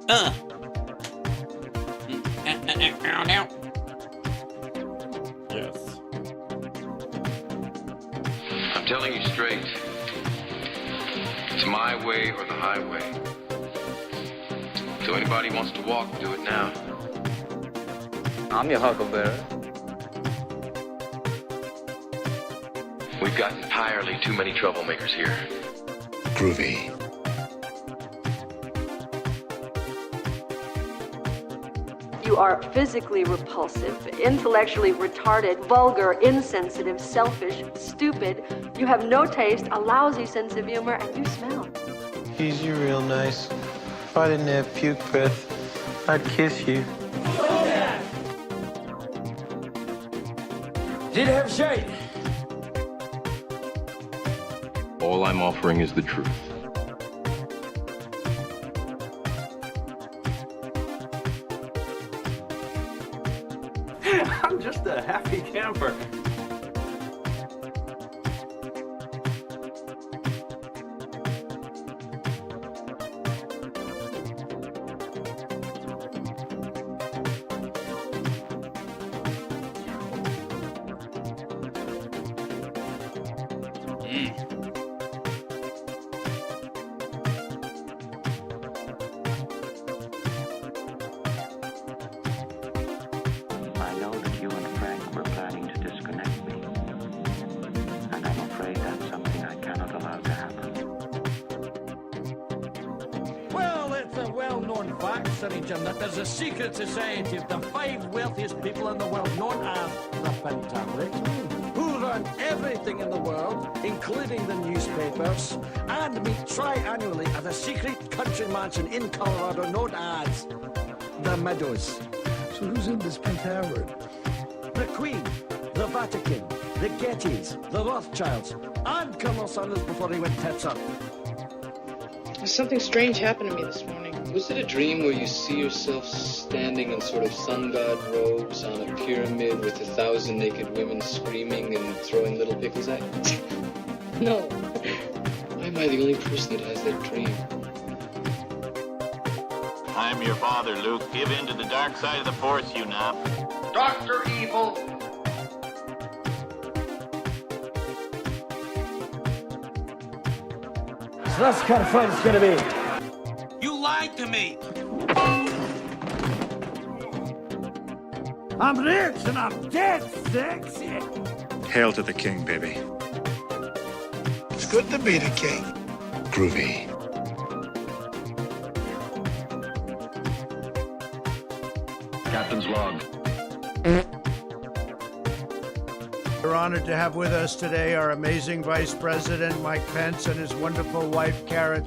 Uh. Yes. I'm telling you straight. It's my way or the highway. So anybody wants to walk, do it now. I'm your huckleberry. We've got entirely too many troublemakers here. Groovy. You are physically repulsive, intellectually retarded, vulgar, insensitive, selfish, stupid. You have no taste, a lousy sense of humor, and you smell. He's you real nice. If I didn't have puke breath, I'd kiss you. Did have shade. All I'm offering is the truth. I'm just a happy camper. I know that you and Frank were planning to disconnect me, and I'm afraid that's something I cannot allow to happen. Well, it's a well-known fact, Sonny Jim, that there's a secret society of the 5 wealthiest people in the world known as the Pentaveret, who run everything in the world, including the newspapers, and meet tri-annually at a secret country mansion in Colorado known as the Meadows. So who's in this Pentaveret? The Queen, the Vatican, the Gettys, the Rothschilds, and Colonel Sanders before he went tits up. Something strange happened to me this morning. Was it a dream where you see yourself standing in sort of sun god robes on a pyramid with 1,000 naked women screaming and throwing little pickles at you? No. Why am I the only person that has that dream? I'm your father, Luke. Give in to the dark side of the Force, you nap. Dr. Evil! So that's the kind of fight it's gonna be. You lied to me. I'm rich and I'm dead sexy. Hail to the king, baby. It's good to be the king. Groovy. Captain's log. We're honored to have with us today our amazing Vice President, Mike Pence, and his wonderful wife, Karen.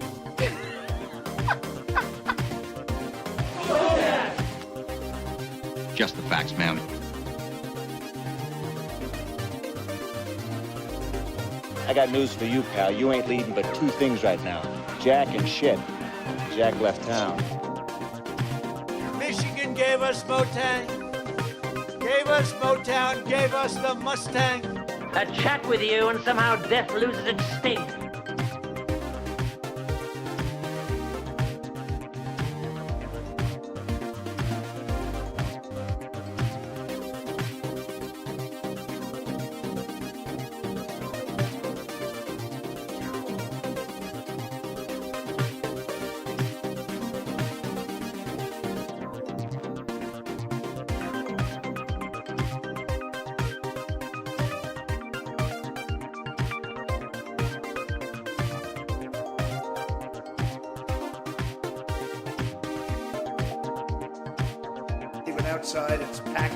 Just the facts, ma'am. I got news for you, pal. You ain't leading but 2 things right now. Jack and shit. Jack left town. Michigan gave us Motown. Gave us Motown, gave us the Mustang. A chat with you and somehow death loses its sting. Even outside, it's packed.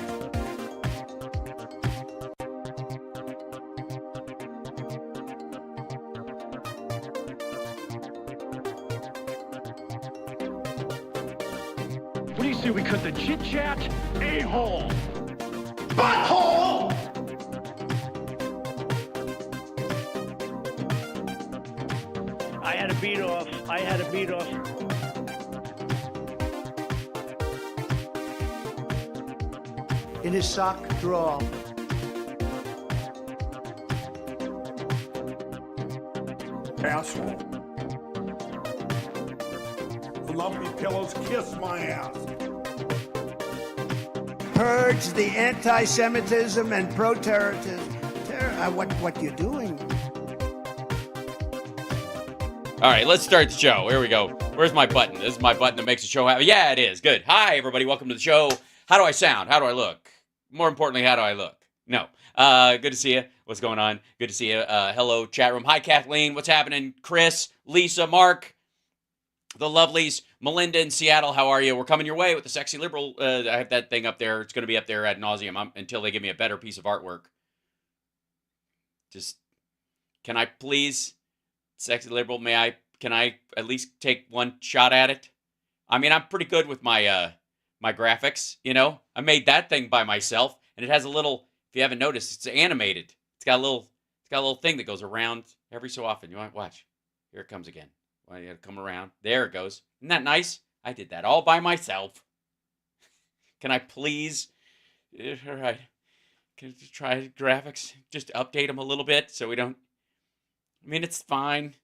What do you say we cut the chit-chat? A-hole! Butthole! I had a beat off. In his sock drawer. Asshole. fluffy pillows kiss my ass. Purge the anti-Semitism and pro-terrorism. What you doing? All right, let's start the show. Here we go. Where's my button? This is my button that makes the show happen. Yeah, it is. Good. Hi, everybody. Welcome to the show. How do I sound? How do I look? More importantly, how do I look? No. Good to see you. What's going on? Good to see you. Hello, chat room. Hi, Kathleen. What's happening? Chris, Lisa, Mark, the lovelies, Melinda in Seattle. How are you? We're coming your way with the Sexy Liberal. I have that thing up there. It's going to be up there ad nauseum until they give me a better piece of artwork. Just, can I please, Sexy Liberal, can I at least take one shot at it? I mean, I'm pretty good with my my graphics, you know? I made that thing by myself, and it has a little, if you haven't noticed, it's animated. It's got a little thing that goes around every so often. You want to watch? Here it comes again. Well, you gotta come around. There it goes. Isn't that nice? I did that all by myself. Can I please? All right. Can I just try graphics? Just update them a little bit so we don't. I mean, it's fine.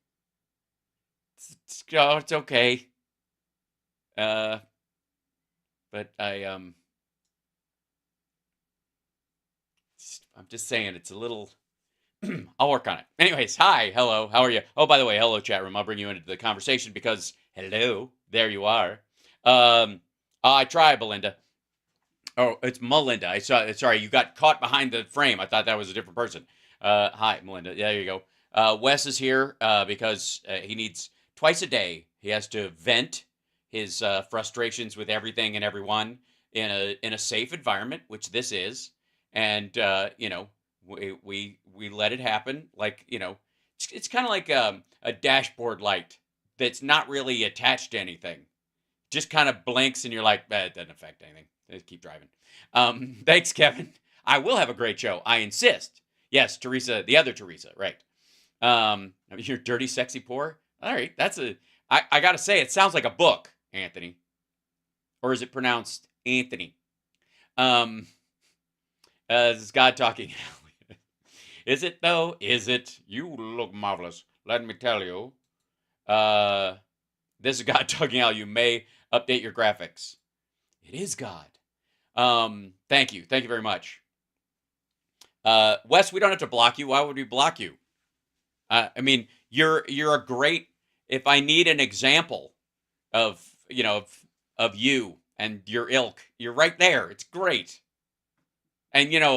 It's okay. But I'm just saying it's a little. I'll work on it. Anyways, hi, hello, how are you? Oh, by the way, hello, chat room. I'll bring you into the conversation because hello, there you are. I try, Belinda. Oh, it's Melinda. I saw. Sorry, you got caught behind the frame. I thought that was a different person. Hi, Melinda. Yeah, there you go. Wes is here because he needs twice a day. He has to vent his frustrations with everything and everyone in a safe environment, which this is, and you know, we let it happen. Like, you know, it's kind of like a dashboard light that's not really attached to anything. Just kind of blinks, and you're like, it doesn't affect anything. Just keep driving. Thanks, Kevin. I will have a great show. I insist. Yes, Teresa, the other Teresa, right? You're dirty, sexy, poor. All right, that's I gotta say, it sounds like a book, Anthony. Or is it pronounced Anthony? This is God talking. Is it though? Is it? You look marvelous. Let me tell you. This is God talking out. You may update your graphics. It is God. Thank you. Thank you very much. Wes, we don't have to block you. Why would we block you? I mean, you're a great, if I need an example of, you know, of you and your ilk, you're right there. It's great. And, you know,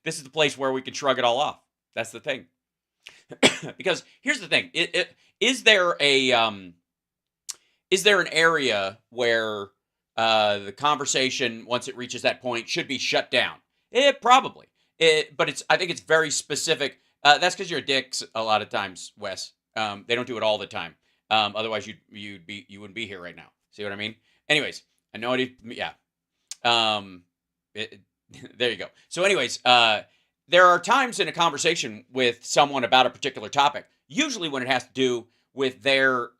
this is the place where we can shrug it all off. That's the thing. Because here's the thing. Is there an area where the conversation, once it reaches that point, should be shut down? Probably. But I think it's very specific. That's because you're a dick a lot of times, Wes. They don't do it all the time. Otherwise, you wouldn't be here right now. See what I mean? Anyways, I know it. Yeah. There you go. So, anyways, there are times in a conversation with someone about a particular topic, usually when it has to do with their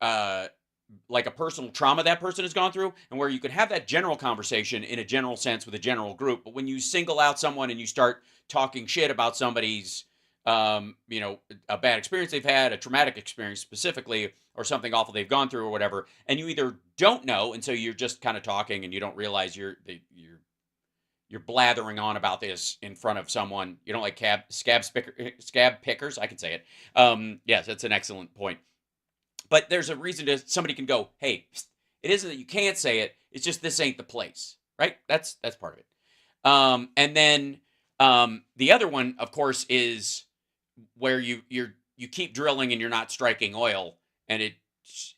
like a personal trauma that person has gone through, and where you can have that general conversation in a general sense with a general group. But when you single out someone and you start talking shit about somebody's, you know, a bad experience they've had, a traumatic experience specifically, or something awful they've gone through or whatever, and you either don't know, and so you're just kind of talking and you don't realize you're blathering on about this in front of someone. You don't like scab pickers. I can say it. Yes, that's an excellent point. But there's a reason somebody can go, hey, it isn't that you can't say it. It's just this ain't the place, right? That's part of it. And then the other one, of course, is where you keep drilling and you're not striking oil, and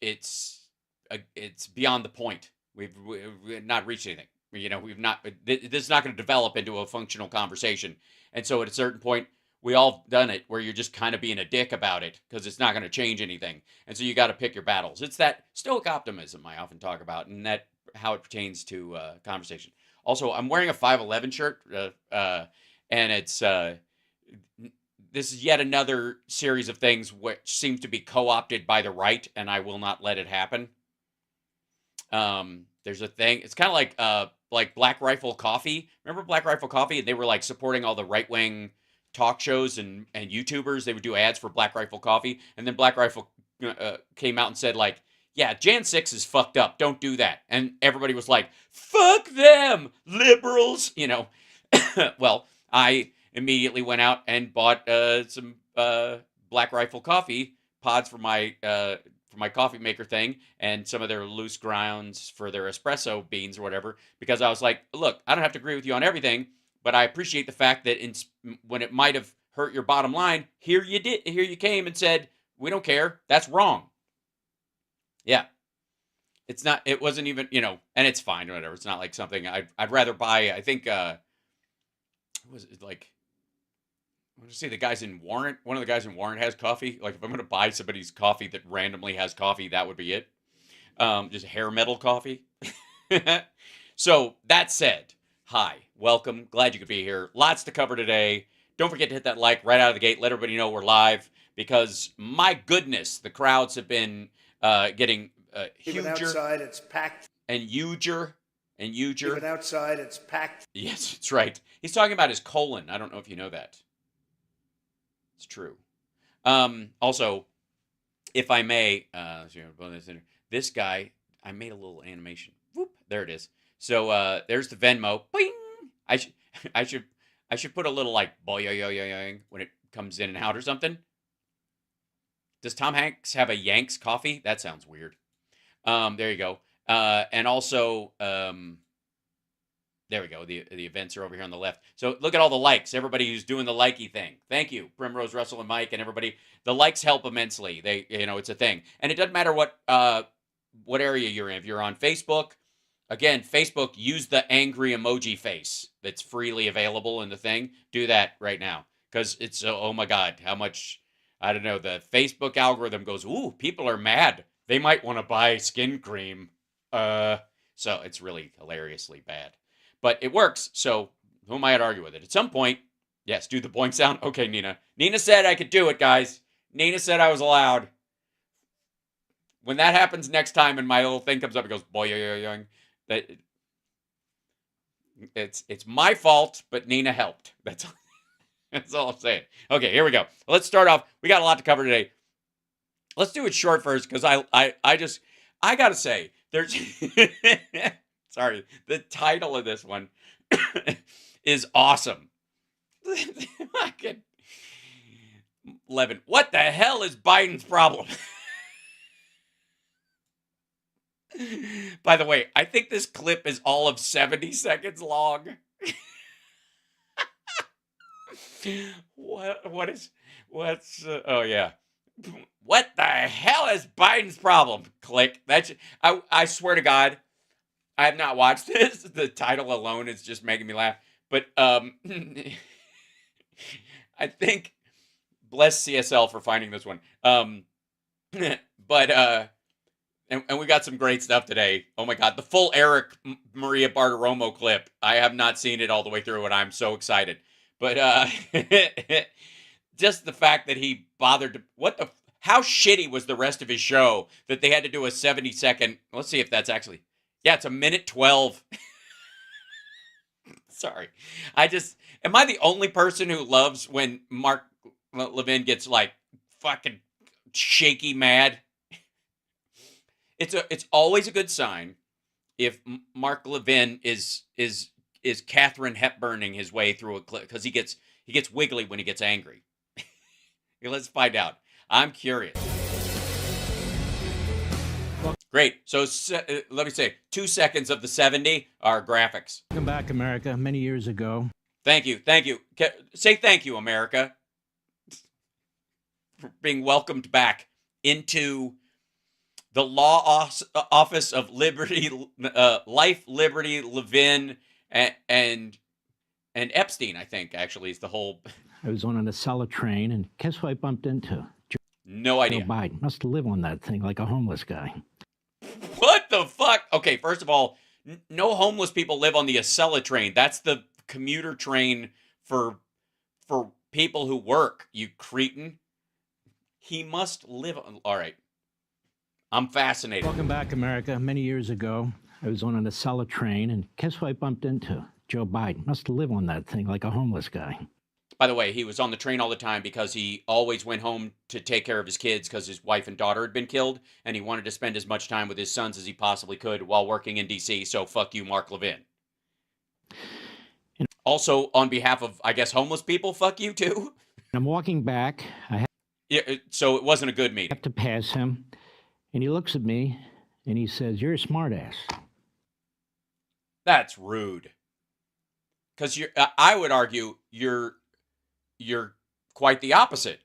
it's beyond the point. We've not reached anything. You know, this is not going to develop into a functional conversation. And so at a certain point, we all done it where you're just kind of being a dick about it because it's not going to change anything. And so you got to pick your battles. It's that stoic optimism I often talk about, and that how it pertains to conversation. Also, I'm wearing a 511 shirt, and it's this is yet another series of things which seems to be co-opted by the right, and I will not let it happen. There's a thing. It's kind of like Black Rifle Coffee. Remember Black Rifle Coffee? They were like supporting all the right-wing talk shows and YouTubers. They would do ads for Black Rifle Coffee, and then Black Rifle came out and said, like, yeah, Jan 6 is fucked up. Don't do that. And everybody was like, fuck them, liberals. You know, well, I immediately went out and bought some Black Rifle coffee pods for my coffee maker thing and some of their loose grounds for their espresso beans or whatever, because I was like, look, I don't have to agree with you on everything, but I appreciate the fact that when it might have hurt your bottom line, here you came and said, we don't care. That's wrong. Yeah. It wasn't even, you know, and it's fine or whatever. It's not like something I'd rather buy. I think, was it like, I want to say the guys in Warrant, one of the guys in Warrant has coffee. Like if I'm going to buy somebody's coffee that randomly has coffee, that would be it. Just hair metal coffee. So that said, hi, welcome. Glad you could be here. Lots to cover today. Don't forget to hit that like right out of the gate. Let everybody know we're live because my goodness, the crowds have been getting huger. Even outside, it's packed. And huger. And huger. Even outside, it's packed. Yes, that's right. He's talking about his colon. I don't know if you know that. It's true. Also, if I may, this guy, I made a little animation. Whoop, there it is. So there's the Venmo. Bing! I should put a little like boing when it comes in and out or something. Does Tom Hanks have a Yanks coffee? That sounds weird. There you go. And also, there we go. The events are over here on the left. So look at all the likes. Everybody who's doing the likey thing. Thank you, Primrose, Russell, and Mike, and everybody. The likes help immensely. They, you know, it's a thing, and it doesn't matter what area you're in. If you're on Facebook, again, Facebook, use the angry emoji face that's freely available in the thing. Do that right now because it's oh my god, how much I don't know. The Facebook algorithm goes, ooh, people are mad. They might want to buy skin cream. So it's really hilariously bad. But it works, so who am I to argue with it? At some point, yes, do the boing sound. Okay, Nina. Nina said I could do it, guys. Nina said I was allowed. When that happens next time and my little thing comes up, it goes boing. It's my fault, but Nina helped. That's all I'm saying. Okay, here we go. Let's start off. We got a lot to cover today. Let's do it short first, because I gotta say, there's sorry, the title of this one is awesome. Levin, what the hell is Biden's problem? By the way, I think this clip is all of 70 seconds long. Oh yeah. What the hell is Biden's problem? Click. I swear to God, I have not watched this. The title alone is just making me laugh. But I think, bless CSL for finding this one. But we got some great stuff today. Oh my God, the full Eric Maria Bartiromo clip. I have not seen it all the way through, and I'm so excited. But just the fact that he bothered to how shitty was the rest of his show that they had to do a 70-second. Let's see if that's actually. Yeah, it's a minute 12. Sorry. Am I the only person who loves when Mark Levin gets like fucking shaky mad? It's always a good sign if Mark Levin is Katharine Hepburning his way through a clip, because he gets wiggly when he gets angry. Let's find out. I'm curious. Great. So let me say, 2 seconds of the 70 are graphics. Welcome back, America. Many years ago. Thank you. Thank you. Say thank you, America, for being welcomed back into the law office of liberty, life, liberty, Levin, and Epstein, I think, actually, is the whole. I was on an Acela train, and guess who I bumped into? No idea. Joe Biden must live on that thing like a homeless guy. What the fuck? Okay, first of all, no homeless people live on the Acela train. That's the commuter train for people who work, you cretin. He must live on. All right. I'm fascinated. Welcome back, America. Many years ago, I was on an Acela train, and guess who I bumped into? Joe Biden must live on that thing like a homeless guy. By the way, he was on the train all the time because he always went home to take care of his kids because his wife and daughter had been killed, and he wanted to spend as much time with his sons as he possibly could while working in D.C., so fuck you, Mark Levin. Also, on behalf of, I guess, homeless people, fuck you, too. I'm walking back. So it wasn't a good meeting. I have to pass him, and he looks at me, and he says, "You're a smartass." That's rude. Because I would argue you're quite the opposite.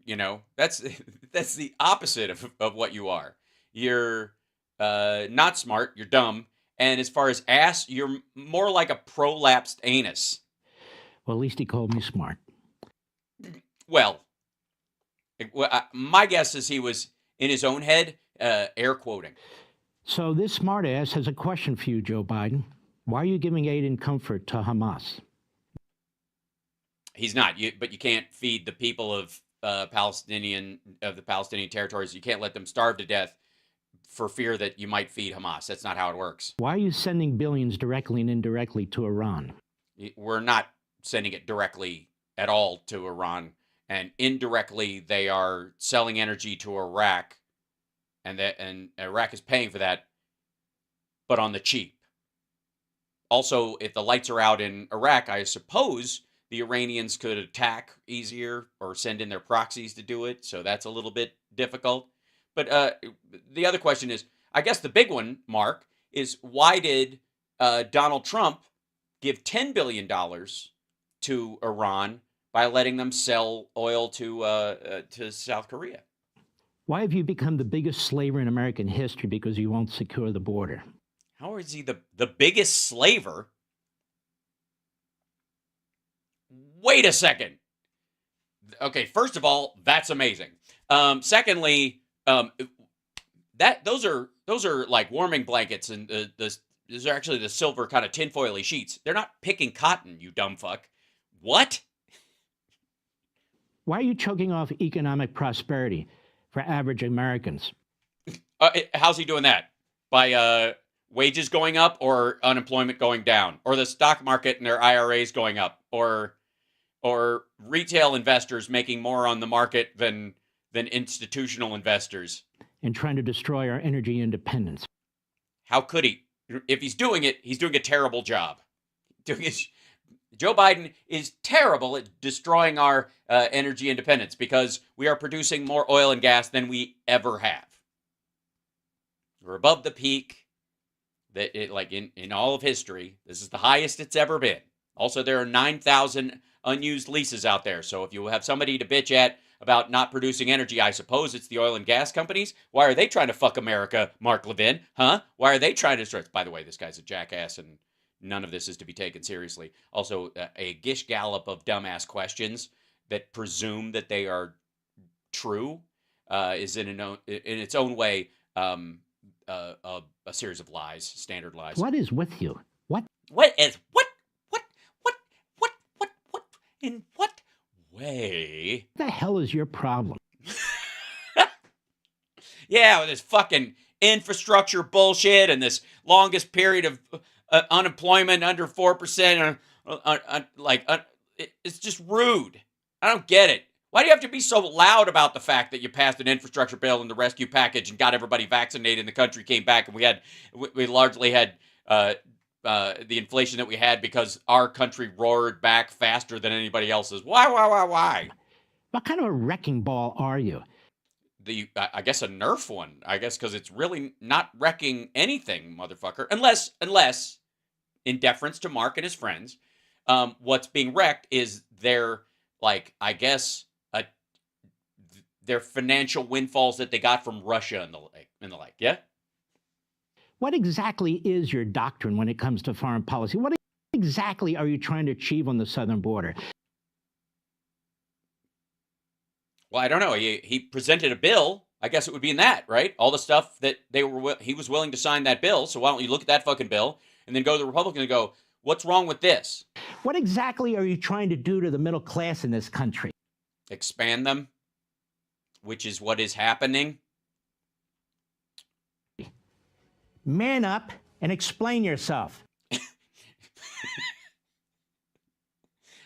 You know, that's the opposite of what you are. You're not smart. You're dumb. And as far as ass, you're more like a prolapsed anus. Well, at least he called me smart. Well, my guess is he was in his own head, air quoting. So this smartass has a question for you, Joe Biden. Why are you giving aid and comfort to Hamas? He's not. But you can't feed the people of the Palestinian territories. You can't let them starve to death for fear that you might feed Hamas. That's not how it works. Why are you sending billions directly and indirectly to Iran? We're not sending it directly at all to Iran. And indirectly, they are selling energy to Iraq. And Iraq is paying for that, but on the cheap. Also, if the lights are out in Iraq, I suppose the Iranians could attack easier or send in their proxies to do it. So that's a little bit difficult. But the other question is, I guess the big one, Mark, is why did Donald Trump give $10 billion to Iran by letting them sell oil to South Korea? Why have you become the biggest slaver in American history because you won't secure the border? How is he the biggest slaver? Wait a second. Okay, first of all, that's amazing. Secondly, those are like warming blankets, and those are actually the silver kind of tinfoily sheets. They're not picking cotton, you dumb fuck. What? Why are you choking off economic prosperity for average Americans? How's he doing that? By wages going up, or unemployment going down, or the stock market and their IRAs going up, or retail investors making more on the market than institutional investors? And trying to destroy our energy independence. How could he? If he's doing it, he's doing a terrible job. Joe Biden is terrible at destroying our energy independence because we are producing more oil and gas than we ever have. We're above the peak that in all of history. This is the highest it's ever been. Also, there are 9,000 unused leases out there. So if you have somebody to bitch at about not producing energy, I suppose it's the oil and gas companies. Why are they trying to fuck America, Mark Levin? Huh? Why are they trying to destroy? By the way, this guy's a jackass, and none of this is to be taken seriously. Also, a gish gallop of dumbass questions that presume that they are true is in its own way a series of lies, standard lies. What is with you? What is in what way? What the hell is your problem? Yeah, with this fucking infrastructure bullshit and this longest period of unemployment under 4%. It's just rude. I don't get it. Why do you have to be so loud about the fact that you passed an infrastructure bill and the rescue package and got everybody vaccinated and the country came back and we largely had the inflation that we had because our country roared back faster than anybody else's? Why? What kind of a wrecking ball are you? I guess a Nerf one. I guess because it's really not wrecking anything, motherfucker. Unless, in deference to Mark and his friends, what's being wrecked is their their financial windfalls that they got from Russia and the like. Yeah. What exactly is your doctrine when it comes to foreign policy? What exactly are you trying to achieve on the southern border? Well, I don't know. He presented a bill. I guess it would be in that, right? All the stuff that he was willing to sign that bill. So why don't you look at that fucking bill and then go to the Republicans and go, what's wrong with this? What exactly are you trying to do to the middle class in this country? Expand them, which is what is happening. Man up and explain yourself.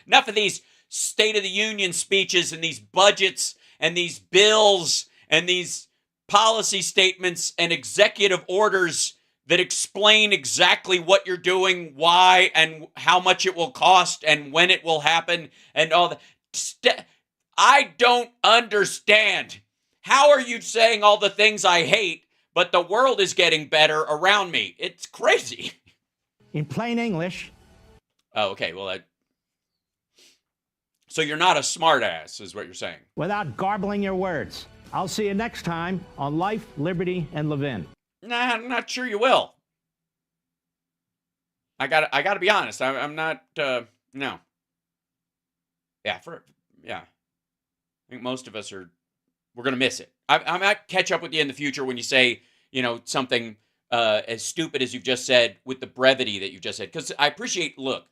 Enough of these State of the Union speeches and these budgets and these bills and these policy statements and executive orders that explain exactly what you're doing, why, and how much it will cost and when it will happen and all that. I don't understand. How are you saying all the things I hate, but the world is getting better around me? It's crazy. In plain English. Oh, okay. Well, so you're not a smartass, is what you're saying. Without garbling your words. I'll see you next time on Life, Liberty, and Levin. Nah, I'm not sure you will. I gotta be honest. I'm not. No. Yeah. I think most of us are. We're gonna miss it. I might catch up with you in the future when you say, something as stupid as you've just said with the brevity that you just said. Because I appreciate. Look,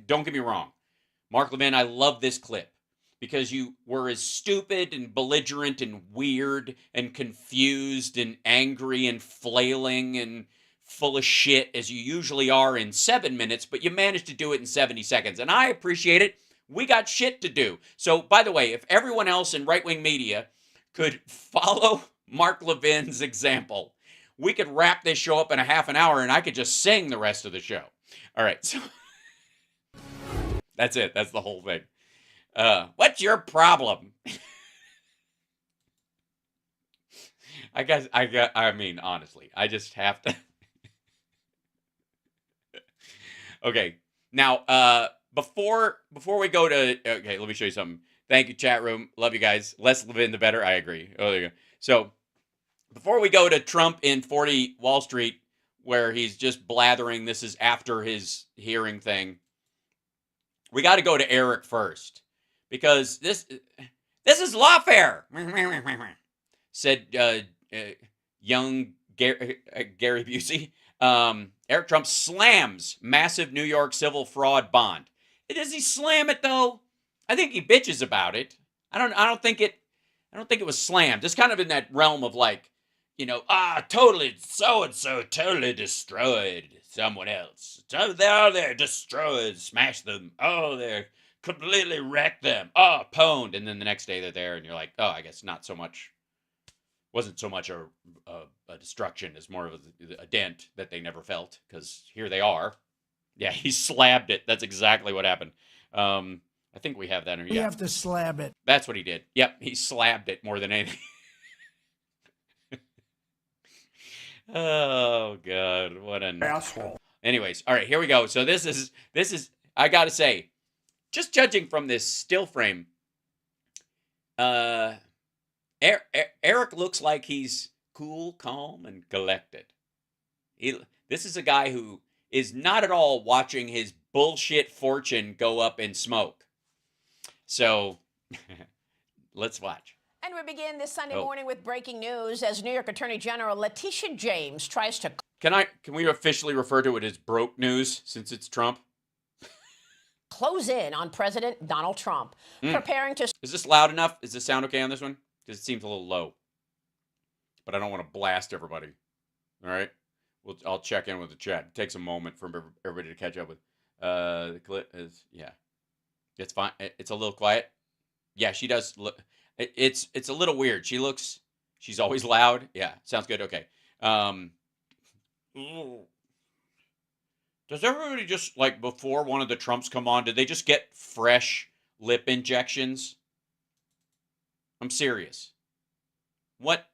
don't get me wrong, Mark Levin. I love this clip because you were as stupid and belligerent and weird and confused and angry and flailing and full of shit as you usually are in 7 minutes, but you managed to do it in 70 seconds. And I appreciate it. We got shit to do. So, by the way, if everyone else in right-wing media could follow Mark Levin's example, we could wrap this show up in a half an hour and I could just sing the rest of the show. All right, so that's it. That's the whole thing. What's your problem? I mean, honestly, I just have to. Okay, now, before we go to, okay, let me show you something. Thank you, chat room. Love you guys. Less Levin, the better. I agree. Oh, there you go. So, before we go to Trump in 40 Wall Street, where he's just blathering, this is after his hearing thing, we got to go to Eric first. Because this is lawfare, said young Gary Busey. Eric Trump slams massive New York civil fraud bond. Does he slam it though? I think he bitches about it. I don't think it was slammed. It's kind of in that realm of like, totally so and so totally destroyed someone else. So they're destroyed, smash them. Oh, they're completely wrecked them. Oh, pwned. And then the next day they're there and you're like, oh, I guess wasn't so much a destruction as more of a dent that they never felt, because here they are. Yeah, he slabbed it. That's exactly what happened. I think we have that. You have to slab it. That's what he did. Yep, he slabbed it more than anything. Oh, God, what an asshole. Anyways, all right, here we go. So this is, I gotta say, just judging from this still frame, Eric looks like he's cool, calm, and collected. This is a guy who is not at all watching his bullshit fortune go up in smoke. So, let's watch. And we begin this Sunday morning with breaking news as New York Attorney General Letitia James tries to... Can we officially refer to it as broke news since it's Trump? Close in on President Donald Trump, preparing to... Is this loud enough? Does this sound okay on this one? Because it seems a little low. But I don't want to blast everybody. All right? I'll check in with the chat. It takes a moment for everybody to catch up with. The clip is, yeah. It's fine. It's a little quiet. Yeah, she does look... It's a little weird. She's always loud. Yeah, sounds good. Okay. Does everybody just, like, before one of the Trumps come on, did they just get fresh lip injections? I'm serious. What?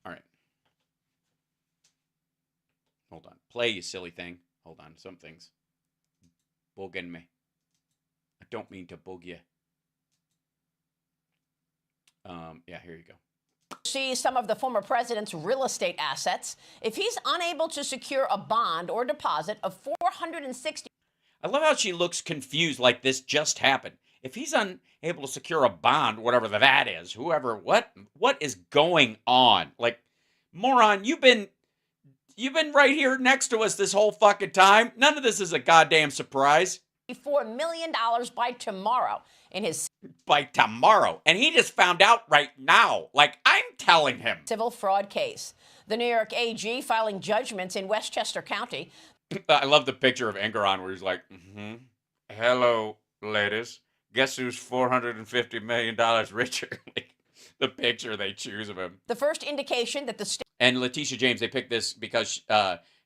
All right. Hold on. Play, you silly thing. Hold on. Some things bugging me. I don't mean to bug you. Yeah, here you go. See some of the former president's real estate assets if he's unable to secure a bond or deposit of $460. I love how she looks confused, like this just happened. If he's unable to secure a bond, whatever that is, whoever, what is going on? Like, moron, you've been right here next to us this whole fucking time. None of this is a goddamn surprise. $4 million by tomorrow in his... By tomorrow. And he just found out right now. Like, I'm telling him. Civil fraud case. The New York AG filing judgments in Westchester County. I love the picture of Engeron where he's like, hello, ladies. guess who's $450 million richer? Like, the picture they choose of him. The first indication that the state... And Letitia James, they picked this because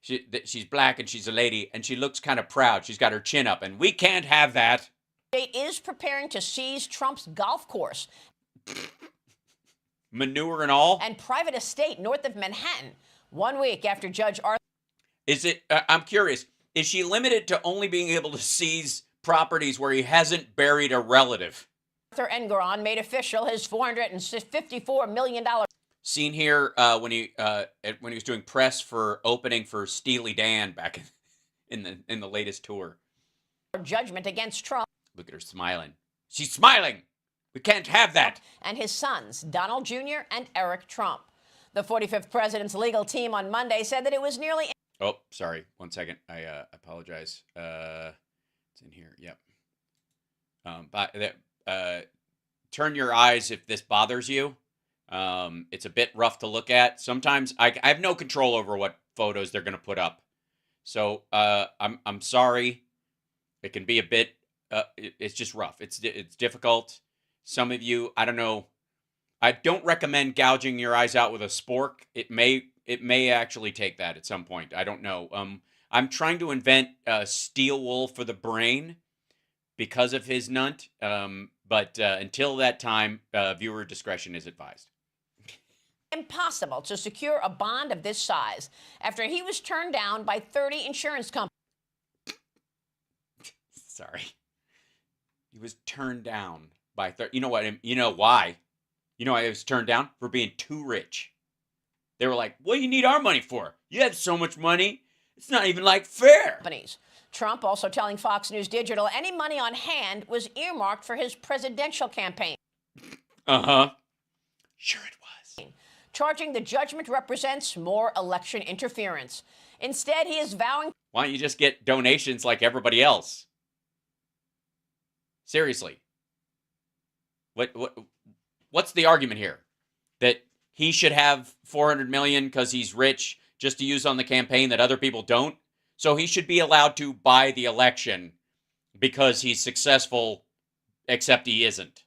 she's black and she's a lady, and she looks kind of proud. She's got her chin up, and we can't have that. State is preparing to seize Trump's golf course. Manure and all? And private estate north of Manhattan, 1 week after Judge Arthur... Is it, I'm curious, is she limited to only being able to seize properties where he hasn't buried a relative? Arthur Engoron made official his $454 million... Seen here when he was doing press for opening for Steely Dan back in the latest tour. Judgment against Trump. Look at her smiling. She's smiling. We can't have that. And his sons, Donald Jr. and Eric Trump. The 45th president's legal team on Monday said that it was nearly... Oh, sorry. 1 second. I apologize. It's in here. Yep. Turn your eyes if this bothers you. It's a bit rough to look at. Sometimes I have no control over what photos they're going to put up. So I'm sorry. It can be a bit. It's just rough. It's difficult. Some of you, I don't know. I don't recommend gouging your eyes out with a spork. It may actually take that at some point. I don't know. I'm trying to invent steel wool for the brain because of his nunt. But until that time, viewer discretion is advised. Impossible to secure a bond of this size after he was turned down by 30 insurance companies. Sorry. He was turned down by 30. You know what? You know why? You know why he was turned down? For being too rich. They were like, what do you need our money for? You have so much money. It's not even like fair. Trump also telling Fox News Digital any money on hand was earmarked for his presidential campaign. Uh-huh. Sure it was. Charging the judgment represents more election interference. Instead, he is vowing... Why don't you just get donations like everybody else? Seriously. What's the argument here? That he should have $400 million because he's rich just to use on the campaign that other people don't? So he should be allowed to buy the election because he's successful, except he isn't.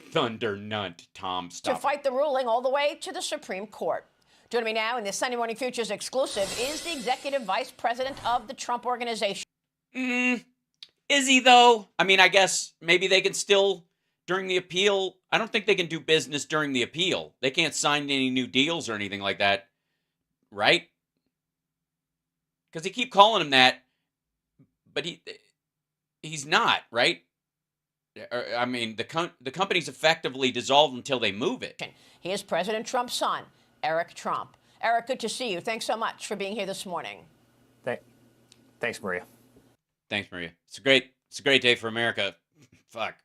Thunder nunt, Tom, stop. To fight the ruling all the way to the Supreme Court. Joining me now in this Sunday Morning Futures exclusive is the executive vice president of the Trump Organization. Is he, though? I mean, I guess maybe they can still, during the appeal, I don't think they can do business during the appeal. They can't sign any new deals or anything like that, right? Because they keep calling him that, but he's not, right? I mean, the company's effectively dissolved until they move it. He is President Trump's son, Eric Trump. Eric, good to see you. Thanks so much for being here this morning. Thanks, Maria. Thanks, Maria. It's a great day for America. Fuck.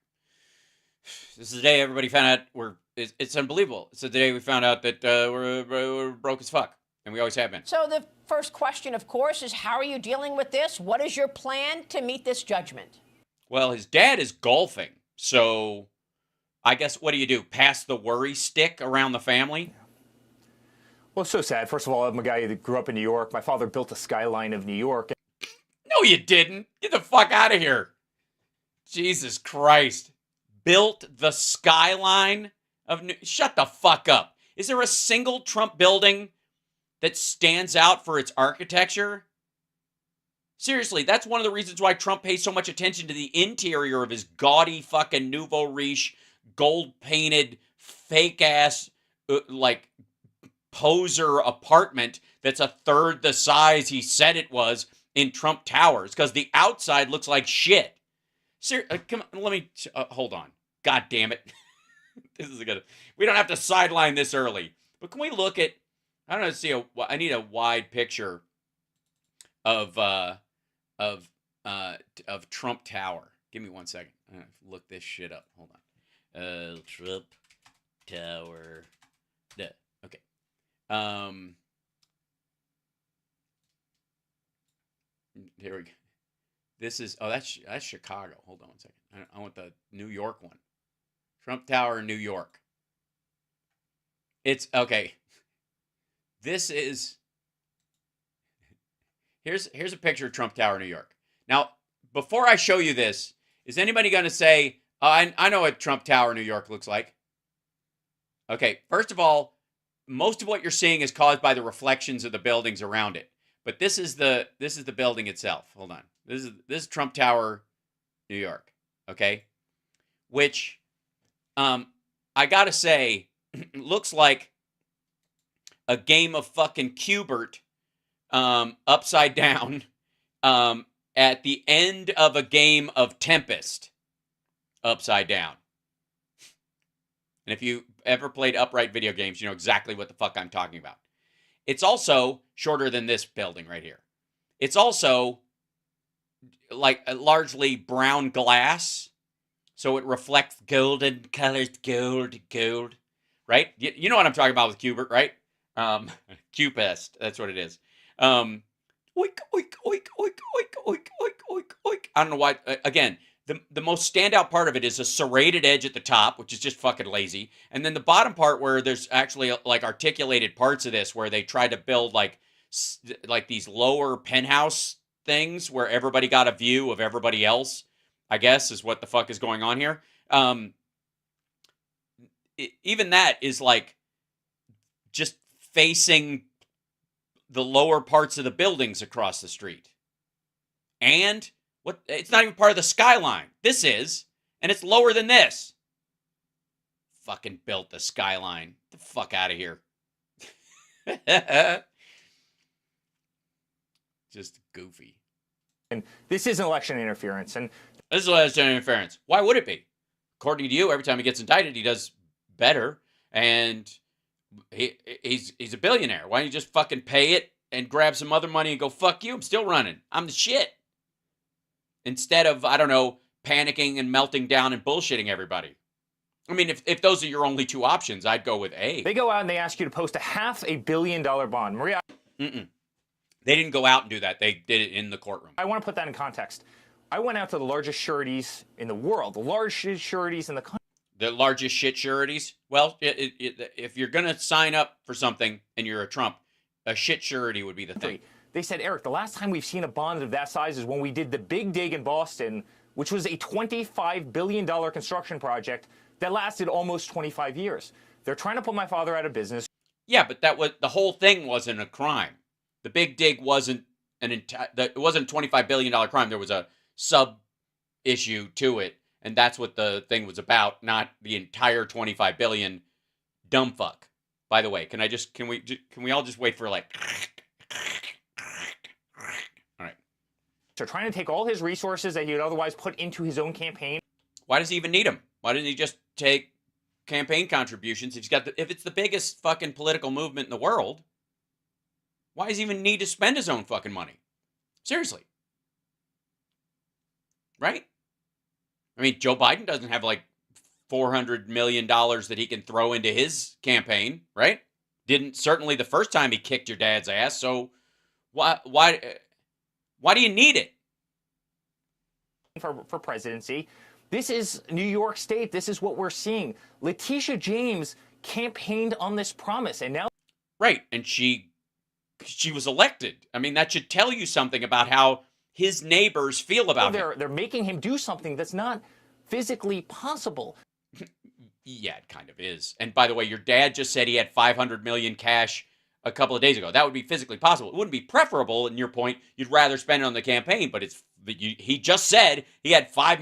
This is the day everybody found out it's unbelievable. It's the day we found out that we're broke as fuck, and we always have been. So the first question, of course, is how are you dealing with this? What is your plan to meet this judgment? Well, his dad is golfing, so I guess what do? Pass the worry stick around the family? Well, it's so sad. First of all, I'm a guy that grew up in New York. My father built the skyline of New York. No, you didn't. Get the fuck out of here. Jesus Christ. Built the skyline of New... Shut the fuck up. Is there a single Trump building that stands out for its architecture? Seriously, that's one of the reasons why Trump pays so much attention to the interior of his gaudy fucking nouveau riche, gold-painted, fake-ass, like, poser apartment that's a third the size he said it was in Trump Towers, because the outside looks like shit. Come on, let me... hold on. God damn it. This is good. We don't have to sideline this early. But can we look at... I don't know, I need a wide picture of Trump Tower. Give me 1 second. I'm gonna look this shit up. Hold on. Trump Tower. Okay. Here we go. This is that's Chicago. Hold on 1 second. I want the New York one. Trump Tower in New York. It's okay. This is here's a picture of Trump Tower, New York. Now, before I show you this, Is anybody going to say, oh, I know what Trump Tower, New York looks like? Okay, first of all, most of what you're seeing is caused by the reflections of the buildings around it. But this is the building itself. Hold on. This is Trump Tower, New York. Okay? Which I got to say looks like a game of fucking Cubert upside down at the end of a game of Tempest upside down. And if you ever played upright video games, you know exactly what the fuck I'm talking about. It's also shorter than this building right here. It's also like largely brown glass, so it reflects golden colors, gold, right? You know what I'm talking about with Cubert, right? Cupest, that's what it is. Oink, oink, oink, oink, oink, oink, oink, oink, oink. I don't know why. Again, the most standout part of it is a serrated edge at the top, which is just fucking lazy. And then the bottom part where there's actually like articulated parts of this where they tried to build like these lower penthouse things where everybody got a view of everybody else, I guess, is what the fuck is going on here. Even that is like just facing the lower parts of the buildings across the street. And what? It's not even part of the skyline. This is, and it's lower than this. Fucking built the skyline. Get the fuck out of here. Just goofy. And this is election interference. And this is election interference. Why would it be? According to you, every time he gets indicted, he does better. And he's a billionaire. Why don't you just fucking pay it and grab some other money and go, fuck you, I'm still running. I'm the shit. Instead of, I don't know, panicking and melting down and bullshitting everybody. I mean, if those are your only two options, I'd go with A. They go out and they ask you to post a $500 million bond. Maria? Mm-mm. They didn't go out and do that. They did it in the courtroom. I want to put that in context. I went out to the largest sureties in the world, the largest sureties in the country. The largest shit sureties? Well, if you're going to sign up for something and you're a Trump, a shit surety would be the thing. They said, Eric, the last time we've seen a bond of that size is when we did the big dig in Boston, which was a $25 billion construction project that lasted almost 25 years. They're trying to put my father out of business. Yeah, but that was the whole thing wasn't a crime. The big dig wasn't it wasn't a $25 billion crime. There was a sub issue to it, and that's what the thing was about, not the entire 25 billion. Dumb fuck. By the way, can we all just wait for like? All right. They're trying to take all his resources that he would otherwise put into his own campaign. Why does he even need them? Why didn't he just take campaign contributions? If it's the biggest fucking political movement in the world, why does he even need to spend his own fucking money? Seriously. Right? I mean, Joe Biden doesn't have like $400 million that he can throw into his campaign, right? Didn't certainly the first time he kicked your dad's ass. So why do you need it? For presidency. This is New York State. This is what we're seeing. Letitia James campaigned on this promise, and now... Right, and she was elected. I mean, that should tell you something about how his neighbors feel about him. They're making him do something that's not physically possible. Yeah, it kind of is. And by the way, your dad just said he had $500 million cash a couple of days ago. That would be physically possible. It wouldn't be preferable, in your point. You'd rather spend it on the campaign, but he just said he had $500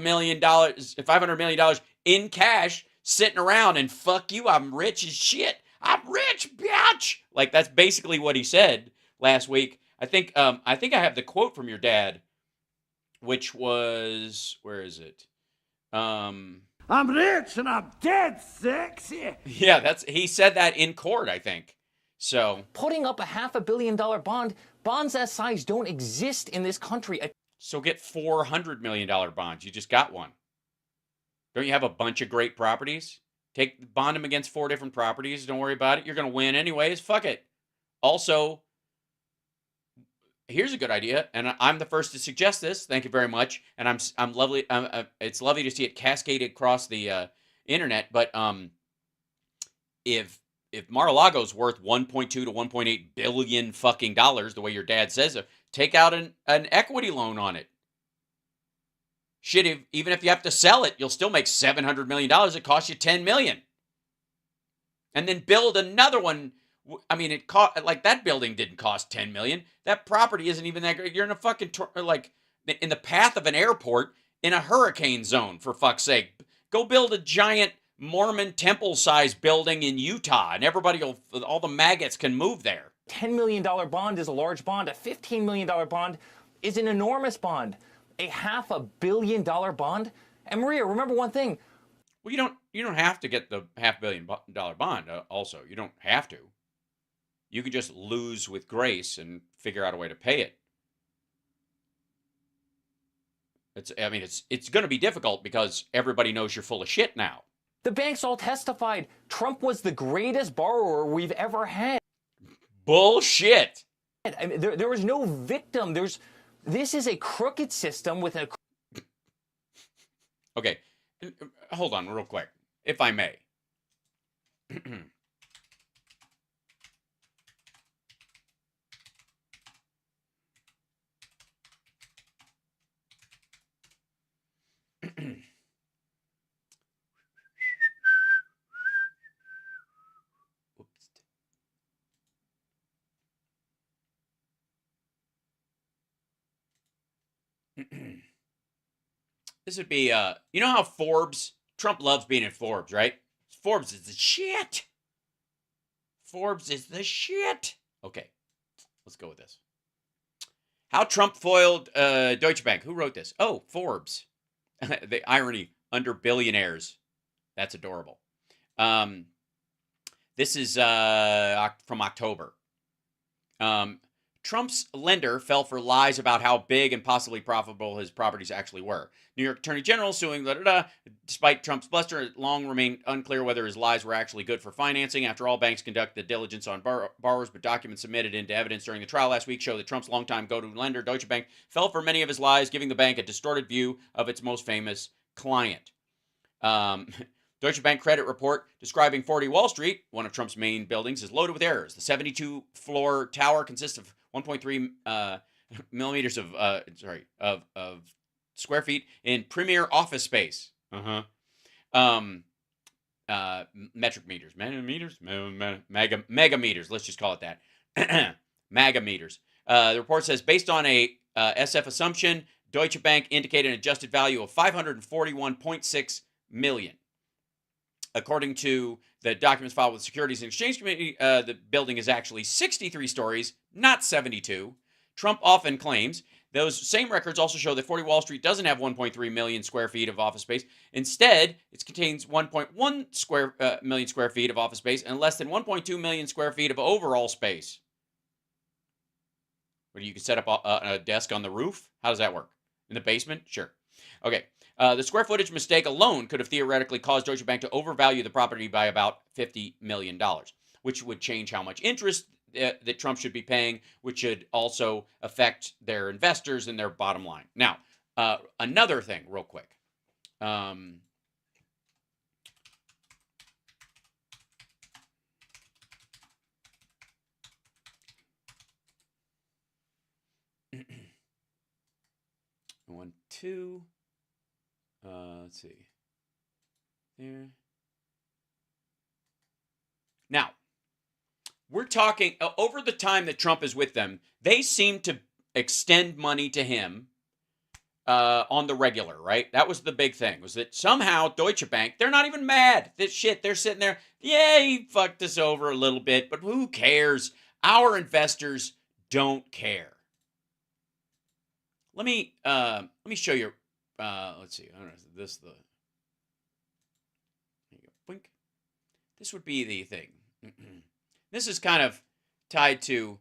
million in cash sitting around, and fuck you, I'm rich as shit. I'm rich, bitch. Like, that's basically what he said last week. I think I have the quote from your dad, which was, where is it? I'm rich and I'm dead sexy. Yeah, he said that in court, I think. So putting up a $500 million bond, bonds that size don't exist in this country. So get $400 million bonds. You just got one. Don't you have a bunch of great properties? Bond them against 4 different properties. Don't worry about it. You're going to win anyways. Fuck it. Also, here's a good idea, and I'm the first to suggest this. Thank you very much. And I'm lovely. It's lovely to see it cascaded across the internet. But if Mar-a-Lago's worth 1.2 to 1.8 billion fucking dollars, the way your dad says it, take out an equity loan on it. Shit, even if you have to sell it, you'll still make $700 million. It costs you $10 million. And then build another one. I mean, it cost, like, that building didn't cost $10 million. That property isn't even that great. You're in a fucking, like, in the path of an airport in a hurricane zone, for fuck's sake. Go build a giant Mormon temple-sized building in Utah, and all the maggots can move there. $10 million bond is a large bond. A $15 million bond is an enormous bond. A $500 million bond. And Maria, remember one thing. Well, you don't have to get the $500 million bond. Also, you don't have to. You can just lose with grace and figure out a way to pay it. It's going to be difficult because everybody knows you're full of shit now. The banks all testified Trump was the greatest borrower we've ever had. Bullshit. I mean, there was no victim. This is a crooked system with a... Okay, hold on real quick, if I may. This would be, you know how Trump loves being in Forbes, right? Forbes is the shit. Forbes is the shit. Okay, let's go with this. How Trump foiled Deutsche Bank. Who wrote this? Oh, Forbes. The irony, under billionaires. That's adorable. This is from October. Trump's lender fell for lies about how big and possibly profitable his properties actually were. New York Attorney General suing, despite Trump's bluster, it long remained unclear whether his lies were actually good for financing. After all, banks conduct the diligence on borrowers, but documents submitted into evidence during the trial last week show that Trump's longtime go-to lender, Deutsche Bank, fell for many of his lies, giving the bank a distorted view of its most famous client. Deutsche Bank credit report describing 40 Wall Street, one of Trump's main buildings, is loaded with errors. The 72-floor tower consists of 1.3 millimeters of square feet in premier office space. Metric meters, megameters. Let's just call it that. Megameters. The report says, based on a SF assumption, Deutsche Bank indicated an adjusted value of $541.6 million. According to the documents filed with the Securities and Exchange Committee, the building is actually 63 stories, not 72. Trump often claims those same records also show that 40 Wall Street doesn't have 1.3 million square feet of office space. Instead, it contains 1.1 million square feet of office space and less than 1.2 million square feet of overall space. Where you can set up a desk on the roof? How does that work? In the basement? Sure. Okay. The square footage mistake alone could have theoretically caused Deutsche Bank to overvalue the property by about $50 million, which would change how much interest that Trump should be paying, which should also affect their investors and their bottom line. Now, another thing, real quick. One, two. Let's see. There. Now, we're talking over the time that Trump is with them, they seem to extend money to him on the regular, right? That was the big thing, was that somehow Deutsche Bank, they're not even mad. This shit, they're sitting there, yeah, he fucked us over a little bit, but who cares? Our investors don't care. Let me show you. Let's see. I don't know. This the. There you go. Boink. This would be the thing. This is kind of tied to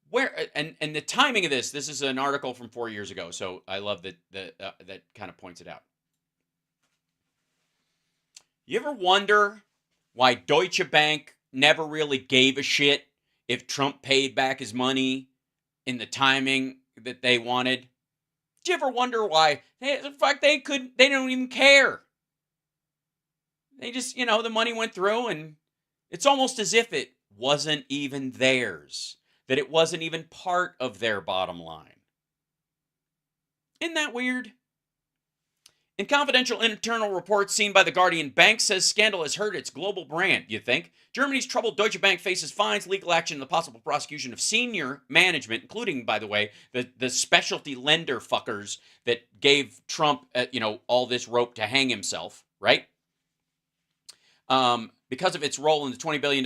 where and the timing of this. This is an article from 4 years ago, so I love that that kind of points it out. You ever wonder why Deutsche Bank never really gave a shit if Trump paid back his money in the timing that they wanted? Did you ever wonder why? They don't even care. They just, the money went through and it's almost as if it wasn't even theirs. That it wasn't even part of their bottom line. Isn't that weird? In confidential internal reports seen by The Guardian, Bank says scandal has hurt its global brand, you think? Germany's troubled Deutsche Bank faces fines, legal action, and the possible prosecution of senior management, including, by the way, the specialty lender fuckers that gave Trump, all this rope to hang himself, right? Because of its role in the $20 billion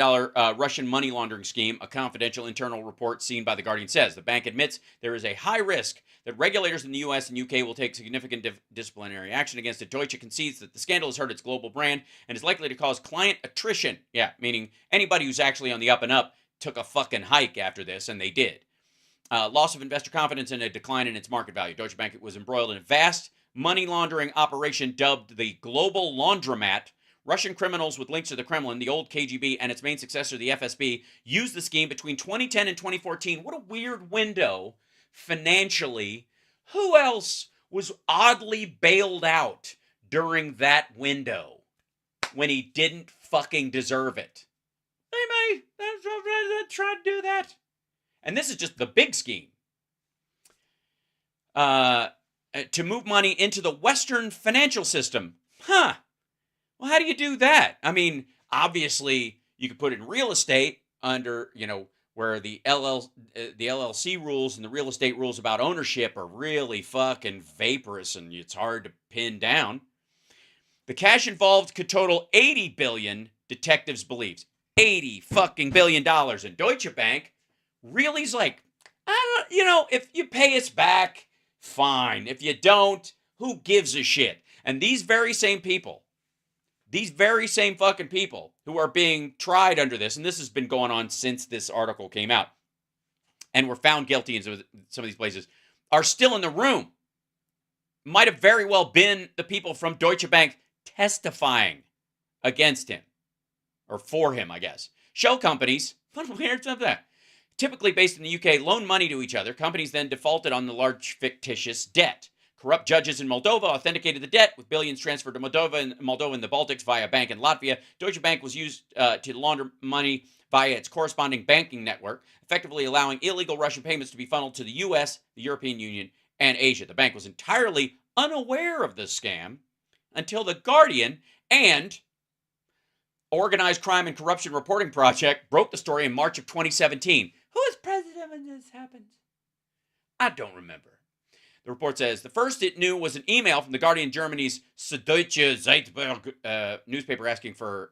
Russian money laundering scheme, a confidential internal report seen by The Guardian says the bank admits there is a high risk that regulators in the U.S. and UK will take significant disciplinary action against it. Deutsche concedes that the scandal has hurt its global brand and is likely to cause client attrition. Yeah, meaning anybody who's actually on the up and up took a fucking hike after this, and they did. Loss of investor confidence and a decline in its market value. Deutsche Bank was embroiled in a vast money laundering operation dubbed the Global Laundromat. Russian criminals with links to the Kremlin, the old KGB, and its main successor, the FSB, used the scheme between 2010 and 2014. What a weird window financially. Who else was oddly bailed out during that window when he didn't fucking deserve it? They may try to do that. And this is just the big scheme. To move money into the Western financial system. Huh. Well, how do you do that? I mean, obviously, you could put it in real estate under, where the LLC rules and the real estate rules about ownership are really fucking vaporous and it's hard to pin down. The cash involved could total $80 billion, detectives believe. $80 fucking billion. And Deutsche Bank really is like, if you pay us back, fine. If you don't, who gives a shit? And these very same fucking people who are being tried under this, and this has been going on since this article came out, and were found guilty in some of these places, are still in the room. Might have very well been the people from Deutsche Bank testifying against him, or for him, I guess. Shell companies, what weird stuff that? Typically based in the UK, loan money to each other. Companies then defaulted on the large fictitious debt. Corrupt judges in Moldova authenticated the debt, with billions transferred to Moldova and the Baltics via a bank in Latvia. Deutsche Bank was used to launder money via its corresponding banking network, effectively allowing illegal Russian payments to be funneled to the U.S., the European Union, and Asia. The bank was entirely unaware of this scam until The Guardian and Organized Crime and Corruption Reporting Project broke the story in March of 2017. Who was president when this happened? I don't remember. The report says the first it knew was an email from The Guardian, Germany's Süddeutsche Zeitung newspaper asking for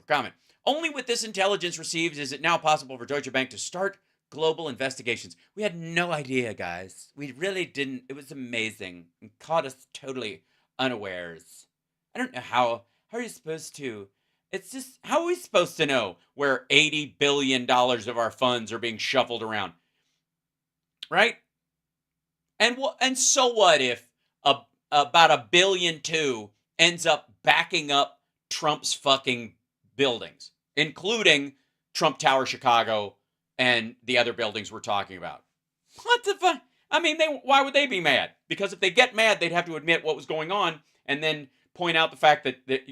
comment. Only with this intelligence received is it now possible for Deutsche Bank to start global investigations. We had no idea, guys. We really didn't. It was amazing. It caught us totally unawares. I don't know how are you supposed to? It's just, how are we supposed to know where $80 billion of our funds are being shuffled around? Right? And so what if about $1.2 billion ends up backing up Trump's fucking buildings, including Trump Tower Chicago and the other buildings we're talking about? What the fuck? I mean, why would they be mad? Because if they get mad, they'd have to admit what was going on and then point out the fact that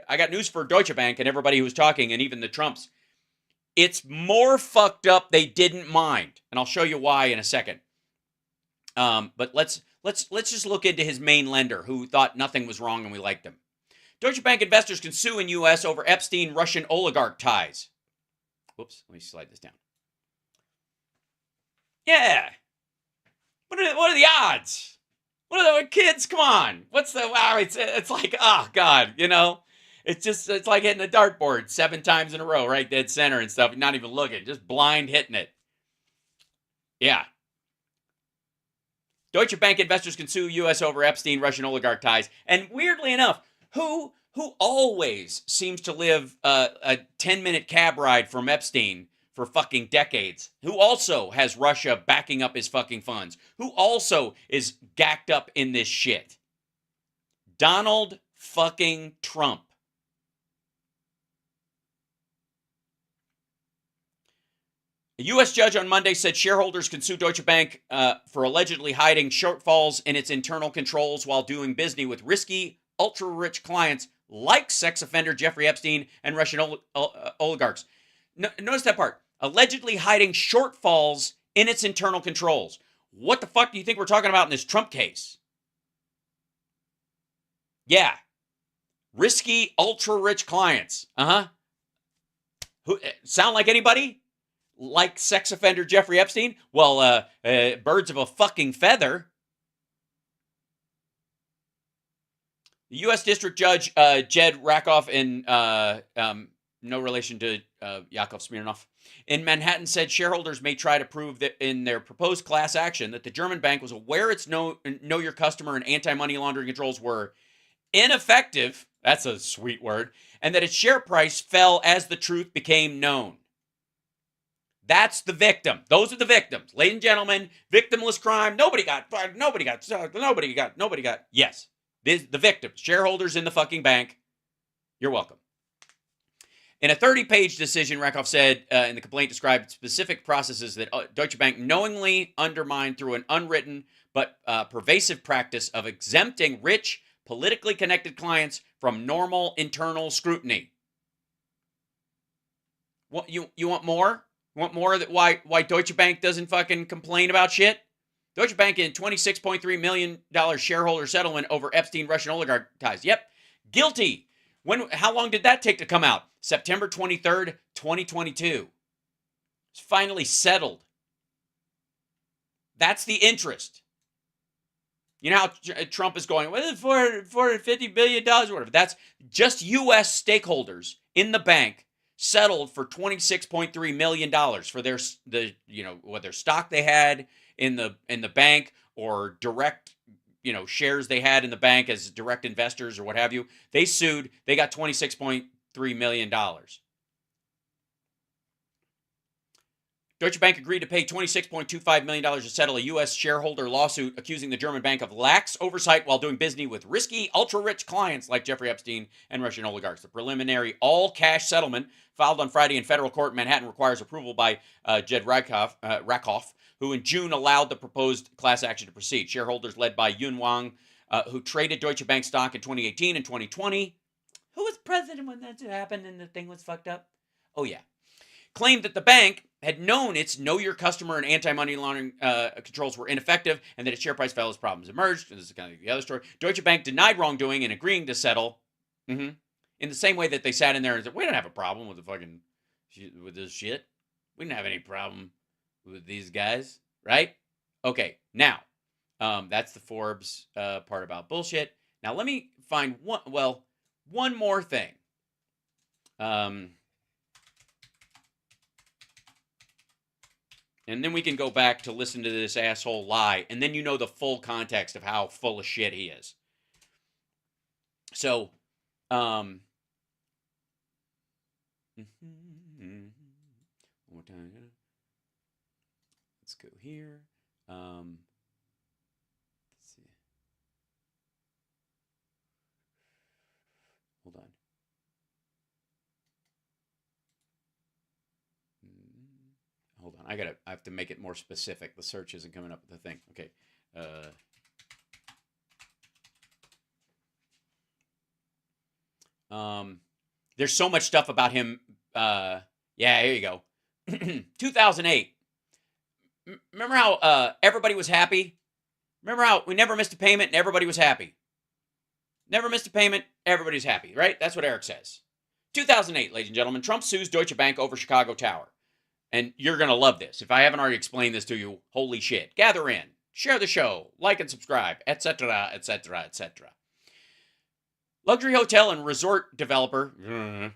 I got news for Deutsche Bank and everybody who was talking, and even the Trumps. It's more fucked up they didn't mind, and I'll show you why in a second. But let's just look into his main lender, who thought nothing was wrong and we liked him. Deutsche Bank investors can sue in U.S. over Epstein Russian oligarch ties. Whoops, let me slide this down. Yeah. What are the odds? What are the kids? Come on. What's the wow? It's like, oh God, it's like hitting a dartboard 7 times in a row, right dead center and stuff. You're not even looking, just blind hitting it. Yeah. Deutsche Bank investors can sue U.S. over Epstein Russian oligarch ties. And weirdly enough, who always seems to live a 10-minute cab ride from Epstein for fucking decades, who also has Russia backing up his fucking funds, who also is gacked up in this shit? Donald fucking Trump. A U.S. judge on Monday said shareholders can sue Deutsche Bank for allegedly hiding shortfalls in its internal controls while doing business with risky, ultra-rich clients like sex offender Jeffrey Epstein and Russian oligarchs. Notice that part. Allegedly hiding shortfalls in its internal controls. What the fuck do you think we're talking about in this Trump case? Yeah. Risky, ultra-rich clients. Who sound like anybody? Like sex offender Jeffrey Epstein? Well, birds of a fucking feather. The U.S. District Judge Jed Rakoff, in no relation to Yakov Smirnov, in Manhattan said shareholders may try to prove that in their proposed class action that the German bank was aware its know your customer and anti-money laundering controls were ineffective. That's a sweet word. And that its share price fell as the truth became known. That's the victim. Those are the victims. Ladies and gentlemen, victimless crime. Nobody got. Yes. The victims. Shareholders in the fucking bank. You're welcome. In a 30-page decision, Rakoff said in the complaint described specific processes that Deutsche Bank knowingly undermined through an unwritten but pervasive practice of exempting rich, politically connected clients from normal internal scrutiny. What you want more? You want more that why Deutsche Bank doesn't fucking complain about shit? Deutsche Bank in $26.3 million shareholder settlement over Epstein Russian oligarch ties. Yep, guilty. How long did that take to come out? September 23rd, 2022. It's finally settled. That's the interest. You know how Trump is going, well, $450 billion or whatever. That's just U.S. stakeholders in the bank settled for $26.3 million for their stock they had in the bank or direct shares they had in the bank as direct investors or what have you. They sued. They got $26.3 million. Deutsche Bank agreed to pay $26.25 million to settle a U.S. shareholder lawsuit accusing the German bank of lax oversight while doing business with risky, ultra-rich clients like Jeffrey Epstein and Russian oligarchs. The preliminary all-cash settlement filed on Friday in federal court in Manhattan requires approval by Jed Rakoff, who in June allowed the proposed class action to proceed. Shareholders led by Yun Wang, who traded Deutsche Bank stock in 2018 and 2020. Who was president when that happened and the thing was fucked up? Oh, yeah. Claimed that the bank had known its know your customer and anti-money laundering controls were ineffective and that its share price fell as problems emerged. This is kind of the other story. Deutsche Bank denied wrongdoing and agreeing to settle in the same way that they sat in there and said, we don't have a problem with with this shit. We didn't have any problem with these guys, right? Okay, now, that's the Forbes part about bullshit. Now, let me find one more thing. And then we can go back to listen to this asshole lie. And then you know the full context of how full of shit he is. So, let's go here. Let's see. Hold on. Hold on, I have to make it more specific. The search isn't coming up with the thing. Okay. There's so much stuff about him. Yeah, here you go. 2008. Remember how everybody was happy? Remember how we never missed a payment and everybody was happy? Never missed a payment, everybody's happy, right? That's what Eric says. 2008, ladies and gentlemen, Trump sues Deutsche Bank over Chicago Tower. And you're going to love this. If I haven't already explained this to you, holy shit. Gather in, share the show, like and subscribe, etc., etc., etc. Luxury hotel and resort developer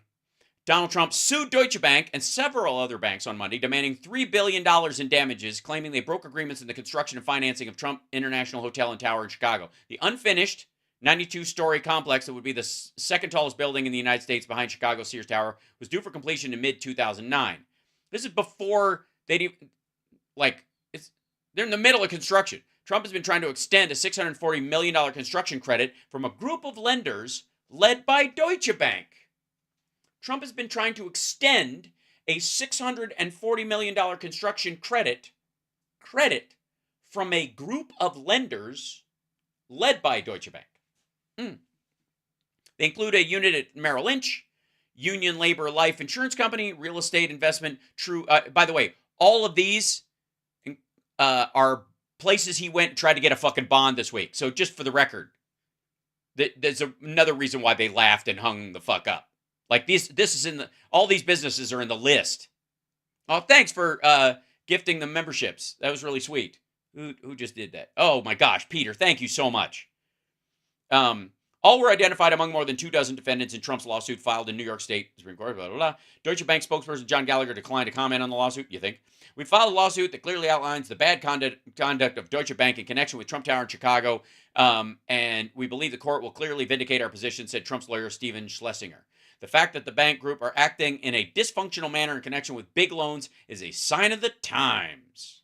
Donald Trump sued Deutsche Bank and several other banks on Monday, demanding $3 billion in damages, claiming they broke agreements in the construction and financing of Trump International Hotel and Tower in Chicago. The unfinished 92-story complex that would be the second tallest building in the United States behind Chicago's Sears Tower was due for completion in mid-2009. This is before they'd even, they're in the middle of construction. Trump has been trying to extend a $640 million construction credit from a group of lenders led by Deutsche Bank. Trump has been trying to extend a $640 million construction credit from a group of lenders led by Deutsche Bank. They include a unit at Merrill Lynch, Union Labor Life Insurance Company, Real Estate Investment, True. By the way, all of these are places he went and tried to get a fucking bond this week. So just for the record, There's another reason why they laughed and hung the fuck up. Like this is in all these businesses are in the list. Oh, thanks for gifting the memberships. That was really sweet. Who just did that? Oh my gosh, Peter, thank you so much. All were identified among more than 24 defendants in Trump's lawsuit filed in New York State Supreme Court. Blah, blah, blah. Deutsche Bank spokesperson John Gallagher declined to comment on the lawsuit. You think? We filed a lawsuit that clearly outlines the bad conduct of Deutsche Bank in connection with Trump Tower in Chicago, and we believe the court will clearly vindicate our position, said Trump's lawyer Steven Schlesinger. The fact that the bank group are acting in a dysfunctional manner in connection with big loans is a sign of the times.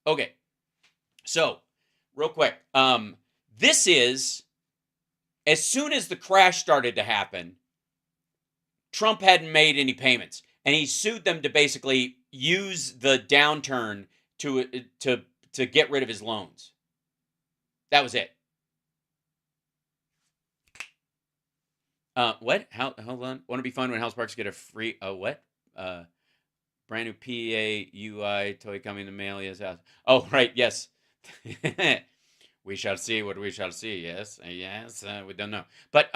Okay, so real quick, this is. As soon as the crash started to happen, Trump hadn't made any payments, and he sued them to basically use the downturn to get rid of his loans. That was it. What? Hold on. Want to be fun when House Parks get a free what? Brand new PA UI toy coming in the mail. Yes. Oh, right. Yes. We shall see what we shall see. Yes, yes, we don't know. But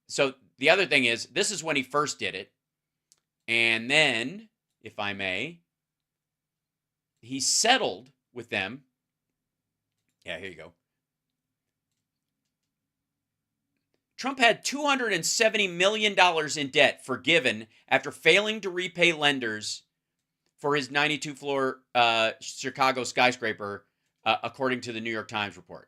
so the other thing is, this is when he first did it, and then, if I may, he settled with them. Yeah, here you go. Trump had $270 million in debt forgiven after failing to repay lenders for his 92-floor Chicago skyscraper. According to the New York Times report.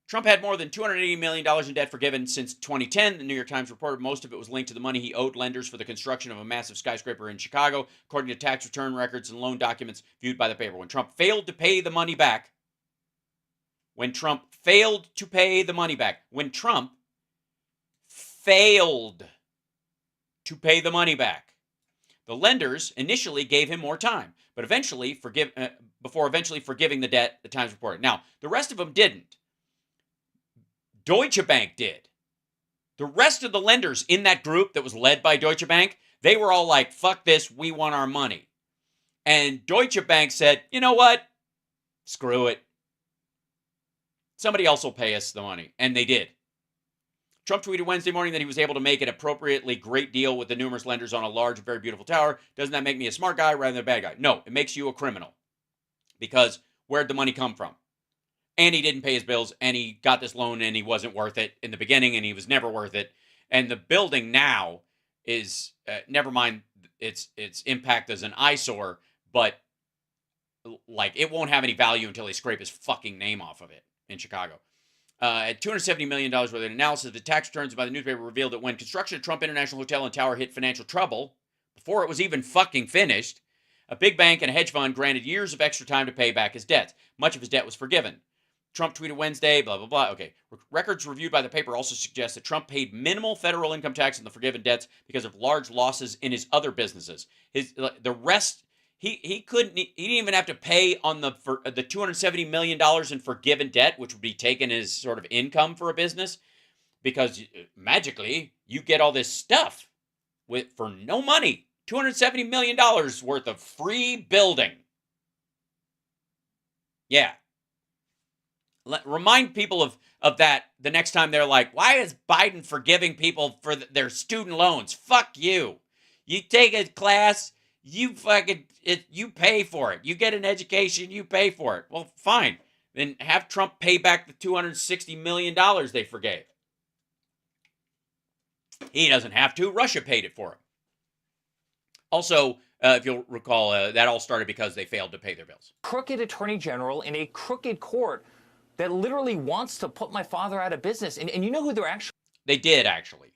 Trump had more than $280 million in debt forgiven since 2010. The New York Times reported most of it was linked to the money he owed lenders for the construction of a massive skyscraper in Chicago, according to tax return records and loan documents viewed by the paper. When Trump failed to pay the money back, when Trump failed to pay the money back, the lenders initially gave him more time, but eventually before forgiving the debt, the Times reported. Now, the rest of them didn't. Deutsche Bank did. The rest of the lenders in that group that was led by Deutsche Bank, they were all like, fuck this, we want our money. And Deutsche Bank said, you know what? Screw it. Somebody else will pay us the money. And they did. Trump tweeted Wednesday morning that he was able to make an appropriately great deal with the numerous lenders on a large and very beautiful tower. Doesn't that make me a smart guy rather than a bad guy? No, it makes you a criminal. Because where'd the money come from? And he didn't pay his bills, and he got this loan, and he wasn't worth it in the beginning, and he was never worth it. And the building now is, never mind its impact as an eyesore, but like it won't have any value until they scrape his fucking name off of it in Chicago. At $270 million worth of analysis, the tax returns by the newspaper revealed that when construction of Trump International Hotel and Tower hit financial trouble, before it was even fucking finished, a big bank and a hedge fund granted years of extra time to pay back his debts. Much of his debt was forgiven. Trump tweeted Wednesday, blah, blah, blah. Okay. Records reviewed by the paper also suggest that Trump paid minimal federal income tax on the forgiven debts because of large losses in his other businesses. The rest, he didn't even have to pay on the $270 million in forgiven debt, which would be taken as sort of income for a business, because magically you get all this stuff for no money. $270 million worth of free building. Yeah. Remind people of that the next time they're like, why is Biden forgiving people for their student loans? Fuck you. You take a class, you pay for it. You get an education, you pay for it. Well, fine. Then have Trump pay back the $260 million they forgave. He doesn't have to. Russia paid it for him. Also, if you'll recall, that all started because they failed to pay their bills. Crooked attorney general in a crooked court that literally wants to put my father out of business. And you know who they're actually... They did, actually.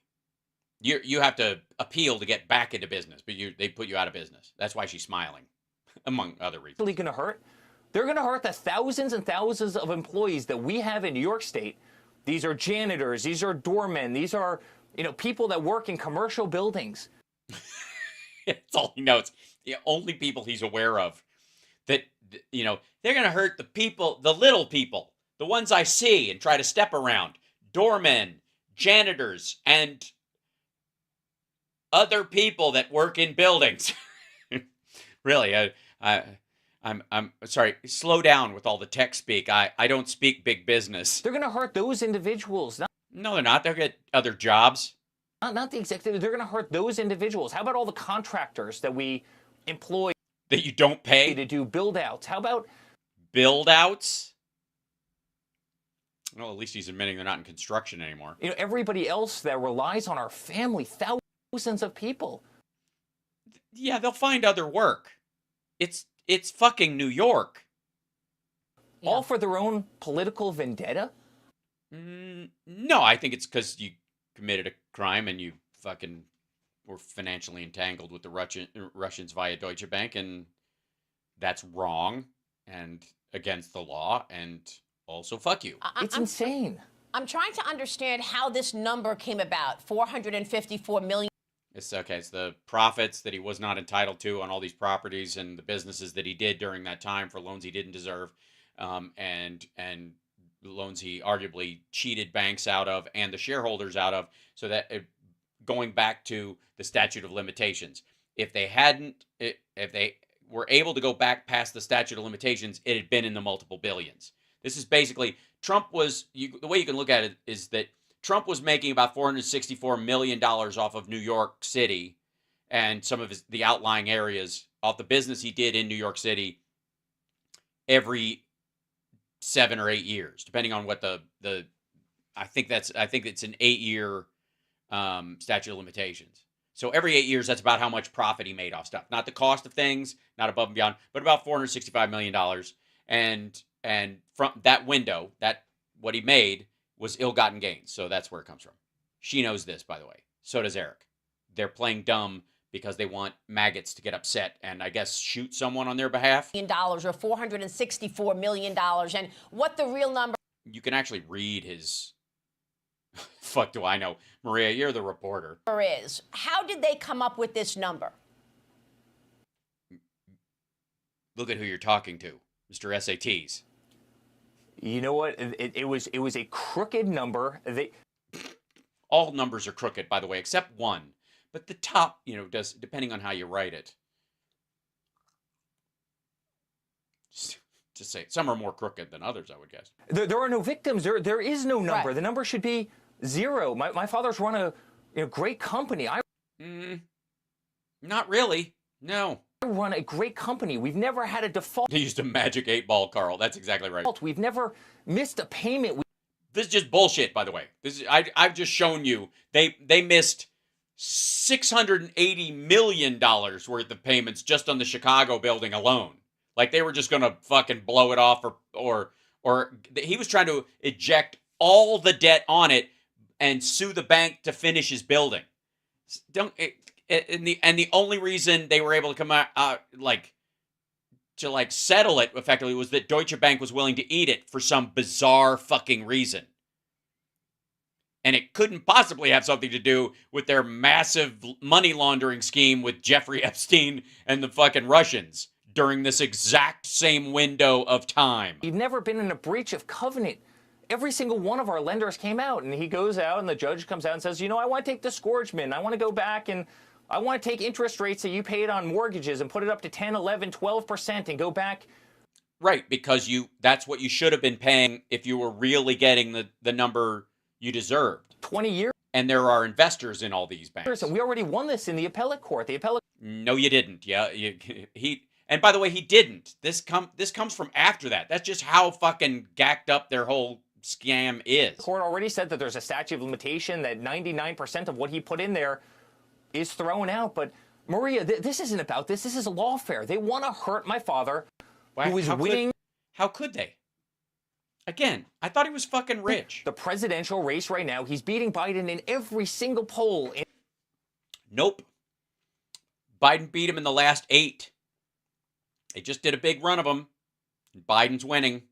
You have to appeal to get back into business, but they put you out of business. That's why she's smiling, among other reasons. Really going to hurt? They're going to hurt the thousands and thousands of employees that we have in New York State. These are janitors. These are doormen. These are, people that work in commercial buildings. It's all he knows. The only people he's aware of that, they're going to hurt the people, the little people, the ones I see and try to step around. Doormen, janitors, and other people that work in buildings. Really, I'm sorry. Slow down with all the tech speak. I don't speak big business. They're going to hurt those individuals. No, they're not. They'll get other jobs. Not the executives. They're going to hurt those individuals. How about all the contractors that we employ that you don't pay to do build outs? How about build outs? Well, at least he's admitting they're not in construction anymore. You know, everybody else that relies on our family, thousands of people. Yeah, they'll find other work. It's fucking New York. Yeah. All for their own political vendetta? No, I think it's because you committed a crime and you fucking were financially entangled with the Russians via Deutsche Bank, and that's wrong and against the law, and also fuck you. It's insane. I'm trying to understand how this number came about. 454 million. It's okay. It's the profits that he was not entitled to on all these properties and the businesses that he did during that time for loans he didn't deserve, and loans he arguably cheated banks out of and the shareholders out of. So that going back to the statute of limitations, if they were able to go back past the statute of limitations, it had been in the multiple billions. This is basically Trump was. The way you can look at it is that Trump was making about $464 million off of New York City and some of the outlying areas off the business he did in New York City every 7 or 8 years, depending on what I think it's an 8-year statute of limitations. So every 8 years, that's about how much profit he made off stuff. Not the cost of things, not above and beyond, but about $465 million. And from that window, what he made was ill-gotten gains. So that's where it comes from. She knows this, by the way. So does Eric. They're playing dumb because they want maggots to get upset and, I guess, shoot someone on their behalf. Or $464 million. And what the real number... You can actually read his... Fuck do I know. Maria, you're the reporter. ...is. How did they come up with this number? Look at who you're talking to, Mr. SATs. You know what? It was a crooked number. All numbers are crooked, by the way, except one. But the top, does, depending on how you write it. Just say it. Some are more crooked than others, I would guess. There are no victims. There is no number. Right. The number should be 0. My father's run a great company. Not really. No. I run a great company. We've never had a default. They used a magic 8-ball, Carl. That's exactly right. We've never missed a payment. This is just bullshit, by the way. I've just shown you. They missed $680 million worth of payments just on the Chicago building alone. Like they were just going to fucking blow it off or he was trying to eject all the debt on it and sue the bank to finish his building. And the only reason they were able to come out to settle it effectively was that Deutsche Bank was willing to eat it for some bizarre fucking reason. And it couldn't possibly have something to do with their massive money laundering scheme with Jeffrey Epstein and the fucking Russians during this exact same window of time. We've never been in a breach of covenant. Every single one of our lenders came out, and he goes out, and the judge comes out and says, I want to take disgorgement. I want to go back and I want to take interest rates that you paid on mortgages and put it up to 10, 11, 12% and go back. Right, because that's what you should have been paying if you were really getting the number you deserved. 20 years. And there are investors in all these banks. And we already won this in the appellate court. No, you didn't. Yeah, and by the way, he didn't. This comes from after that. That's just how fucking gacked up their whole scam is. The court already said that there's a statute of limitation, that 99% of what he put in there is thrown out. But Maria, this isn't about this. This is lawfare. They want to hurt my father, who is winning. How could they? Again, I thought he was fucking rich. The presidential race right now, he's beating Biden in every single poll. Nope. Biden beat him in the last 8. They just did a big run of them. Biden's winning.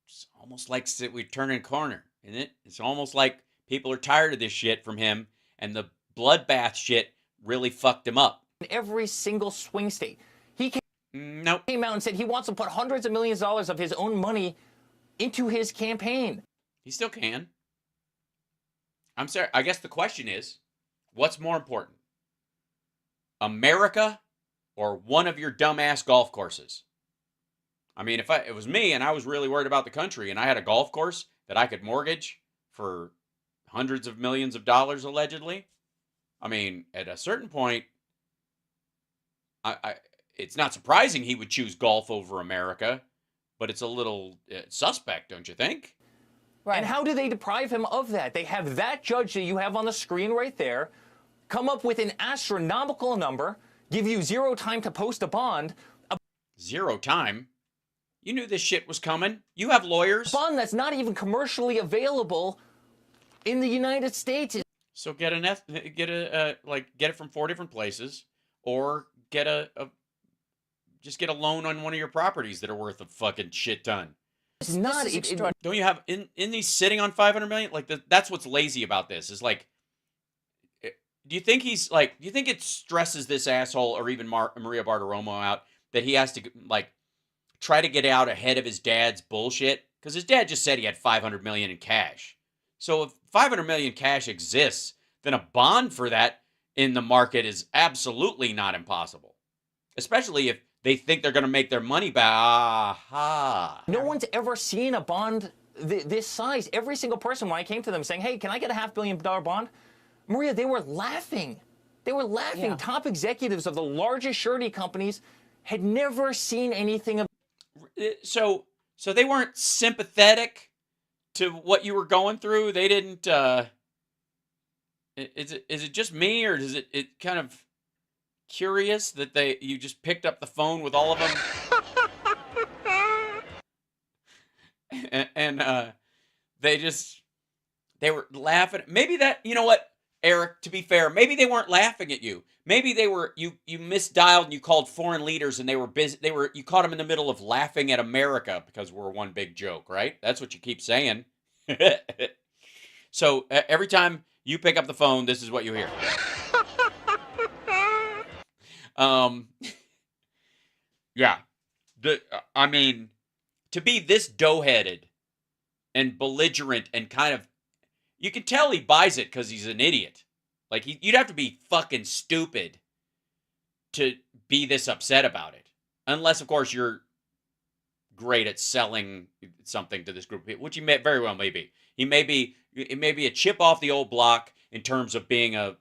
It's almost like we're turning a corner, isn't it? It's almost like people are tired of this shit from him, and the bloodbath shit really fucked him up. In every single swing state. He came out and said he wants to put hundreds of millions of dollars of his own money into his campaign. He still can. I'm sorry. I guess the question is, what's more important? America or one of your dumbass golf courses. I mean, if it was me and I was really worried about the country and I had a golf course that I could mortgage for hundreds of millions of dollars, allegedly, I mean, at a certain point, it's not surprising he would choose golf over America, but it's a little suspect, don't you think? Right. And how do they deprive him of that? They have that judge that you have on the screen right there come up with an astronomical number, give you 0 time to post a bond. 0 time? You knew this shit was coming. You have lawyers. A bond that's not even commercially available in the United States. So get it from 4 different places, or just get a loan on one of your properties that are worth a fucking shit ton. It's not. Don't you have in these sitting on 500 million? Like that's what's lazy about this is like. Do you think it stresses this asshole or even Maria Bartiromo out that he has to like try to get out ahead of his dad's bullshit? Because his dad just said he had 500 million in cash. So if 500 million cash exists, then a bond for that in the market is absolutely not impossible. Especially if they think they're going to make their money back. Aha. No one's ever seen a bond this size. Every single person, when I came to them saying, hey, can I get a $500 million bond? Maria, they were laughing. They were laughing. Yeah. Top executives of the largest surety companies had never seen anything of. So they weren't sympathetic to what you were going through. They didn't. Is it just me, or is it kind of curious that you just picked up the phone with all of them? and they were laughing. Maybe that, you know what, Eric, to be fair, maybe they weren't laughing at you. Maybe they were, you misdialed and you called foreign leaders and they were busy. You caught them in the middle of laughing at America because we're one big joke, right? That's what you keep saying. So every time you pick up the phone, this is what you hear. Yeah. I mean, to be this dough-headed and belligerent and kind of, you can tell he buys it because he's an idiot. Like, you'd have to be fucking stupid to be this upset about it. Unless, of course, you're great at selling something to this group of people, which he very well may be. It may be a chip off the old block in terms of being a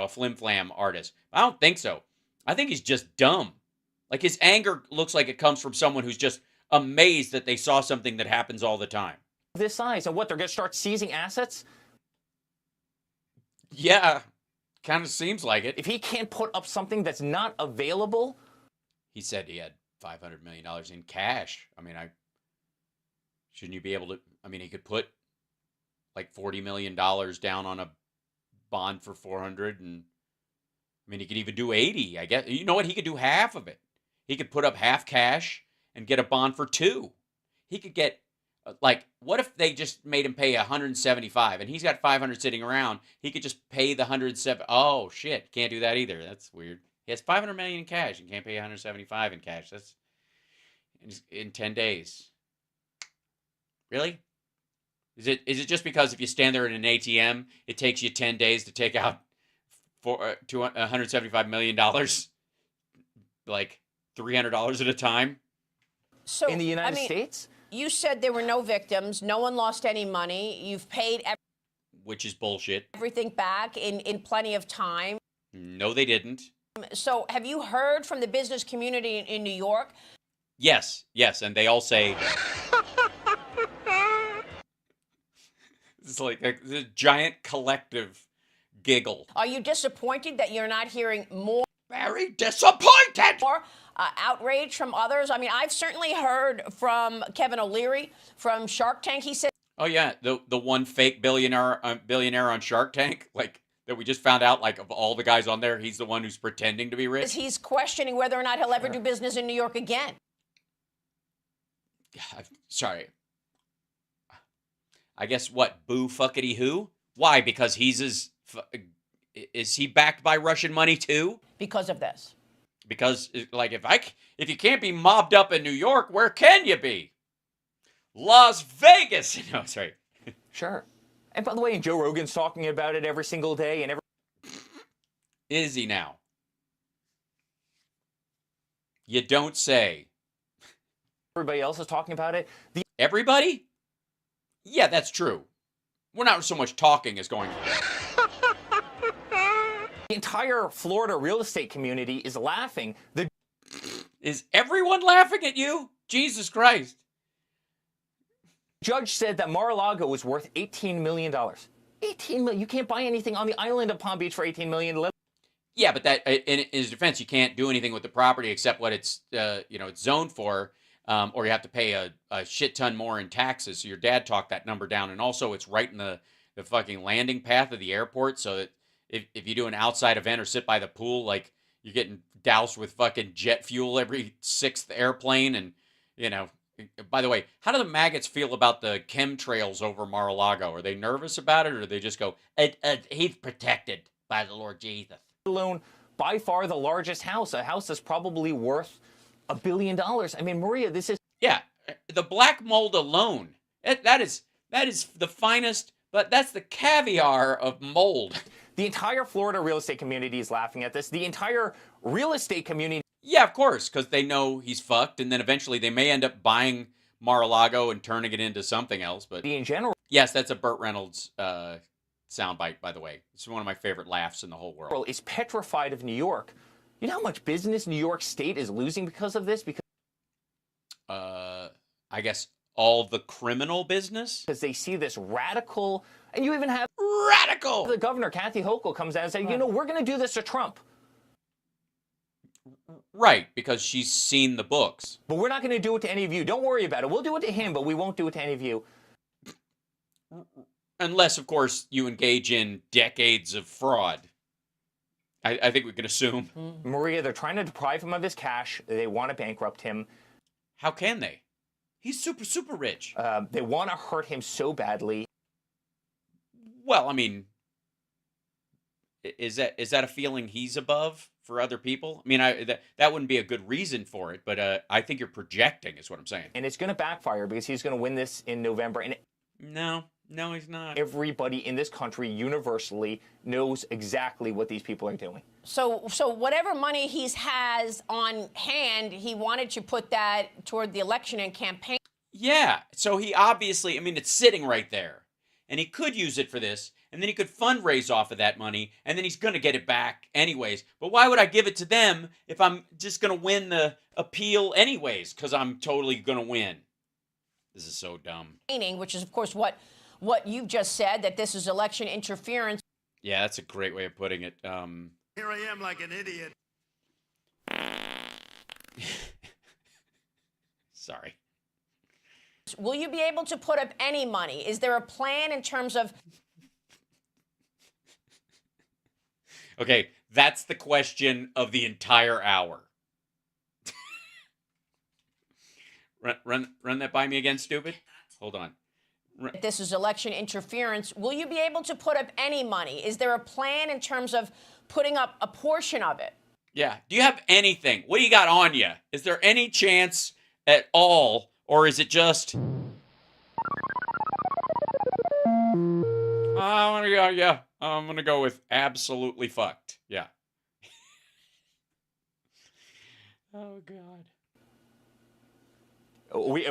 flim-flam artist. I don't think so. I think he's just dumb. Like, his anger looks like it comes from someone who's just amazed that they saw something that happens all the time. This size, and what, they're going to start seizing assets? Yeah, kind of seems like it. If he can't put up something that's not available. He said he had $500 million in cash. I mean, shouldn't you be able to, I mean, he could put like $40 million down on a bond for 400, and I mean, he could even do 80, I guess. You know what? He could do half of it. He could put up half cash and get a bond for 2. He could get, like, what if they just made him pay 175 and he's got 500 sitting around? He could just pay the 107. Oh shit, can't do that either. That's weird. He has 500 million in cash and can't pay 175 in cash. That's in 10 days. Really? Is it just because if you stand there in an ATM, it takes you 10 days to take out $175 million, like $300 at a time? So in the United States? You said there were no victims. No one lost any money. You've paid which is bullshit. Everything back in plenty of time. No, they didn't. So have you heard from the business community in New York? Yes, and they all say it's like a giant collective giggle. Are you disappointed that you're not hearing more? Very disappointed. More outrage from others. I mean, I've certainly heard from Kevin O'Leary from Shark Tank. He said, "Oh yeah, the one fake billionaire on Shark Tank, like that we just found out. Like of all the guys on there, he's the one who's pretending to be rich." He's questioning whether or not he'll ever do business in New York again. Sorry. I guess what? Boo fuckity who? Why? Because is he backed by Russian money too? Because of this. Because like if you can't be mobbed up in New York, where can you be? Las Vegas. No, sorry. Sure. And by the way, Joe Rogan's talking about it every single day, and Is he now? You don't say. Everybody else is talking about it. Everybody? Yeah, that's true. We're not so much talking as going. The entire Florida real estate community is laughing. Is everyone laughing at you? Jesus Christ. Judge said that Mar-a-Lago was worth $18 million. $18 million. You can't buy anything on the island of Palm Beach for $18 million. Yeah, but that in his defense, you can't do anything with the property except what it's it's zoned for, or you have to pay a shit ton more in taxes. So your dad talked that number down, and also it's right in the fucking landing path of the airport, so that if you do an outside event or sit by the pool, like you're getting doused with fucking jet fuel every 6th airplane, and By the way, how do the maggots feel about the chemtrails over Mar-a-Lago? Are they nervous about it, or do they just go, he's protected by the Lord Jesus? Alone, by far the largest house, a house that's probably worth $1 billion. I mean, Maria, this is... Yeah, the black mold alone, that is the finest, but that's the caviar of mold. The entire Florida real estate community is laughing at this. The entire real estate community... Yeah, of course, because they know he's fucked, and then eventually they may end up buying Mar-a-Lago and turning it into something else. But in general... Yes, that's a Burt Reynolds soundbite, by the way. It's one of my favorite laughs in the whole world. ...is petrified of New York. You know how much business New York State is losing because of this? Because I guess all the criminal business? Because they see this radical... And you even have... Radical! The governor, Kathy Hochul, comes out and says, we're going to do this to Trump. Right, because she's seen the books. But we're not going to do it to any of you. Don't worry about it. We'll do it to him, but we won't do it to any of you. Unless, of course, you engage in decades of fraud. I think we can assume. Maria, they're trying to deprive him of his cash. They want to bankrupt him. How can they? He's super, super rich. They want to hurt him so badly. Well, I mean, is that a feeling he's above for other people? I mean, that wouldn't be a good reason for it, but I think you're projecting is what I'm saying. And it's going to backfire because he's going to win this in November. And No, he's not. Everybody in this country universally knows exactly what these people are doing. So whatever money he has on hand, he wanted to put that toward the election and campaign. Yeah, so he obviously, I mean, it's sitting right there. And he could use it for this, and then he could fundraise off of that money, and then he's going to get it back anyways. But why would I give it to them if I'm just going to win the appeal anyways? Because I'm totally going to win. This is so dumb. Which is, of course, what you've just said, that this is election interference. Yeah, that's a great way of putting it. Here I am like an idiot. Sorry. Will you be able to put up any money? Is there a plan in terms of... Okay, that's the question of the entire hour. Run that by me again, stupid. Hold on. This is election interference. Will you be able to put up any money? Is there a plan in terms of putting up a portion of it? Yeah. Do you have anything? What do you got on you? Is there any chance at all, or is it just... I'm gonna go with absolutely fucked. Yeah. Oh, God.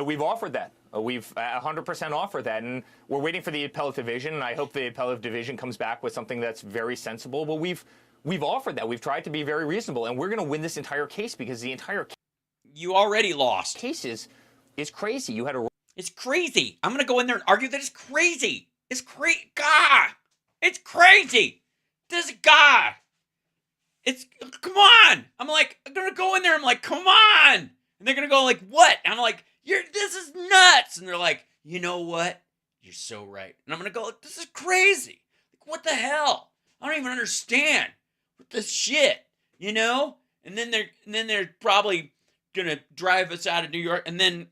We've offered that. We've 100% offered that, and we're waiting for the appellate division, and I hope the appellate division comes back with something that's very sensible. But we've offered that. We've tried to be very reasonable, and we're going to win this entire case because the entire You already lost. Case is crazy. You had a... It's crazy. I'm going to go in there and argue that it's crazy. It's crazy. God! It's crazy. This guy. It's... Come on! I'm going to go in there, I'm like, come on! And they're going to go like, what? And I'm like... this is nuts. And they're like, you know what? You're so right. And I'm going to go, this is crazy. Like, what the hell? I don't even understand this shit, you know? And then they're probably going to drive us out of New York. And then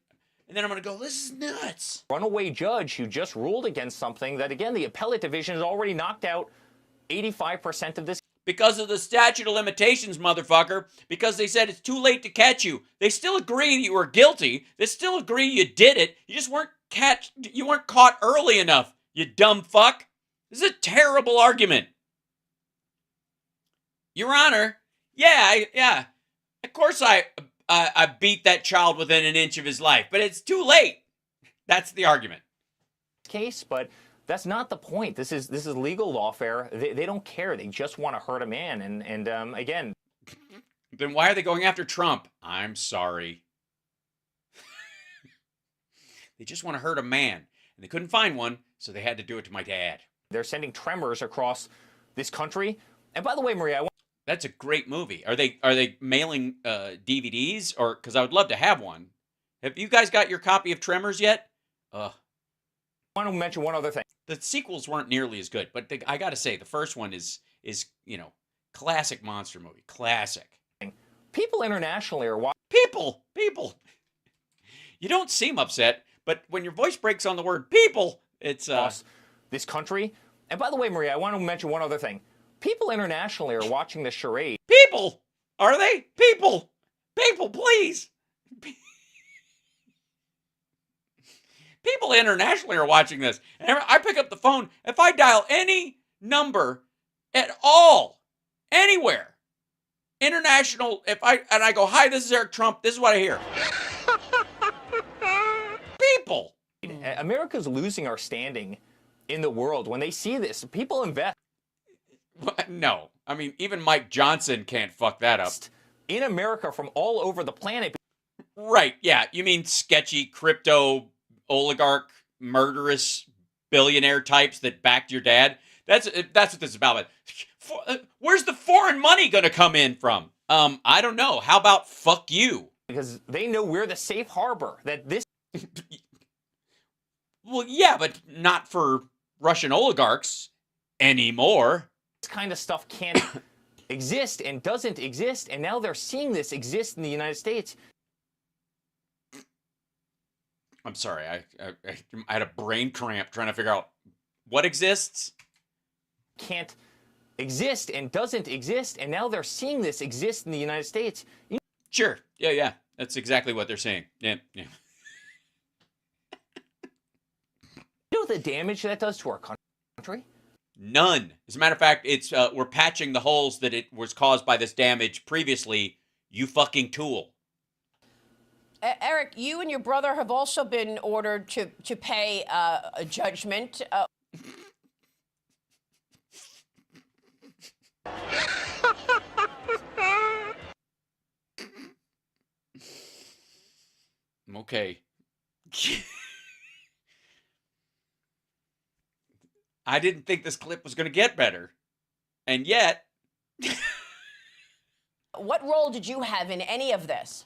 I'm going to go, this is nuts. Runaway judge who just ruled against something that, again, the appellate division has already knocked out 85% of this. Because of the statute of limitations, motherfucker. Because they said it's too late to catch you. They still agree you were guilty. They still agree you did it. You just weren't caught early enough, you dumb fuck. This is a terrible argument. Your Honor, yeah. Of course I I beat that child within an inch of his life, but it's too late. That's the argument. Case, but that's not the point. This is legal lawfare. They don't care. They just want to hurt a man. And again. Then why are they going after Trump? I'm sorry. They just want to hurt a man. And they couldn't find one, so they had to do it to my dad. They're sending tremors across this country. And by the way, Maria, that's a great movie. Are they mailing DVDs? Or because I would love to have one. Have you guys got your copy of Tremors yet? I want to mention one other thing. The sequels weren't nearly as good, but I got to say the first one is classic monster movie, classic. People internationally are watching. People. You don't seem upset, but when your voice breaks on the word people, it's this country. And by the way, Maria, I want to mention one other thing. People internationally are watching the charade. People, are they? People, please. People internationally are watching this. And I pick up the phone. If I dial any number at all, anywhere, international, I go, hi, this is Eric Trump, this is what I hear. People. America's losing our standing in the world. When they see this, people invest. No. I mean, even Mike Johnson can't fuck that up. In America from all over the planet. Right, yeah. You mean sketchy crypto oligarch, murderous billionaire types that backed your dad? That's what this is about. Where's the foreign money going to come in from? I don't know. How about fuck you? Because they know we're the safe harbor. That this. Well, yeah, but not for Russian oligarchs anymore. This kind of stuff can't exist and doesn't exist, and now they're seeing this exist in the United States. I'm sorry, I had a brain cramp trying to figure out what exists. Can't exist and doesn't exist, and now they're seeing this exist in the United States. Sure, yeah, that's exactly what they're saying. Yeah. You know the damage that does to our country? None. As a matter of fact, it's we're patching the holes that it was caused by this damage previously. You fucking tool. Eric, you and your brother have also been ordered to pay a judgment. Okay. I didn't think this clip was going to get better. And yet... What role did you have in any of this?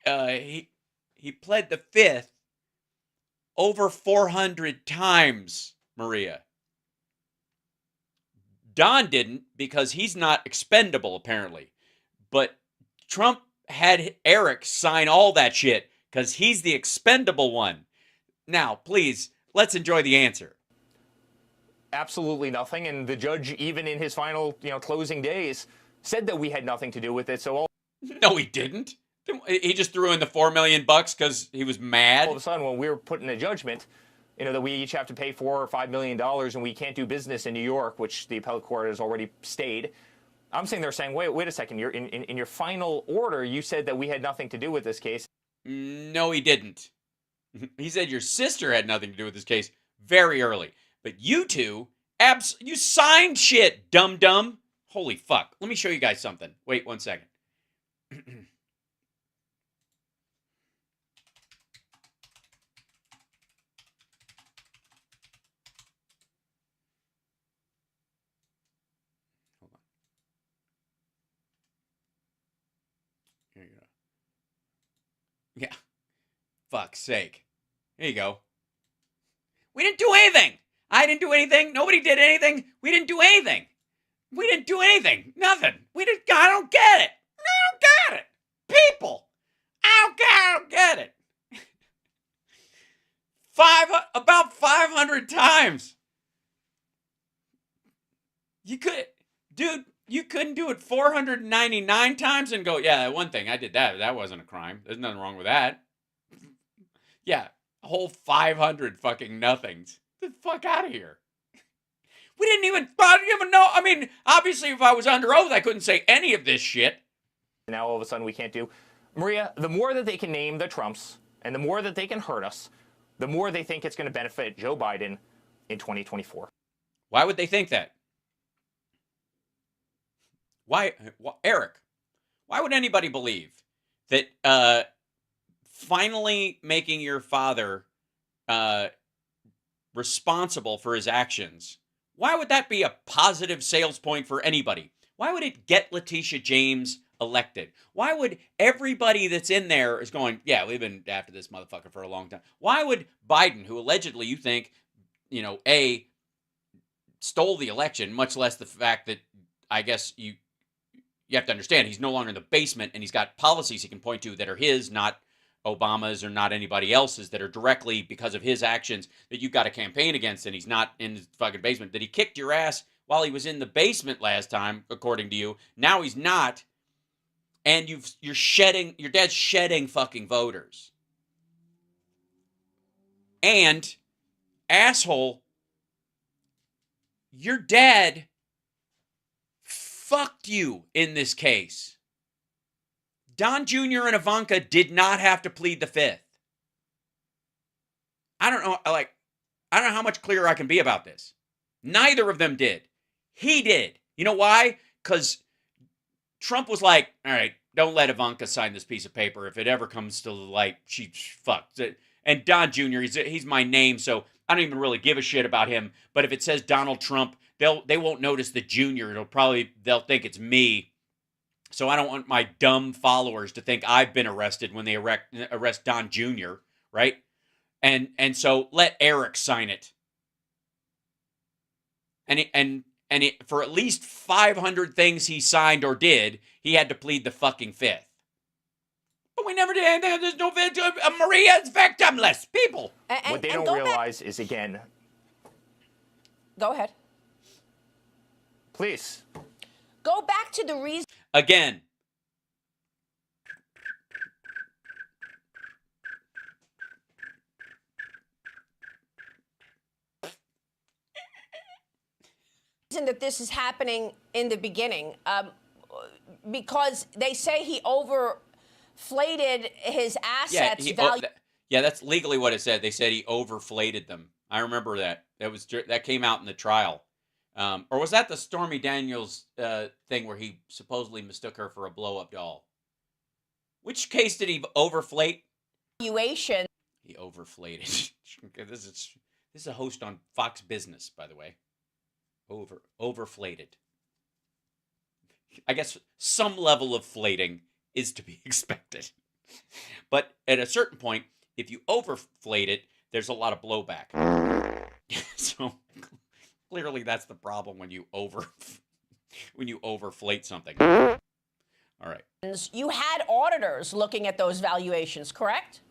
He pled the fifth over 400 times, Maria. Don didn't because he's not expendable, apparently. But Trump had Eric sign all that shit because he's the expendable one. Now, please, let's enjoy the answer. Absolutely nothing. And the judge, even in his final, closing days, said that we had nothing to do with it. So no, he didn't. He just threw in the $4 million because he was mad. All of a sudden, when we were put in a judgment, that we each have to pay $4 or $5 million and we can't do business in New York, which the appellate court has already stayed. I'm saying they're saying, wait a second. You're in your final order, you said that we had nothing to do with this case. No, he didn't. He said your sister had nothing to do with this case very early. But you two, you signed shit, dum-dum. Holy fuck. Let me show you guys something. Wait 1 second. Here you go. Yeah. Fuck's sake. Here you go. We didn't do anything. I didn't do anything. Nobody did anything. We didn't do anything. We didn't do anything. Nothing. I don't get it. I don't get it. People. I don't get it. About 500 times. You couldn't do it 499 times and go, yeah, one thing, I did that. That wasn't a crime. There's nothing wrong with that. Yeah, a whole 500 fucking nothings. Get the fuck out of here. I didn't even know. I mean, obviously, if I was under oath, I couldn't say any of this shit. Now all of a sudden we can't do. Maria, the more that they can name the Trumps and the more that they can hurt us, the more they think it's going to benefit Joe Biden in 2024. Why would they think that? Why, Eric, why would anybody believe that finally making your father responsible for his actions, why would that be a positive sales point for anybody? Why would it get Letitia James elected? Why would everybody that's in there is going, yeah, we've been after this motherfucker for a long time. Why would Biden, who allegedly you think, you know, stole the election, much less the fact that I guess you have to understand he's no longer in the basement and he's got policies he can point to that are his, not Obama's or not anybody else's, that are directly because of his actions that you've got to campaign against, and he's not in his fucking basement. That he kicked your ass while he was in the basement last time, according to you. Now he's not. And your dad's shedding fucking voters. And, asshole, your dad fucked you in this case. Don Jr. and Ivanka did not have to plead the fifth. I don't know how much clearer I can be about this. Neither of them did. He did. You know why? Because Trump was like, all right, don't let Ivanka sign this piece of paper. If it ever comes to the light, she's fucked. And Don Jr., he's my name, so I don't even really give a shit about him. But if it says Donald Trump, they won't notice the Jr. They'll think it's me. So I don't want my dumb followers to think I've been arrested when they arrest Don Jr., right? And so let Eric sign it. And for at least 500 things he signed or did, he had to plead the fucking fifth. But we never did anything. There's no victim. Maria's victimless. People. What they don't realize is, again... Go ahead. Please. Go back to the reason... Again. That this is happening in the beginning, because they say he overflated his assets. Yeah, that's legally what it said. They said he overflated them. I remember that. That came out in the trial. Or was that the Stormy Daniels thing where he supposedly mistook her for a blow-up doll? Which case did he overflate? Valuation. He overflated. This is a host on Fox Business, by the way. Overflated. I guess some level of flating is to be expected. But at a certain point, if you overflate it, there's a lot of blowback. So clearly that's the problem when you overflate something. All right. You had auditors looking at those valuations, correct?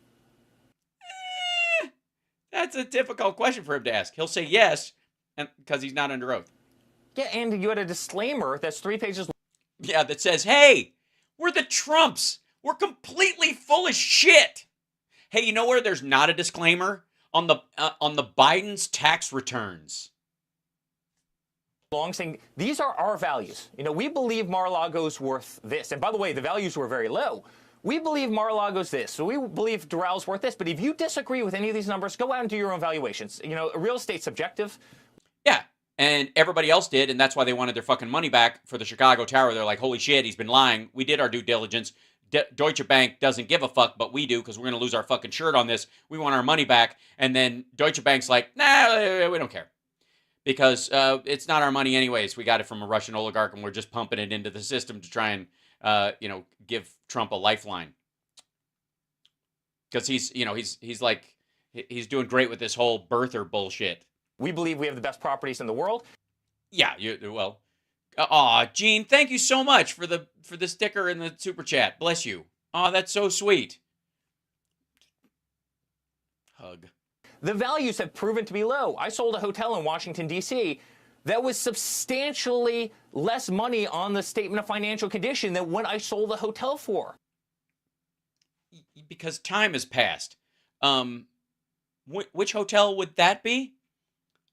That's a difficult question for him to ask. He'll say yes, because he's not under oath. Yeah, and you had a disclaimer that's 3 pages. Yeah, that says, hey, we're the Trumps. We're completely full of shit. Hey, you know where there's not a disclaimer? On the Biden's tax returns. Long saying, these are our values. You know, we believe Mar-a-Lago's worth this. And by the way, the values were very low. We believe Mar-a-Lago's this. So we believe Doral worth this. But if you disagree with any of these numbers, go out and do your own valuations. You know, real estate's subjective. Yeah, and everybody else did, and that's why they wanted their fucking money back for the Chicago Tower. They're like, holy shit, he's been lying. We did our due diligence. Deutsche Bank doesn't give a fuck, but we do, because we're going to lose our fucking shirt on this. We want our money back. And then Deutsche Bank's like, nah, we don't care. Because it's not our money anyways. We got it from a Russian oligarch, and we're just pumping it into the system to try and, give Trump a lifeline. Because he's doing great with this whole birther bullshit. We believe we have the best properties in the world. Yeah, well. Aw, Gene, thank you so much for the sticker and the super chat. Bless you. Aw, that's so sweet. Hug. The values have proven to be low. I sold a hotel in Washington, D.C. that was substantially less money on the statement of financial condition than what I sold the hotel for. Because time has passed. Which hotel would that be?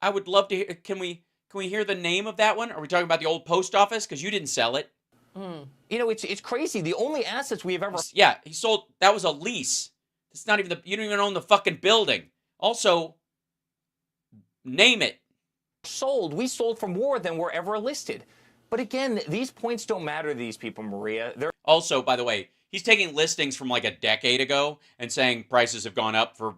I would love to hear. Can we hear the name of that one? Are we talking about the old post office? Because you didn't sell it. You know, it's crazy. The only assets we have ever... Yeah, he sold... That was a lease. It's not even the... You don't even own the fucking building. Also, name it. Sold. We sold for more than were ever listed. But again, these points don't matter to these people, Maria. They're... Also, by the way, he's taking listings from like a decade ago and saying prices have gone up for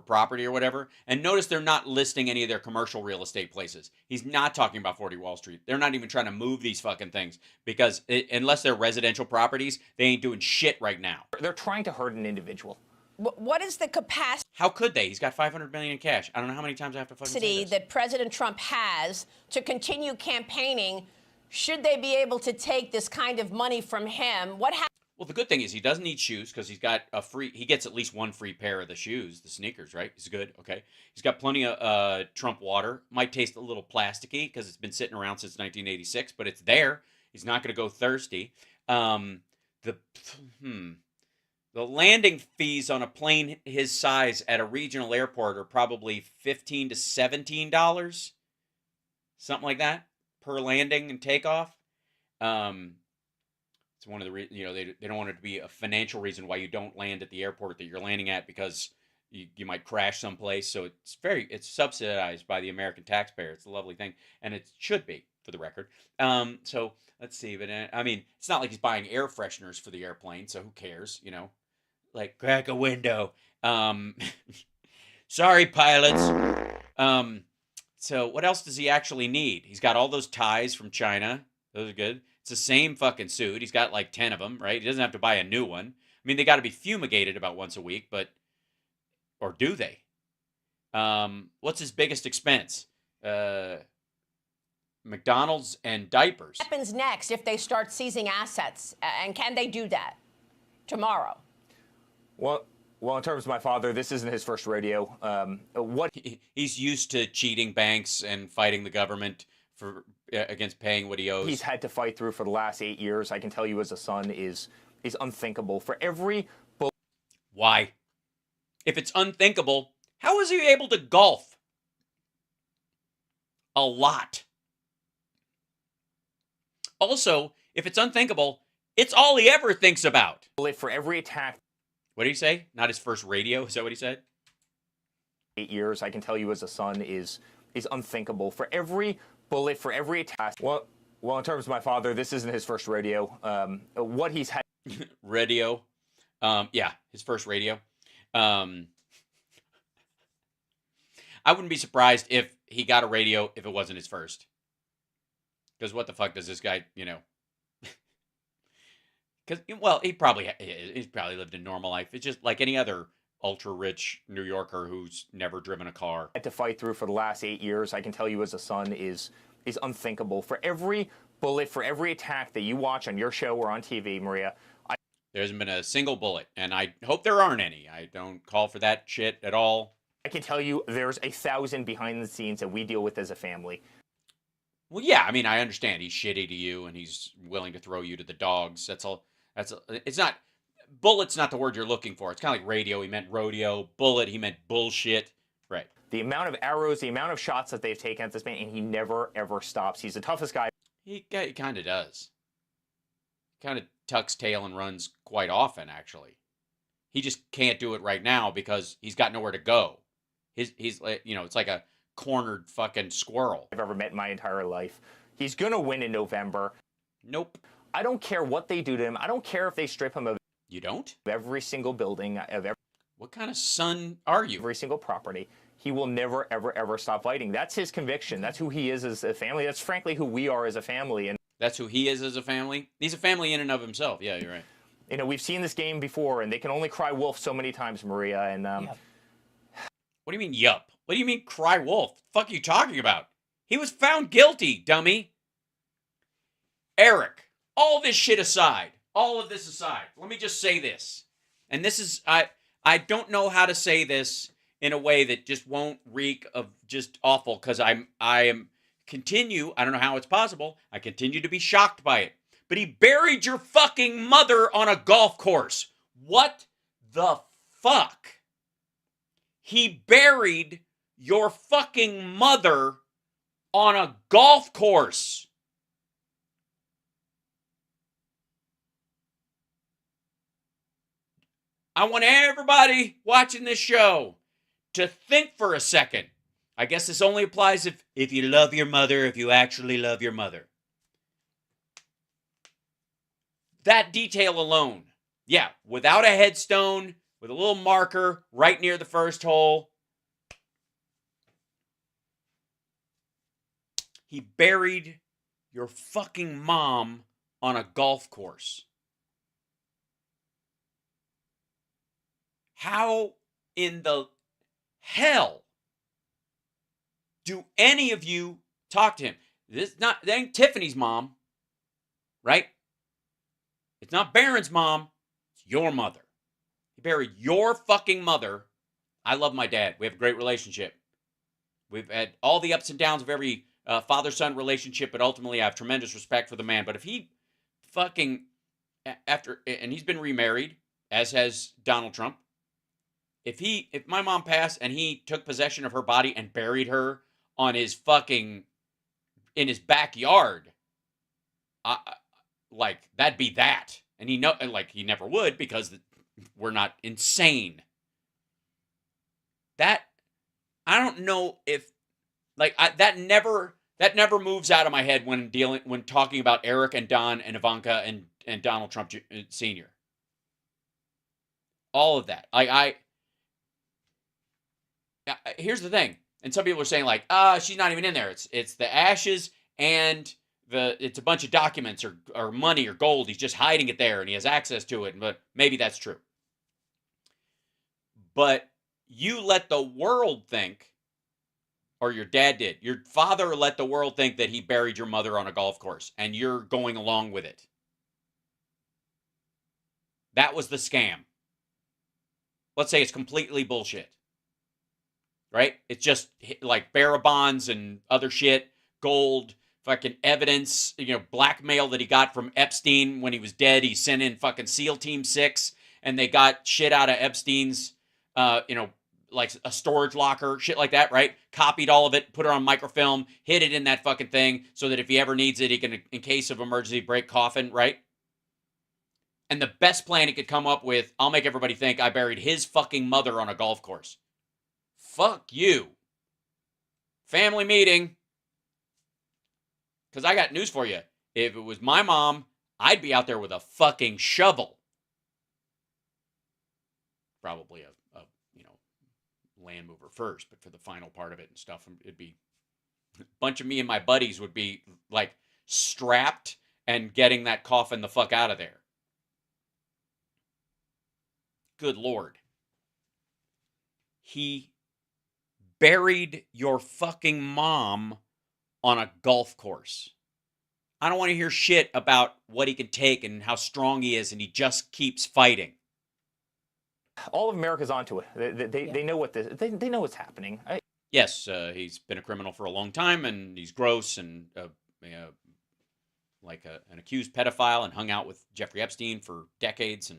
property or whatever. And notice they're not listing any of their commercial real estate places. He's not talking about 40 Wall Street. They're not even trying to move these fucking things because unless they're residential properties, they ain't doing shit right now. They're trying to hurt an individual. What is the capacity? How could they? He's got $500 million in cash. I don't know how many times I have to fucking say this. That President Trump has to continue campaigning. Should they be able to take this kind of money from him? Well, the good thing is he doesn't need shoes because he's got a free... He gets at least one free pair of the shoes, the sneakers, right? He's good, okay. He's got plenty of Trump water. Might taste a little plasticky because it's been sitting around since 1986, but it's there. He's not going to go thirsty. The landing fees on a plane his size at a regional airport are probably $15 to $17, something like that, per landing and takeoff. It's one of the reasons, you know, they don't want it to be a financial reason why you don't land at the airport that you're landing at because you might crash someplace. So it's subsidized by the American taxpayer. It's a lovely thing, and it should be, for the record. So let's see, but I mean, it's not like he's buying air fresheners for the airplane, so who cares, you know? Like, crack a window. Sorry, pilots. So what else does he actually need? He's got all those ties from China. Those are good. It's the same fucking suit. He's got like 10 of them, right? He doesn't have to buy a new one. I mean, they got to be fumigated about once a week, but... Or do they? What's his biggest expense? McDonald's and diapers. What happens next if they start seizing assets? And can they do that tomorrow? Well, in terms of my father, this isn't his first rodeo. He's used to cheating banks and fighting the government for against paying what he owes. He's had to fight through for the last 8 years. I can tell you as a son is unthinkable. For every... Why? If it's unthinkable, how is he able to golf? A lot. Also, if it's unthinkable, it's all he ever thinks about. For every attack... What did he say? Not his first radio? Is that what he said? 8 years, I can tell you as a son, is unthinkable. For every bullet, for every attack... Well, in terms of my father, this isn't his first radio. What he's had... Radio. Yeah, his first radio. I wouldn't be surprised if he got a radio if it wasn't his first. Because what the fuck does this guy, you know... Because, well, he's probably lived a normal life. It's just like any other ultra-rich New Yorker who's never driven a car. Had to fight through for the last 8 years, I can tell you as a son, is unthinkable. For every bullet, for every attack that you watch on your show or on TV, Maria... There hasn't been a single bullet, and I hope there aren't any. I don't call for that shit at all. I can tell you there's 1,000 behind the scenes that we deal with as a family. Well, yeah, I mean, I understand. He's shitty to you, and he's willing to throw you to the dogs. It's not... Bullet's not the word you're looking for. It's kind of like radio. He meant rodeo. Bullet, he meant bullshit. Right. The amount of arrows, the amount of shots that they've taken at this man, and he never, ever stops. He's the toughest guy. He kind of does. Kind of tucks tail and runs quite often, actually. He just can't do it right now because he's got nowhere to go. He's you know, it's like a cornered fucking squirrel. I've ever met in my entire life. He's gonna win in November. Nope. I don't care what they do to him. I don't care if they strip him of... You don't? Every single building, of every... What kind of son are you? Every single property. He will never, ever, ever stop fighting. That's his conviction. That's who he is as a family. That's frankly who we are as a family. And that's who he is as a family? He's a family in and of himself. Yeah, you're right. You know, we've seen this game before, and they can only cry wolf so many times, Maria, and... Yep. What do you mean, yup? What do you mean, cry wolf? The fuck are you talking about? He was found guilty, dummy. Eric, all this shit aside, all of this aside, let me just say this. And this is... I don't know how to say this in a way that just won't reek of just awful, because I am... Continue, I don't know how it's possible, I continue to be shocked by it. But he buried your fucking mother on a golf course. What the fuck? He buried your fucking mother on a golf course. I want everybody watching this show to think for a second. I guess this only applies if you love your mother, if you actually love your mother. That detail alone, yeah, without a headstone, with a little marker right near the first hole, he buried your fucking mom on a golf course. How in the hell do any of you talk to him? That ain't Tiffany's mom, right? It's not Barron's mom. It's your mother. He buried your fucking mother. I love my dad. We have a great relationship. We've had all the ups and downs of every father-son relationship, but ultimately I have tremendous respect for the man. But if he fucking, and he's been remarried, as has Donald Trump, if my mom passed and he took possession of her body and buried her on his fucking, in his backyard, like, that'd be that. And he never would, because we're not insane. That, I don't know if, like, that never moves out of my head when talking about Eric and Don and Ivanka and Donald Trump Sr. All of that. Here's the thing. And some people are saying, like, she's not even in there. It's the ashes and it's a bunch of documents or money or gold. He's just hiding it there and he has access to it. But maybe that's true. But you let the world think, or your dad did, your father let the world think that he buried your mother on a golf course, and you're going along with it. That was the scam. Let's say it's completely bullshit. Right? It's just like bearer bonds and other shit, gold, fucking evidence, blackmail that he got from Epstein when he was dead. He sent in fucking SEAL Team 6, and they got shit out of Epstein's, like a storage locker, shit like that, right? Copied all of it, put it on microfilm, hid it in that fucking thing so that if he ever needs it, he can, in case of emergency, break coffin, right? And the best plan he could come up with, I'll make everybody think I buried his fucking mother on a golf course. Fuck you. Family meeting. Because I got news for you. If it was my mom, I'd be out there with a fucking shovel. Probably a land mover first, but for the final part of it and stuff, it'd be a bunch of me and my buddies would be like strapped and getting that coffin the fuck out of there. Good Lord. He buried your fucking mom on a golf course. I don't want to hear shit about what he can take and how strong he is, and he just keeps fighting. All of America's onto it. They know what they know what's happening. Yes, he's been a criminal for a long time, and he's gross and like an accused pedophile, and hung out with Jeffrey Epstein for decades,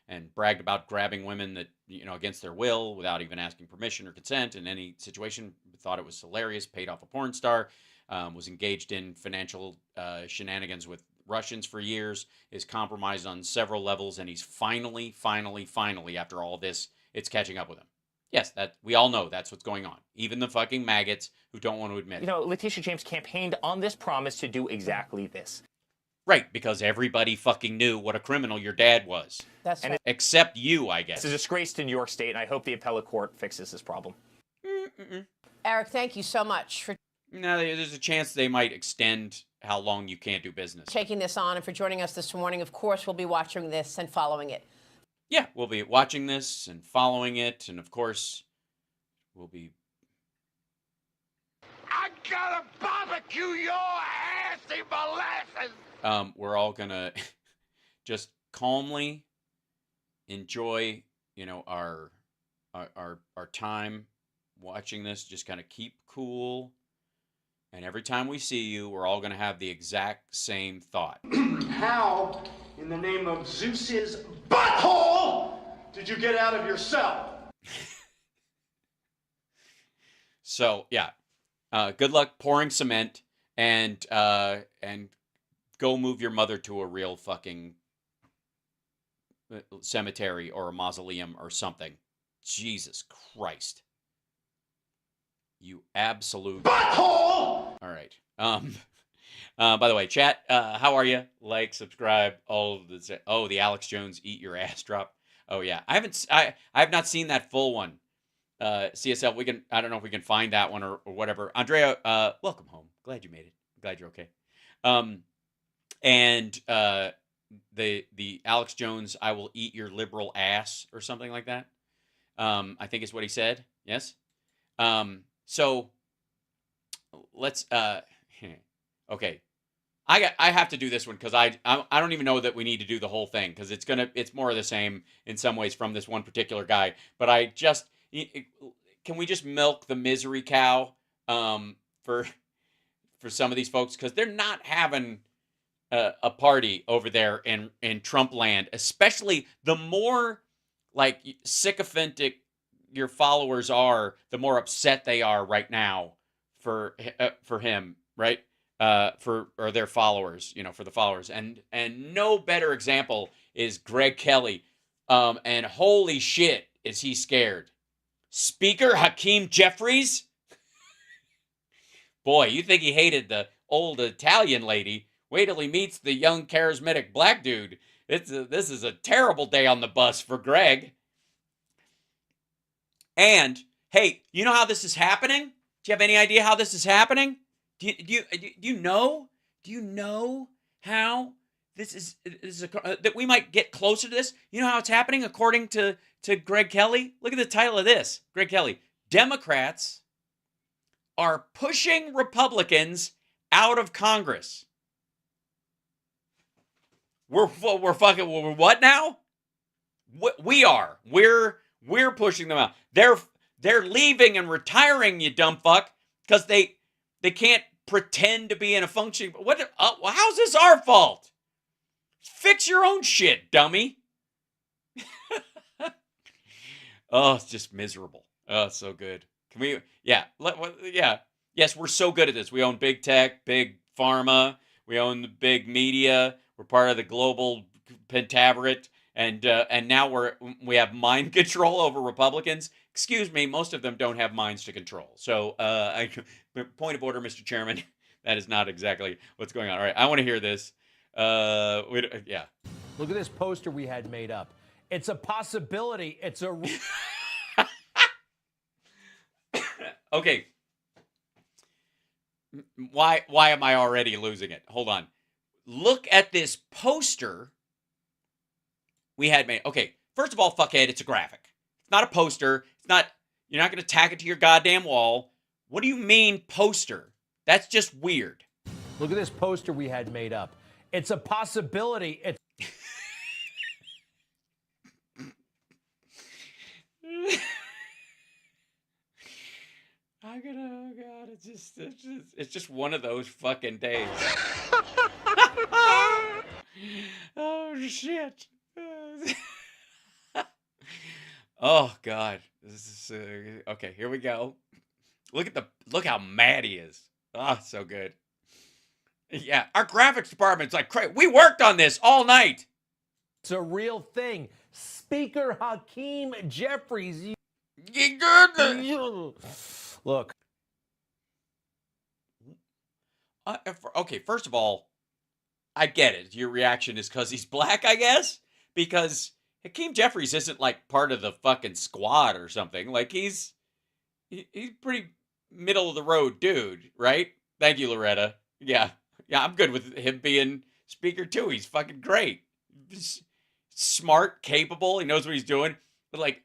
and bragged about grabbing women that against their will without even asking permission or consent in any situation. Thought it was hilarious. Paid off a porn star. Was engaged in financial shenanigans with Russians for years, is compromised on several levels, and he's finally, after all this, it's catching up with him. Yes, that we all know that's what's going on. Even the fucking maggots who don't want to admit it. Letitia James campaigned on this promise to do exactly this. Right, because everybody fucking knew what a criminal your dad was. That's right. Except you, I guess. It's a disgrace to New York State, and I hope the appellate court fixes this problem. Eric, thank you so much for there's a chance they might extend how long you can't do business. taking this on and for joining us this morning. Of course, we'll be watching this and following it. Yeah, we'll be watching this and following it, and of course, we'll be... I gotta barbecue your assy molasses! We're all gonna just calmly enjoy, our time watching this. Just kind of keep cool. And every time we see you, we're all going to have the exact same thought. How, in the name of Zeus's butthole, did you get out of your cell? So, yeah. Good luck pouring cement and go move your mother to a real fucking cemetery or a mausoleum or something. Jesus Christ. You absolute butthole! All right. By the way, chat, how are you? Like, subscribe, all of the the Alex Jones eat your ass drop. Oh yeah. I have not seen that full one. CSL, I don't know if we can find that one or whatever. Andrea, welcome home. Glad you made it. Glad you're okay. And the Alex Jones, I will eat your liberal ass or something like that. I think is what he said. Yes. So let's okay. I have to do this one because I don't even know that we need to do the whole thing because it's more of the same in some ways from this one particular guy. But can we just milk the misery cow for some of these folks because they're not having a party over there in Trump land, especially the more like sycophantic your followers are, the more upset they are right now for him, right? For their followers, for the followers, and no better example is Greg Kelly, and holy shit, is he scared? Speaker Hakeem Jeffries, boy, you think he hated the old Italian lady? Wait till he meets the young charismatic black dude. This is a terrible day on the bus for Greg. And hey, you know how this is happening? Do you have any idea how this is happening? Do you know? Do you know how this is that we might get closer to this? You know how it's happening according to Greg Kelly? Look at the title of this. Greg Kelly. Democrats are pushing Republicans out of Congress. We're what now? We are. We're pushing them out. They're leaving and retiring, you dumb fuck, because they can't pretend to be in a functioning. How's this our fault? Fix your own shit, dummy. Oh, it's just miserable. Oh, it's so good. Can we? Yeah. Yeah. Yes, we're so good at this. We own big tech, big pharma. We own the big media. We're part of the global pentaveret. And now we have mind control over Republicans. Excuse me, most of them don't have minds to control. So, point of order, Mr. Chairman, that is not exactly what's going on. All right, I want to hear this. Yeah. Look at this poster we had made up. It's a possibility. It's a. Okay. Why am I already losing it? Hold on. Look at this poster we had made. Okay, first of all, fuckhead, it's a graphic. It's not a poster. It's not. You're not going to tack it to your goddamn wall. What do you mean poster? That's just weird. Look at this poster we had made up. It's a possibility. It's. Oh God, it's just one of those fucking days. Oh shit. Oh God, this is okay. Here we go. Look how mad he is. Oh, so good. Yeah, our graphics department's like crazy. We worked on this all night. It's a real thing. Speaker Hakeem Jeffries. Look. Okay, first of all, I get it. Your reaction is because he's black, I guess? Because Hakeem Jeffries isn't like part of the fucking squad or something. Like he's pretty middle of the road dude, right? Thank you, Loretta. Yeah, I'm good with him being speaker too. He's fucking great. He's smart, capable. He knows what he's doing. But like,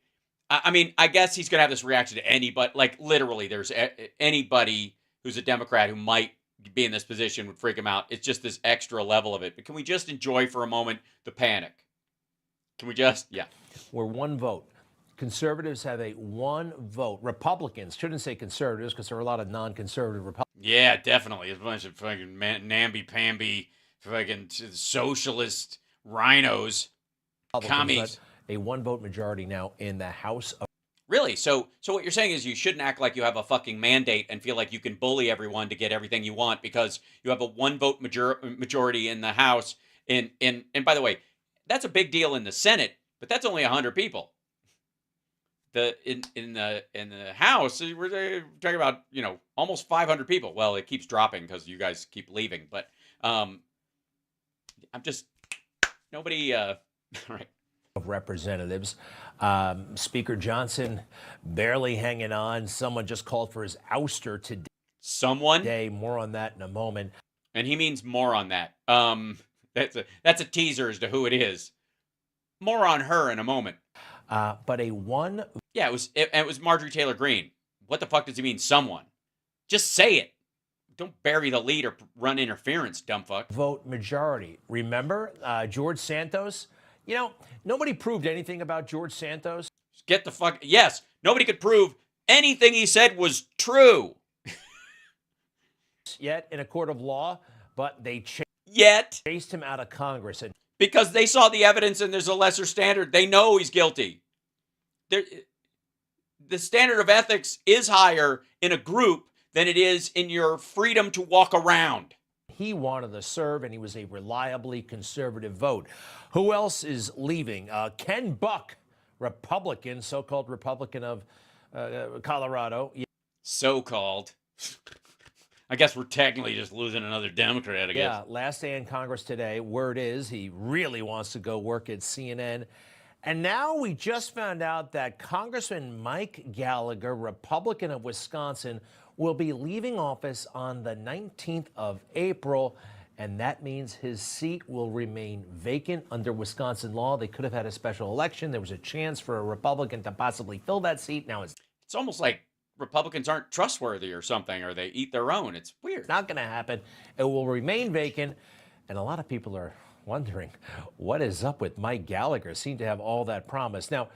I mean, I guess he's gonna have this reaction to anybody. Like literally, there's anybody who's a Democrat who might be in this position would freak him out. It's just this extra level of it. But can we just enjoy for a moment the panic? Can we just, yeah. We're one vote. Conservatives have a one vote. Republicans, shouldn't say conservatives because there are a lot of non-conservative Republicans. Yeah, definitely. It's a bunch of fucking namby-pamby fucking socialist rhinos. Commies. A one vote majority now in the House of. Really? So what you're saying is you shouldn't act like you have a fucking mandate and feel like you can bully everyone to get everything you want because you have a one vote majority in the House. And by the way, that's a big deal in the Senate, but that's only 100 people. In the House, we're talking about, you know, almost 500 people. Well, it keeps dropping because you guys keep leaving, but I'm just nobody. All right. Of representatives, Speaker Johnson barely hanging on. Someone just called for his ouster today. Someone? More on that in a moment. And he means more on that. That's a teaser as to who it is. More on her in a moment. But a one. Yeah, it was Marjorie Taylor Greene. What the fuck does he mean, someone? Just say it. Don't bury the lead or run interference, dumb fuck. Vote majority. Remember George Santos? You know, nobody proved anything about George Santos. Get the fuck. Yes, nobody could prove anything he said was true. Yet in a court of law, but they chased him out of Congress. And because they saw the evidence and there's a lesser standard. They know he's guilty. The standard of ethics is higher in a group than it is in your freedom to walk around. He wanted to serve, and he was a reliably conservative vote. Who else is leaving? Ken Buck, Republican, so-called Republican of Colorado. So-called. I guess we're technically just losing another Democrat, I guess. Yeah, last day in Congress today. Word is he really wants to go work at CNN. And now we just found out that Congressman Mike Gallagher, Republican of Wisconsin, will be leaving office on the 19th of April, and that means his seat will remain vacant under Wisconsin law. They could have had a special election. There was a chance for a Republican to possibly fill that seat. Now it's almost like Republicans aren't trustworthy or something, or they eat their own. It's weird. Not going to happen. It will remain vacant, and a lot of people are wondering, what is up with Mike Gallagher? Seemed to have all that promise. Now,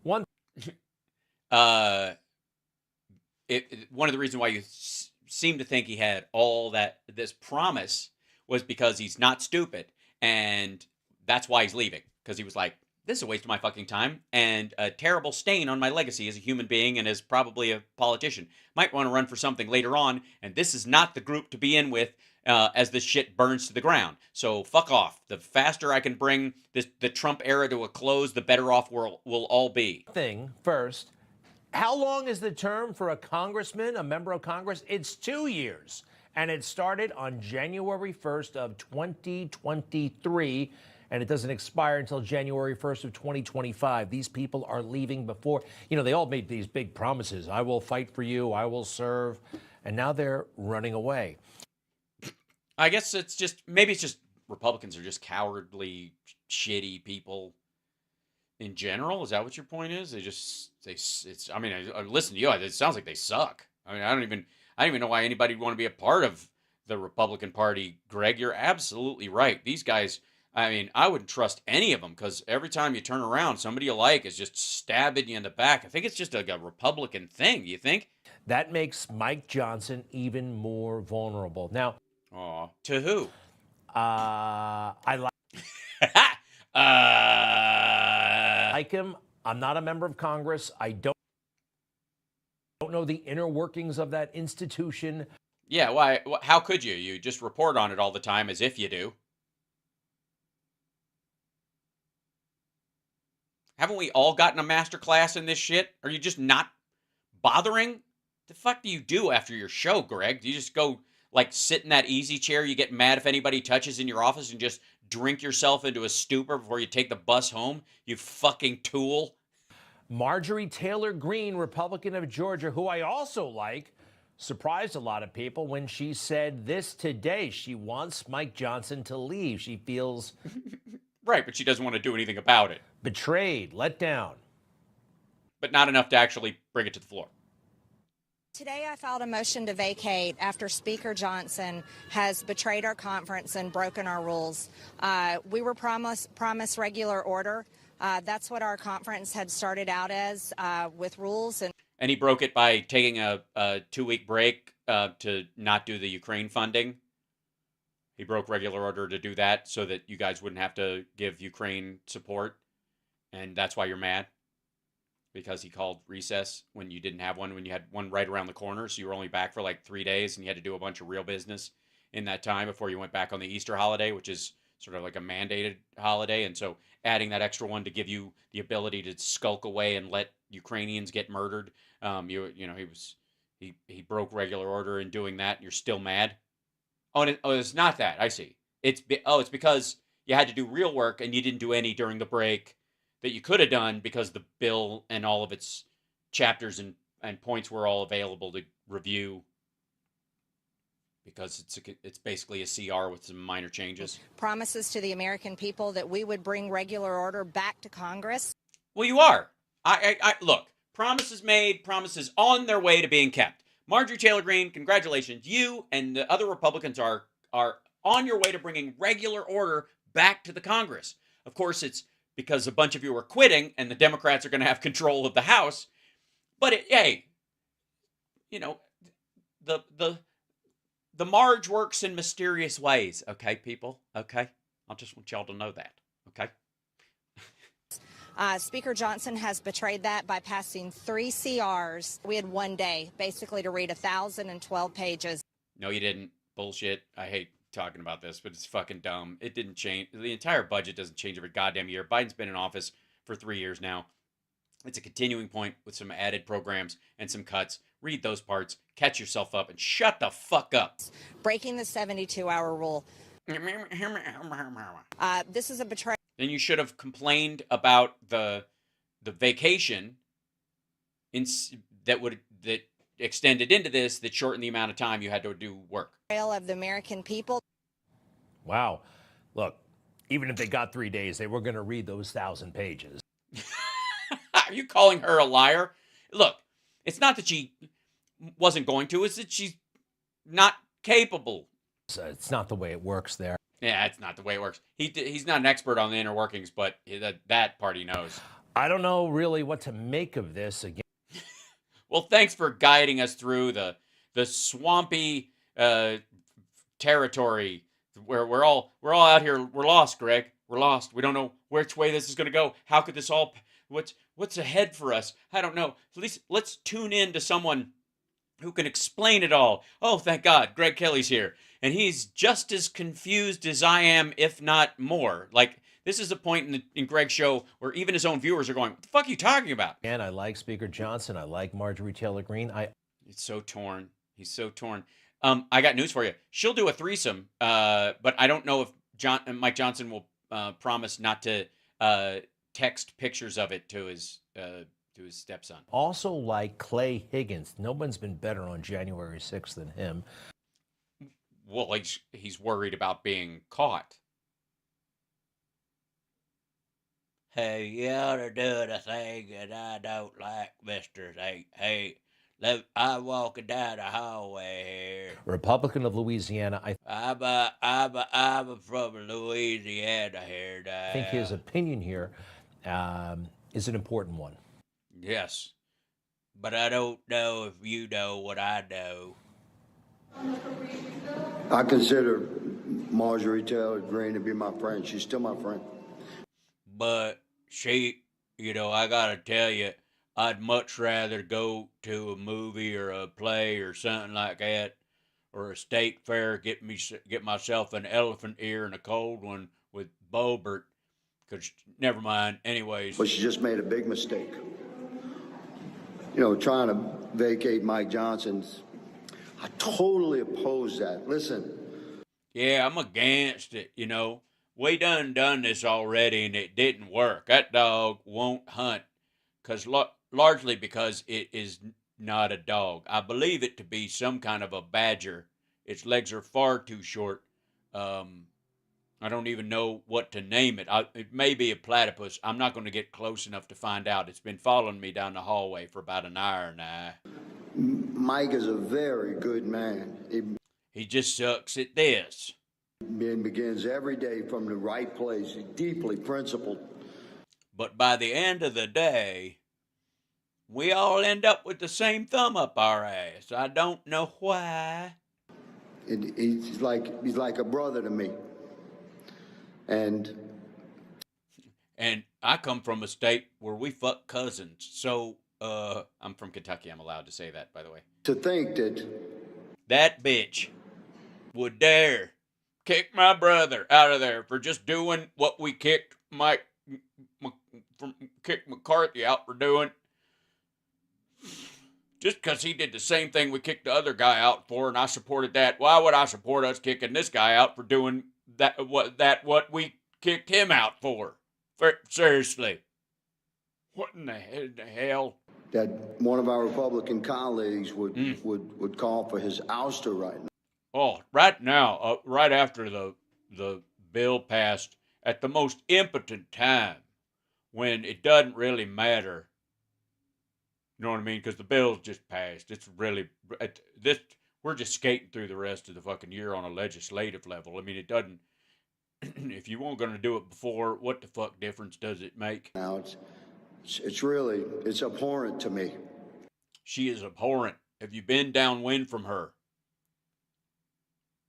one of the reasons why you seem to think he had all this promise was because he's not stupid, and that's why he's leaving. Because he was like, this is a waste of my fucking time and a terrible stain on my legacy as a human being and as probably a politician. Might want to run for something later on, and this is not the group to be in with as this shit burns to the ground. So fuck off. The faster I can bring the Trump era to a close, the better off we'll all be. First, how long is the term for a congressman, a member of Congress? It's 2 years, and it started on January 1st of 2023, and it doesn't expire until January 1st of 2025. These people are leaving before, you know, they all made these big promises. I will fight for you, I will serve, and now they're running away. I guess maybe it's just Republicans are just cowardly, shitty people in general. Is that what your point is? I mean, I listen to you. It sounds like they suck. I mean, I don't even know why anybody would want to be a part of the Republican Party. Greg, you're absolutely right. These guys, I mean, I wouldn't trust any of them because every time you turn around, somebody you like is just stabbing you in the back. I think it's just like a Republican thing. You think? That makes Mike Johnson even more vulnerable. Now, to who? I like him. I'm not a member of Congress. I don't know the inner workings of that institution. Yeah, why? How could you? You just report on it all the time as if you do. Haven't we all gotten a master class in this shit? Are you just not bothering? The fuck do you do after your show, Greg? Do you just go like sit in that easy chair you get mad if anybody touches in your office and just drink yourself into a stupor before you take the bus home, you fucking tool? Marjorie Taylor Greene, Republican of Georgia, who I also like, surprised a lot of people when she said this today. She wants Mike Johnson to leave. She feels... Right, but she doesn't want to do anything about it. Betrayed, let down. But not enough to actually bring it to the floor. Today I filed a motion to vacate after Speaker Johnson has betrayed our conference and broken our rules. We were promised regular order. That's what our conference had started out as, with rules. And he broke it by taking a 2-week break to not do the Ukraine funding. He broke regular order to do that so that you guys wouldn't have to give Ukraine support. And that's why you're mad. Because he called recess when you didn't have one, when you had one right around the corner. So you were only back for like 3 days and you had to do a bunch of real business in that time before you went back on the Easter holiday, which is sort of like a mandated holiday, and so adding that extra one to give you the ability to skulk away and let Ukrainians get murdered. He broke regular order in doing that. And you're still mad. It's not that. I see. It's because you had to do real work and you didn't do any during the break that you could have done because the bill and all of its chapters and points were all available to review. Because it's basically a CR with some minor changes. Promises to the American people that we would bring regular order back to Congress. Well, you are. I look, promises made, promises on their way to being kept. Marjorie Taylor Greene, congratulations. You and the other Republicans are on your way to bringing regular order back to the Congress. Of course, it's because a bunch of you are quitting and the Democrats are going to have control of the House. But hey, the Marge works in mysterious ways, okay, people? Okay? I just want y'all to know that, okay? Speaker Johnson has betrayed that by passing 3 CRs. We had one day, basically, to read 1,012 pages. No, you didn't. Bullshit. I hate talking about this, but it's fucking dumb. It didn't change. The entire budget doesn't change every goddamn year. Biden's been in office for 3 years now. It's a continuing point with some added programs and some cuts. Read those parts, catch yourself up, and shut the fuck up. Breaking the 72-hour rule. This is a betrayal. Then you should have complained about the vacation that extended into this, that shortened the amount of time you had to do work. Of the American people. Wow. Look, even if they got 3 days, they were going to read those 1,000 pages. Are you calling her a liar? Look, it's not that she wasn't going to, it's that she's not capable. So it's not the way it works there. Yeah, it's not the way it works. He's not an expert on the inner workings, but that part he knows. I don't know really what to make of this again. Well, thanks for guiding us through the swampy territory where we're all out here. We're lost, Greg. We're lost. We don't know which way this is going to go. How could this all? What's ahead for us? I don't know. At least let's tune in to someone who can explain it all. Oh, thank God, Greg Kelly's here. And he's just as confused as I am, if not more. Like, this is a point in Greg's show where even his own viewers are going, what the fuck are you talking about? And I like Speaker Johnson. I like Marjorie Taylor Greene. It's so torn. He's so torn. I got news for you. She'll do a threesome, but I don't know if Mike Johnson will promise not to text pictures of it to his stepson. Also like Clay Higgins. No one's been better on January 6th than him. Well, he's worried about being caught. Hey, you ought to do the thing that I don't like, Mr. Hey, I'm walking down the hallway here. Republican of Louisiana. I'm from Louisiana here now. I think his opinion here is an important one. Yes, but I don't know if you know what I know. I consider Marjorie Taylor Greene to be my friend. She's still my friend. But she, I gotta tell you, I'd much rather go to a movie or a play or something like that, or a state fair, get myself an elephant ear and a cold one with Bobert. Cause never mind. Anyways. But she just made a big mistake. Trying to vacate Mike Johnson's. I totally oppose that. Listen. Yeah, I'm against it, We done this already and it didn't work. That dog won't hunt largely because it is not a dog. I believe it to be some kind of a badger. Its legs are far too short. I don't even know what to name it. It may be a platypus. I'm not going to get close enough to find out. It's been following me down the hallway for about an hour now. Mike is a very good man. He just sucks at this. And begins every day from the right place. He's deeply principled. But by the end of the day, we all end up with the same thumb up our ass. I don't know why. He's like a brother to me. And I come from a state where we fuck cousins. So, I'm from Kentucky. I'm allowed to say that, by the way. To think that bitch would dare kicked my brother out of there for just doing what we kicked kicked McCarthy out for doing. Just because he did the same thing we kicked the other guy out for, and I supported that. Why would I support us kicking this guy out for doing what we kicked him out for? Seriously. What in the hell? That one of our Republican colleagues would call for his ouster right now. Oh, right now, right after the bill passed, at the most impotent time, when it doesn't really matter. You know what I mean? Because the bill's just passed. It's really we're just skating through the rest of the fucking year on a legislative level. I mean, it doesn't. If you weren't going to do it before, what the fuck difference does it make? Now it's abhorrent to me. She is abhorrent. Have you been downwind from her?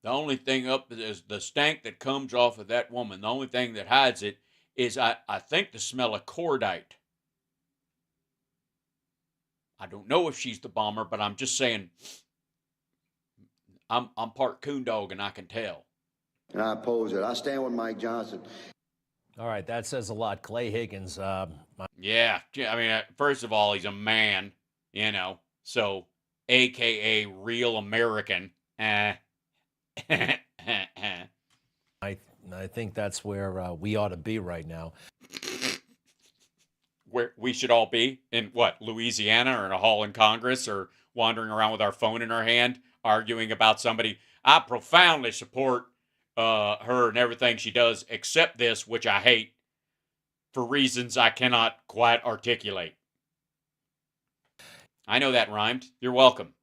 The only thing up is the stank that comes off of that woman. The only thing that hides it is, I think, the smell of cordite. I don't know if she's the bomber, but I'm just saying, I'm part coon dog and I can tell. And I oppose it. I stand with Mike Johnson. All right, that says a lot. Clay Higgins. Yeah, I mean, first of all, he's a man, so AKA real American. I think that's where we ought to be right now. Where we should all be? In what, Louisiana, or in a hall in Congress, or wandering around with our phone in our hand, arguing about somebody. I profoundly support her and everything she does, except this, which I hate, for reasons I cannot quite articulate. I know that rhymed. You're welcome.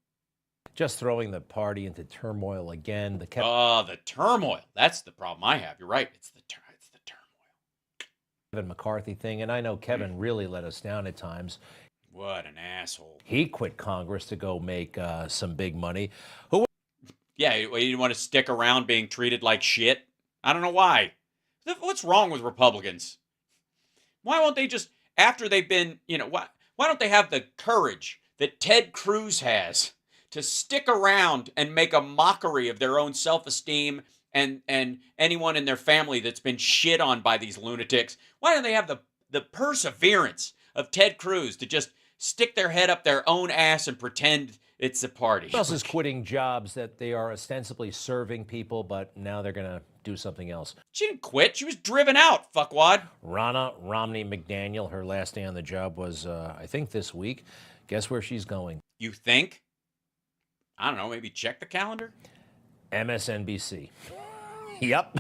Just throwing the party into turmoil again. The turmoil. That's the problem I have. You're right. It's the turmoil. Kevin McCarthy thing, and I know Kevin really let us down at times. What an asshole. He quit Congress to go make some big money. Yeah, he didn't want to stick around being treated like shit. I don't know why. What's wrong with Republicans? Why won't they just, after they've been, why don't they have the courage that Ted Cruz has to stick around and make a mockery of their own self-esteem and anyone in their family that's been shit on by these lunatics? Why don't they have the perseverance of Ted Cruz to just stick their head up their own ass and pretend it's a party? Who else is quitting jobs that they are ostensibly serving people, but now they're going to do something else? She didn't quit. She was driven out, fuckwad. Ronna Romney McDaniel, her last day on the job was, I think, this week. Guess where she's going? You think? I don't know, maybe check the calendar? MSNBC. Yep,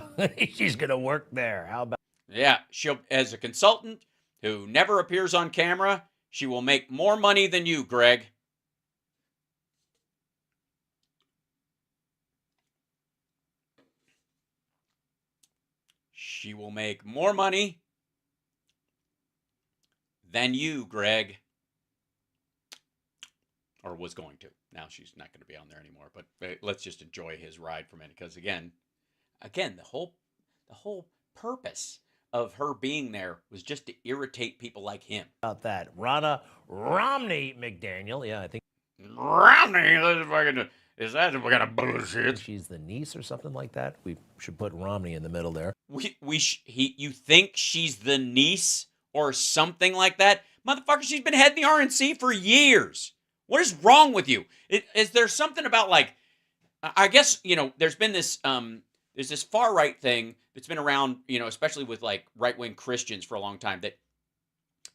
she's going to work there. How about? Yeah, she'll, as a consultant who never appears on camera, she will make more money than you, Greg. She will make more money than you, Greg. Or was going to. Now she's not going to be on there anymore. But let's just enjoy his ride for a minute. Because again, the whole purpose of her being there was just to irritate people like him. About that, Ronna Romney McDaniel. Yeah, I think. Romney, is that what kind of bullshit? She's the niece or something like that. We should put Romney in the middle there. You think she's the niece or something like that? Motherfucker, she's been heading the RNC for years. What is wrong with you? Is there something about, like, I guess, there's been this, there's this far-right thing that's been around, especially with, like, right-wing Christians for a long time, that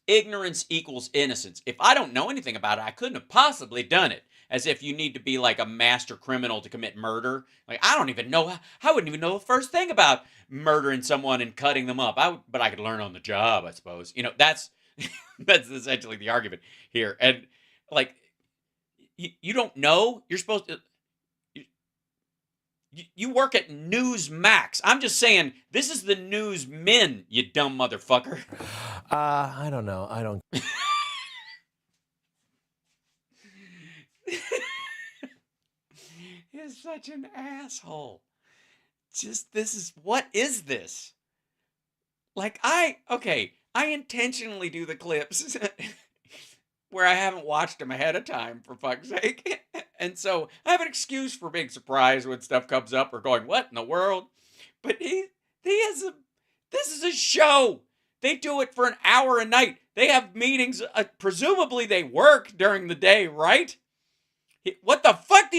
ignorance equals innocence. If I don't know anything about it, I couldn't have possibly done it. As if you need to be, like, a master criminal to commit murder. Like, I wouldn't even know the first thing about murdering someone and cutting them up. But I could learn on the job, I suppose. That's essentially the argument here. And, like, you don't know. You're supposed to. You work at Newsmax. I'm just saying, this is the Newsmin, you dumb motherfucker. I don't know. I don't. He's such an asshole. What is this? Like, I intentionally do the clips where I haven't watched them ahead of time, for fuck's sake. And so I have an excuse for being surprised when stuff comes up or going, what in the world? But he has a, this is a show. They do it for an hour a night. They have meetings. Presumably they work during the day, right? What the fuck do?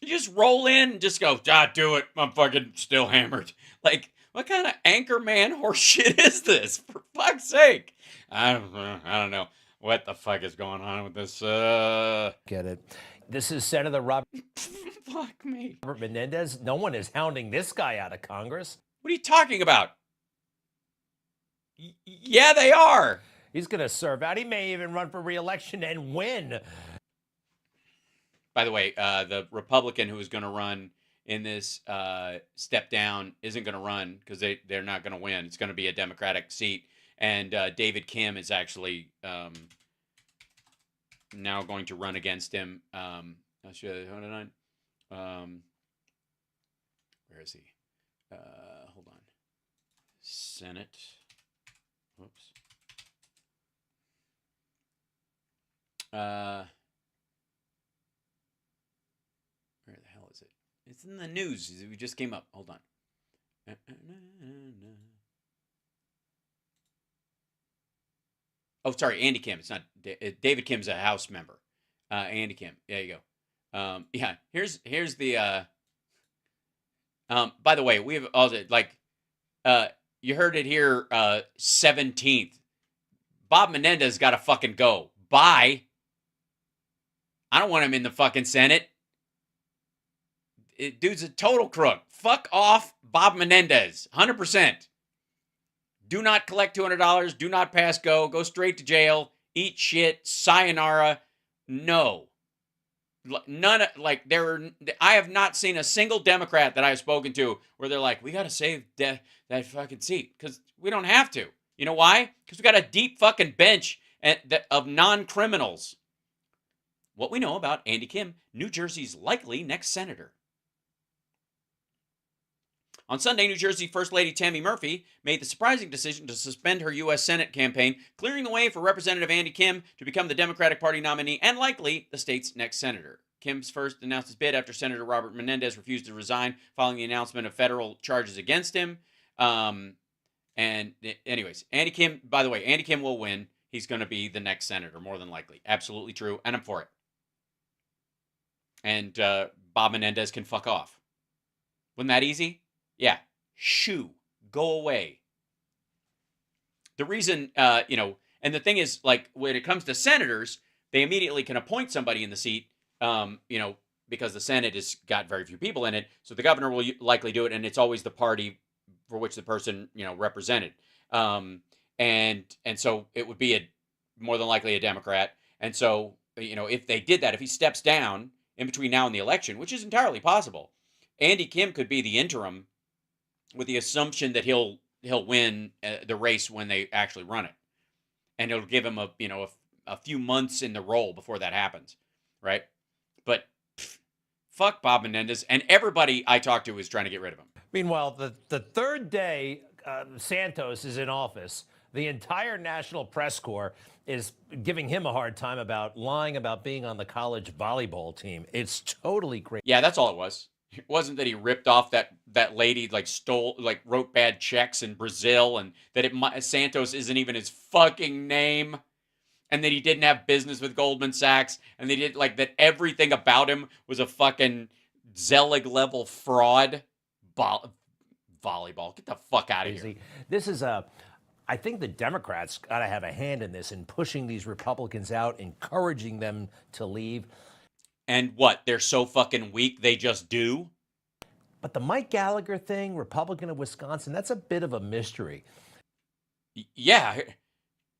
You just roll in and just go, do it. I'm fucking still hammered. Like, what kind of anchorman horse shit is this? For fuck's sake. I don't know. What the fuck is going on with this? Get it. This is Senator Robert. Fuck me. Robert Menendez. No one is hounding this guy out of Congress. What are you talking about? Yeah, they are. He's going to serve out. He may even run for re-election and win. By the way, the Republican who is going to run in this step down isn't going to run because they're not going to win. It's going to be a Democratic seat. And David Kim is actually now going to run against him. Where is he? Hold on. Senate. Whoops. Where the hell is it? It's in the news. We just came up. Hold on. Oh, sorry, Andy Kim. It's not David Kim's a House member. Andy Kim. There you go. Yeah. Here's the. By the way, we have all like. You heard it here. 17th. Bob Menendez got to fucking go. Bye. I don't want him in the fucking Senate. Dude's a total crook. Fuck off, Bob Menendez. 100%. Do not collect $200. Do not pass go. Go straight to jail. Eat shit. Sayonara. No. None of, like, I have not seen a single Democrat that I've spoken to where they're like, we got to save that fucking seat. Because we don't have to. You know why? Because we got a deep fucking bench of non-criminals. What we know about Andy Kim, New Jersey's likely next senator. On Sunday, New Jersey First Lady Tammy Murphy made the surprising decision to suspend her U.S. Senate campaign, clearing the way for Representative Andy Kim to become the Democratic Party nominee and likely the state's next senator. Kim's first announced his bid after Senator Robert Menendez refused to resign following the announcement of federal charges against him. Anyways, Andy Kim, by the way, Andy Kim will win. He's going to be the next senator, more than likely. Absolutely true, and I'm for it. And Bob Menendez can fuck off. Wasn't that easy? Yeah. Shoo. Go away. The reason, and the thing is, like, when it comes to senators, they immediately can appoint somebody in the seat, because the Senate has got very few people in it. So the governor will likely do it, and it's always the party for which the person, represented. And so it would be more than likely a Democrat. And so, if they did that, if he steps down in between now and the election, which is entirely possible, Andy Kim could be the interim with the assumption that he'll win the race when they actually run it. And it'll give him a few months in the role before that happens, right? But fuck Bob Menendez, and everybody I talk to is trying to get rid of him. Meanwhile, the third day Santos is in office, the entire National Press Corps is giving him a hard time about lying about being on the college volleyball team. It's totally crazy. Yeah, that's all it was. It wasn't that he ripped off that lady, wrote bad checks in Brazil, and that Santos isn't even his fucking name, and that he didn't have business with Goldman Sachs, and that everything about him was a fucking Zelig level fraud. Volleyball, get the fuck out of here. This is I think the Democrats got to have a hand in this, in pushing these Republicans out, encouraging them to leave. And what? They're so fucking weak, they just do? But the Mike Gallagher thing, Republican of Wisconsin, that's a bit of a mystery. Yeah,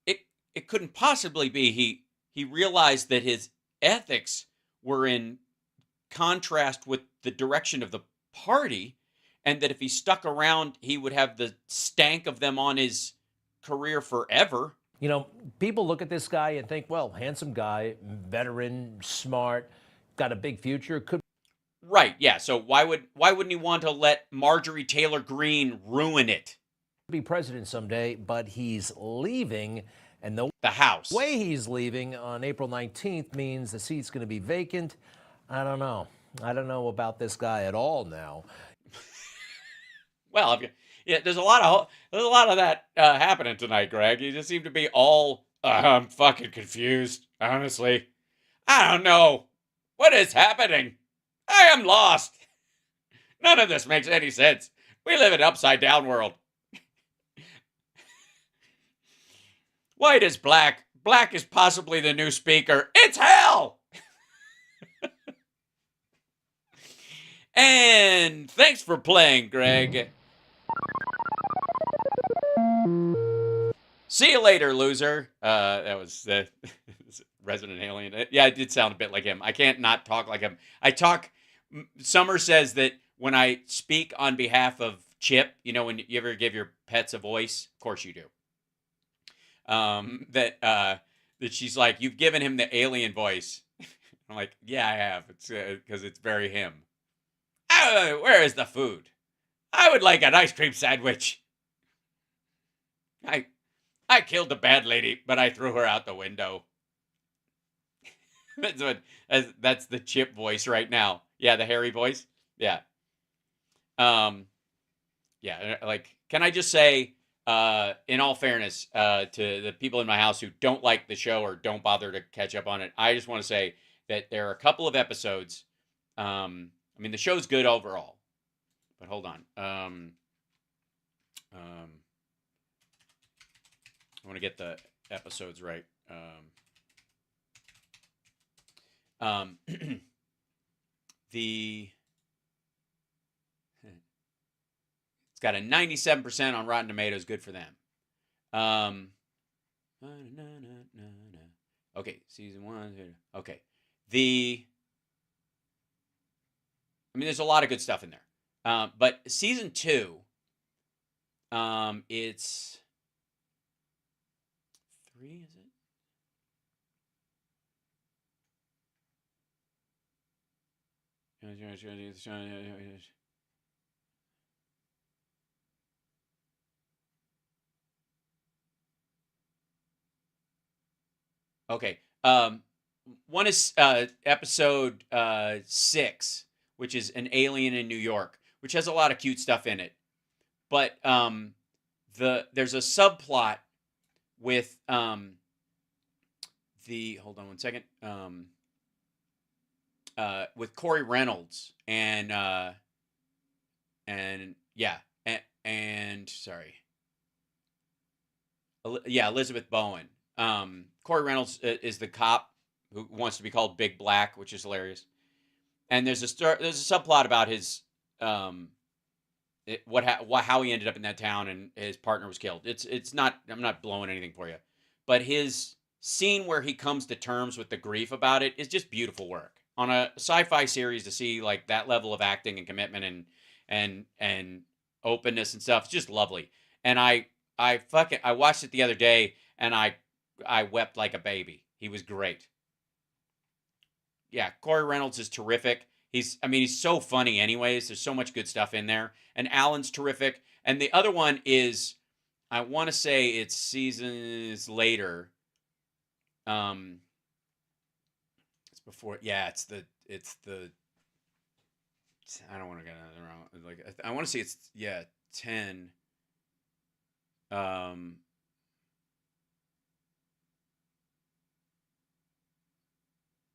it couldn't possibly be. He realized that his ethics were in contrast with the direction of the party, and that if he stuck around, he would have the stank of them on his career forever. People look at this guy and think, well, handsome guy, veteran, smart, got a big future. Right, yeah. So why wouldn't he want to let Marjorie Taylor Greene ruin it? Be president someday, but he's leaving, and the House way he's leaving on April 19th means the seat's going to be vacant. I don't know about this guy at all now. Well, there's a lot of that happening tonight, Greg. You just seem to be all I'm fucking confused. Honestly, I don't know what is happening. I am lost. None of this makes any sense. We live in an upside down world. White is black. Black is possibly the new speaker. It's hell! And thanks for playing, Greg. See you later, loser. That was the Resident Alien. Yeah, it did sound a bit like him. I can't not talk like him. Summer says that when I speak on behalf of Chip, you know, when you ever give your pets a voice, of course you do. That she's like, you've given him the alien voice. I'm like, yeah, I have. It's because it's very him. Where is the food? I would like an ice cream sandwich. I killed the bad lady, but I threw her out the window. That's the Chip voice right now. Yeah, the hairy voice. Yeah. Yeah, like, can I just say, in all fairness, to the people in my house who don't like the show or don't bother to catch up on it, I just want to say that there are a couple of episodes. I mean, the show's good overall, but hold on. I want to get the episodes right. It's got a 97% on Rotten Tomatoes. Good for them. Okay, season 1. Okay, I mean, there's a lot of good stuff in there. But season 2, it's 3, is it? Okay. One is episode 6, which is an alien in New York, which has a lot of cute stuff in it. But there's a subplot with hold on one second. With Corey Reynolds and sorry. Yeah, Elizabeth Bowen. Corey Reynolds is the cop who wants to be called Big Black, which is hilarious. And there's a subplot about his how he ended up in that town and his partner was killed. It's not, I'm not blowing anything for you, but his scene where he comes to terms with the grief about it is just beautiful work on a sci-fi series. To see like that level of acting and commitment and openness and stuff, it's just lovely. And I watched it the other day and I wept like a baby. He was great. Yeah, Corey Reynolds is terrific. He's so funny anyways. There's so much good stuff in there. And Alan's terrific. And the other one is, I want to say it's seasons later. It's before, yeah, it's the I don't want to get it wrong. Like, I want to say it's, 10.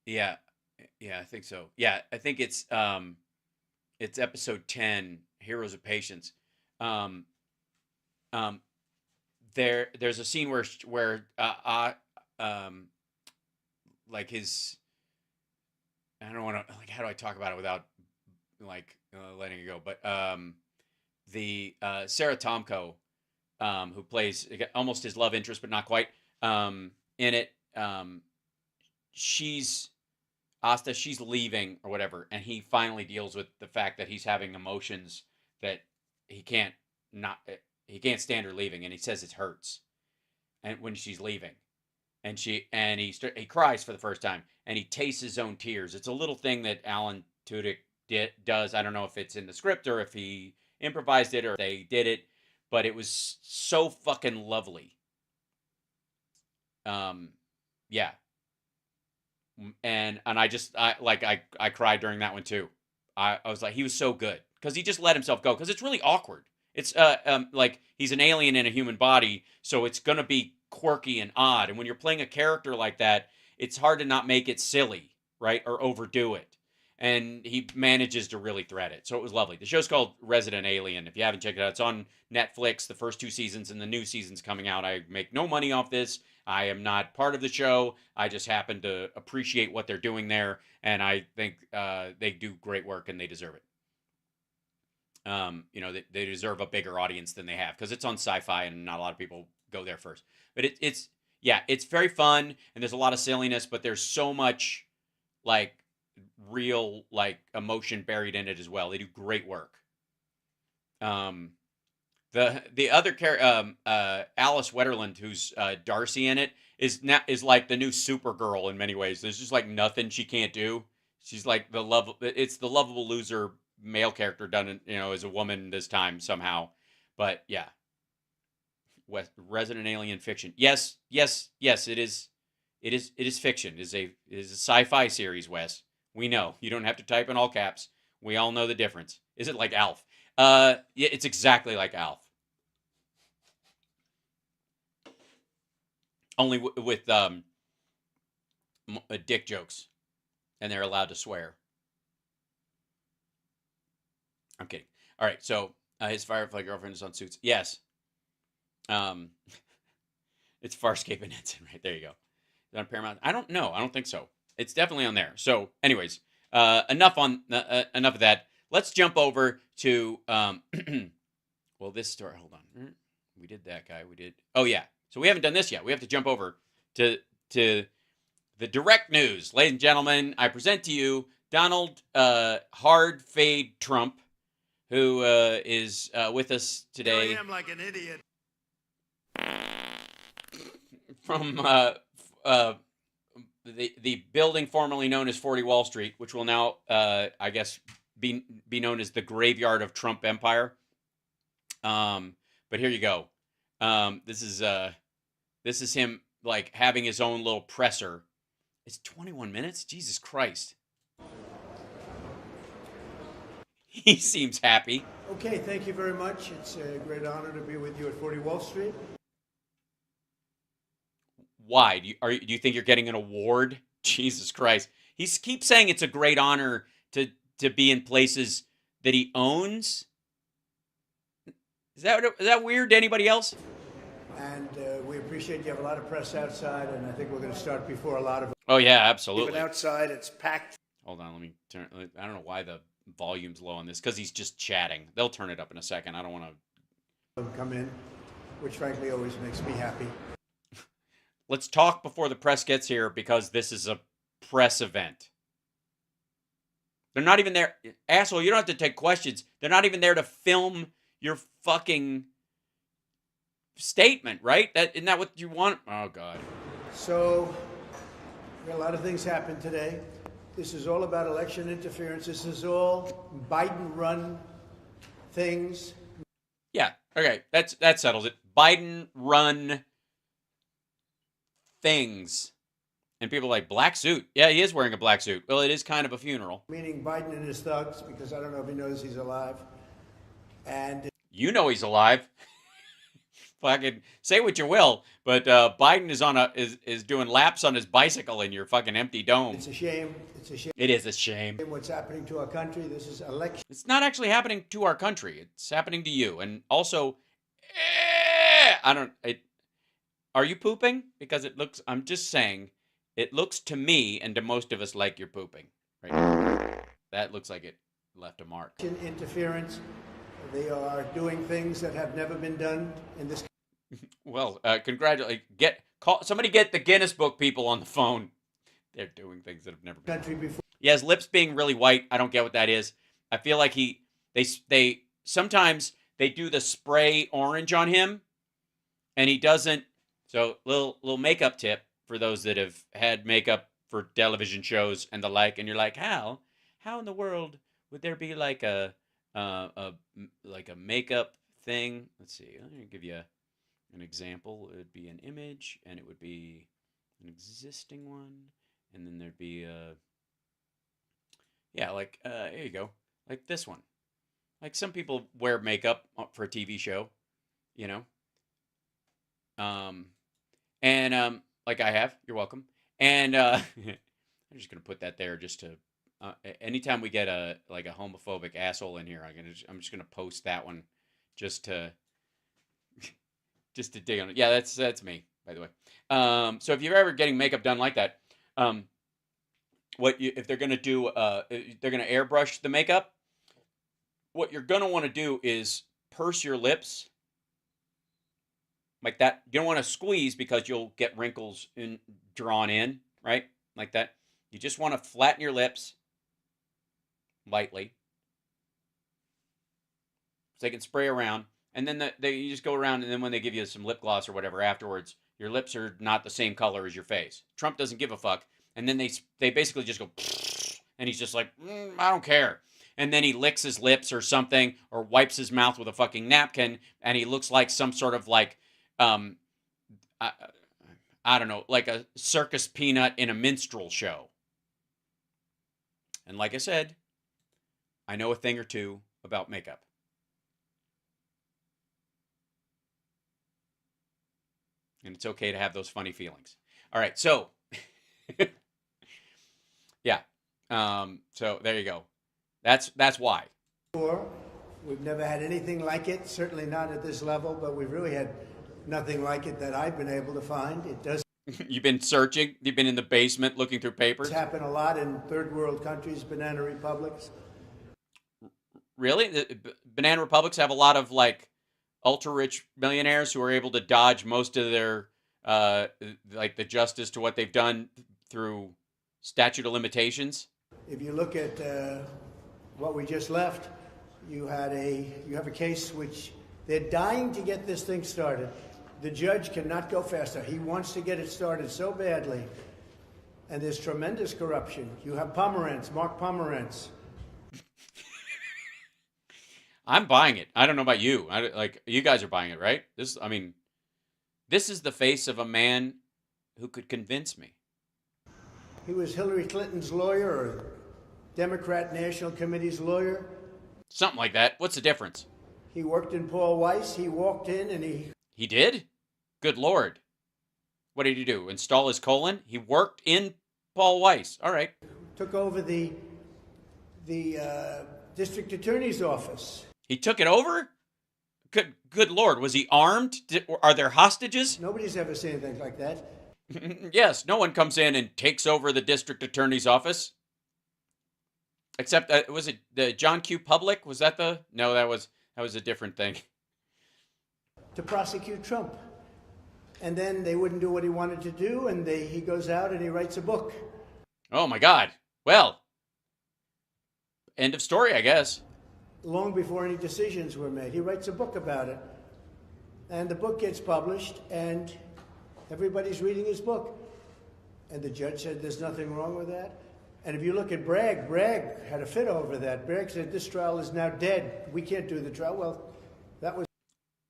Yeah, I think so. Yeah, I think it's episode 10, Heroes of Patience. There's a scene where like his, I don't want to, like, how do I talk about it without like letting it go? But the Sarah Tomko, who plays almost his love interest but not quite, in it, she's leaving or whatever, and he finally deals with the fact that he's having emotions that he can't stand her leaving, and he says it hurts, and when she's leaving, and he cries for the first time, and he tastes his own tears. It's a little thing that Alan Tudyk does. I don't know if it's in the script or if he improvised it or if they did it, but it was so fucking lovely. Yeah. And I cried during that one too. I was like, he was so good because he just let himself go, because it's really awkward. It's like he's an alien in a human body, so it's gonna be quirky and odd. And when you're playing a character like that, it's hard to not make it silly, right, or overdo it. And he manages to really thread it. So it was lovely. The show's called Resident Alien. If you haven't checked it out, it's on Netflix, the first 2 seasons, and the new season's coming out. I make no money off this. I am not part of the show. I just happen to appreciate what they're doing there, and I think they do great work, and they deserve it. You know, they deserve a bigger audience than they have, because it's on Sci-Fi, and not a lot of people go there first. But it's very fun, and there's a lot of silliness, but there's so much, like, real, like, emotion buried in it as well. They do great work. The other Alice Wetterland, who's Darcy in it, is like the new Supergirl in many ways. There's just like nothing she can't do. She's like it's the lovable loser male character done, you know, as a woman this time somehow. But yeah, Resident Alien fiction. Yes, it is fiction. It is a sci-fi series, Wes. We know. You don't have to type in all caps. We all know the difference. Is it like Alf? Yeah, it's exactly like Alf. Only with dick jokes. And they're allowed to swear. I'm kidding. All right, so his Firefly girlfriend is on Suits. Yes. It's Farscape and Ensign, right? There you go. Is that on Paramount? I don't know. I don't think so. It's definitely on there. So, anyways, enough of that. Let's jump over to well, this story. Hold on. We did that guy. We did. Oh yeah. So we haven't done this yet. We have to jump over to the direct news, ladies and gentlemen. I present to you Donald Hard Fade Trump, who is with us today. Here I am like an idiot. From the building formerly known as 40 Wall Street, which will now, I guess, be known as the graveyard of Trump Empire. But here you go. This is him, like, having his own little presser. It's 21 minutes? Jesus Christ. He seems happy. Okay, thank you very much. It's a great honor to be with you at 40 Wall Street. Why? Do you think you're getting an award? Jesus Christ. He keeps saying it's a great honor to be in places that he owns. Is that weird to anybody else? And we appreciate you have a lot of press outside, and I think we're going to start before a lot of... Oh, yeah, absolutely. Even outside, it's packed. Hold on, let me turn... I don't know why the volume's low on this, because he's just chatting. They'll turn it up in a second. I don't want to... come in, which frankly always makes me happy. Let's talk before the press gets here, because this is a press event. They're not even there. Asshole, you don't have to take questions. They're not even there to film your fucking statement, right? Isn't that what you want? Oh, God. So, a lot of things happened today. This is all about election interference. This is all Biden-run things. Yeah, okay, that settles it. Biden-run things. And people are like, black suit. Yeah, he is wearing a black suit. Well, it is kind of a funeral. Meaning Biden and his thugs, because I don't know if he knows he's alive. And you know he's alive. Fucking say what you will, but Biden is doing laps on his bicycle in your fucking empty dome. It's a shame. It's a shame. It is a shame. What's happening to our country? This is election. It's not actually happening to our country. It's happening to you. And also, are you pooping? Because it looks. I'm just saying. It looks to me and to most of us like you're pooping. Right? That looks like it left a mark. Interference. They are doing things that have never been done in this. Well, congratulate. Somebody get the Guinness Book people on the phone. They're doing things that have never been country before. Yeah, his lips being really white. I don't get what that is. I feel like they sometimes they do the spray orange on him, and he doesn't. So little makeup tip for those that have had makeup for television shows and the like, and you're like, how in the world would there be like a makeup thing? Let's see. Let me give you an example. It would be an image, and it would be an existing one, and then there'd be here you go, like this one. Like some people wear makeup for a TV show, you know. Like I have. You're welcome. And I'm just gonna put that there just to. Anytime we get a homophobic asshole in here, I'm just gonna post that one, just to dig on it. Yeah, that's me, by the way. So if you're ever getting makeup done like that, if they're gonna do they're gonna airbrush the makeup. What you're gonna want to do is purse your lips like that. You don't want to squeeze because you'll get wrinkles drawn in, right? Like that. You just want to flatten your lips lightly so they can spray around, and then you just go around, and then when they give you some lip gloss or whatever afterwards, your lips are not the same color as your face. Trump doesn't give a fuck, and then they basically just go, and he's just like, I don't care. And then he licks his lips or something, or wipes his mouth with a fucking napkin, and he looks like some sort of like, I don't know, like a circus peanut in a minstrel show. And like I said, I know a thing or two about makeup. And it's okay to have those funny feelings. All right, so, yeah. So there you go. That's why. We've never had anything like it, certainly not at this level, but we've really had nothing like it that I've been able to find. It does. You've been searching? You've been in the basement looking through papers? It's happened a lot in third world countries, banana republics. Really? The banana republics have a lot of like ultra-rich millionaires who are able to dodge most of their like the justice to what they've done through statute of limitations. If you look at what we just left, you have a case which they're dying to get this thing started. The judge cannot go faster. He wants to get it started so badly, and there's tremendous corruption. You have Pomerantz, Mark Pomerantz. I'm buying it. I don't know about you. Like you guys are buying it, right? This is the face of a man who could convince me. He was Hillary Clinton's lawyer or Democrat National Committee's lawyer. Something like that. What's the difference? He worked in Paul Weiss. He walked in and He did? Good Lord. What did he do? Install his colon? He worked in Paul Weiss. All right. Took over the district attorney's office. He took it over? Good Lord. Was he armed? Are there hostages? Nobody's ever seen anything like that. Yes, no one comes in and takes over the district attorney's office. Except, was it the John Q. Public? Was that the... No, that was a different thing. To prosecute Trump. And then they wouldn't do what he wanted to do, and he goes out and he writes a book. Oh, my God. Well, end of story, I guess. Long before any decisions were made. He writes a book about it. And the book gets published, and everybody's reading his book. And the judge said there's nothing wrong with that. And if you look at Bragg had a fit over that. Bragg said this trial is now dead. We can't do the trial. Well, that was...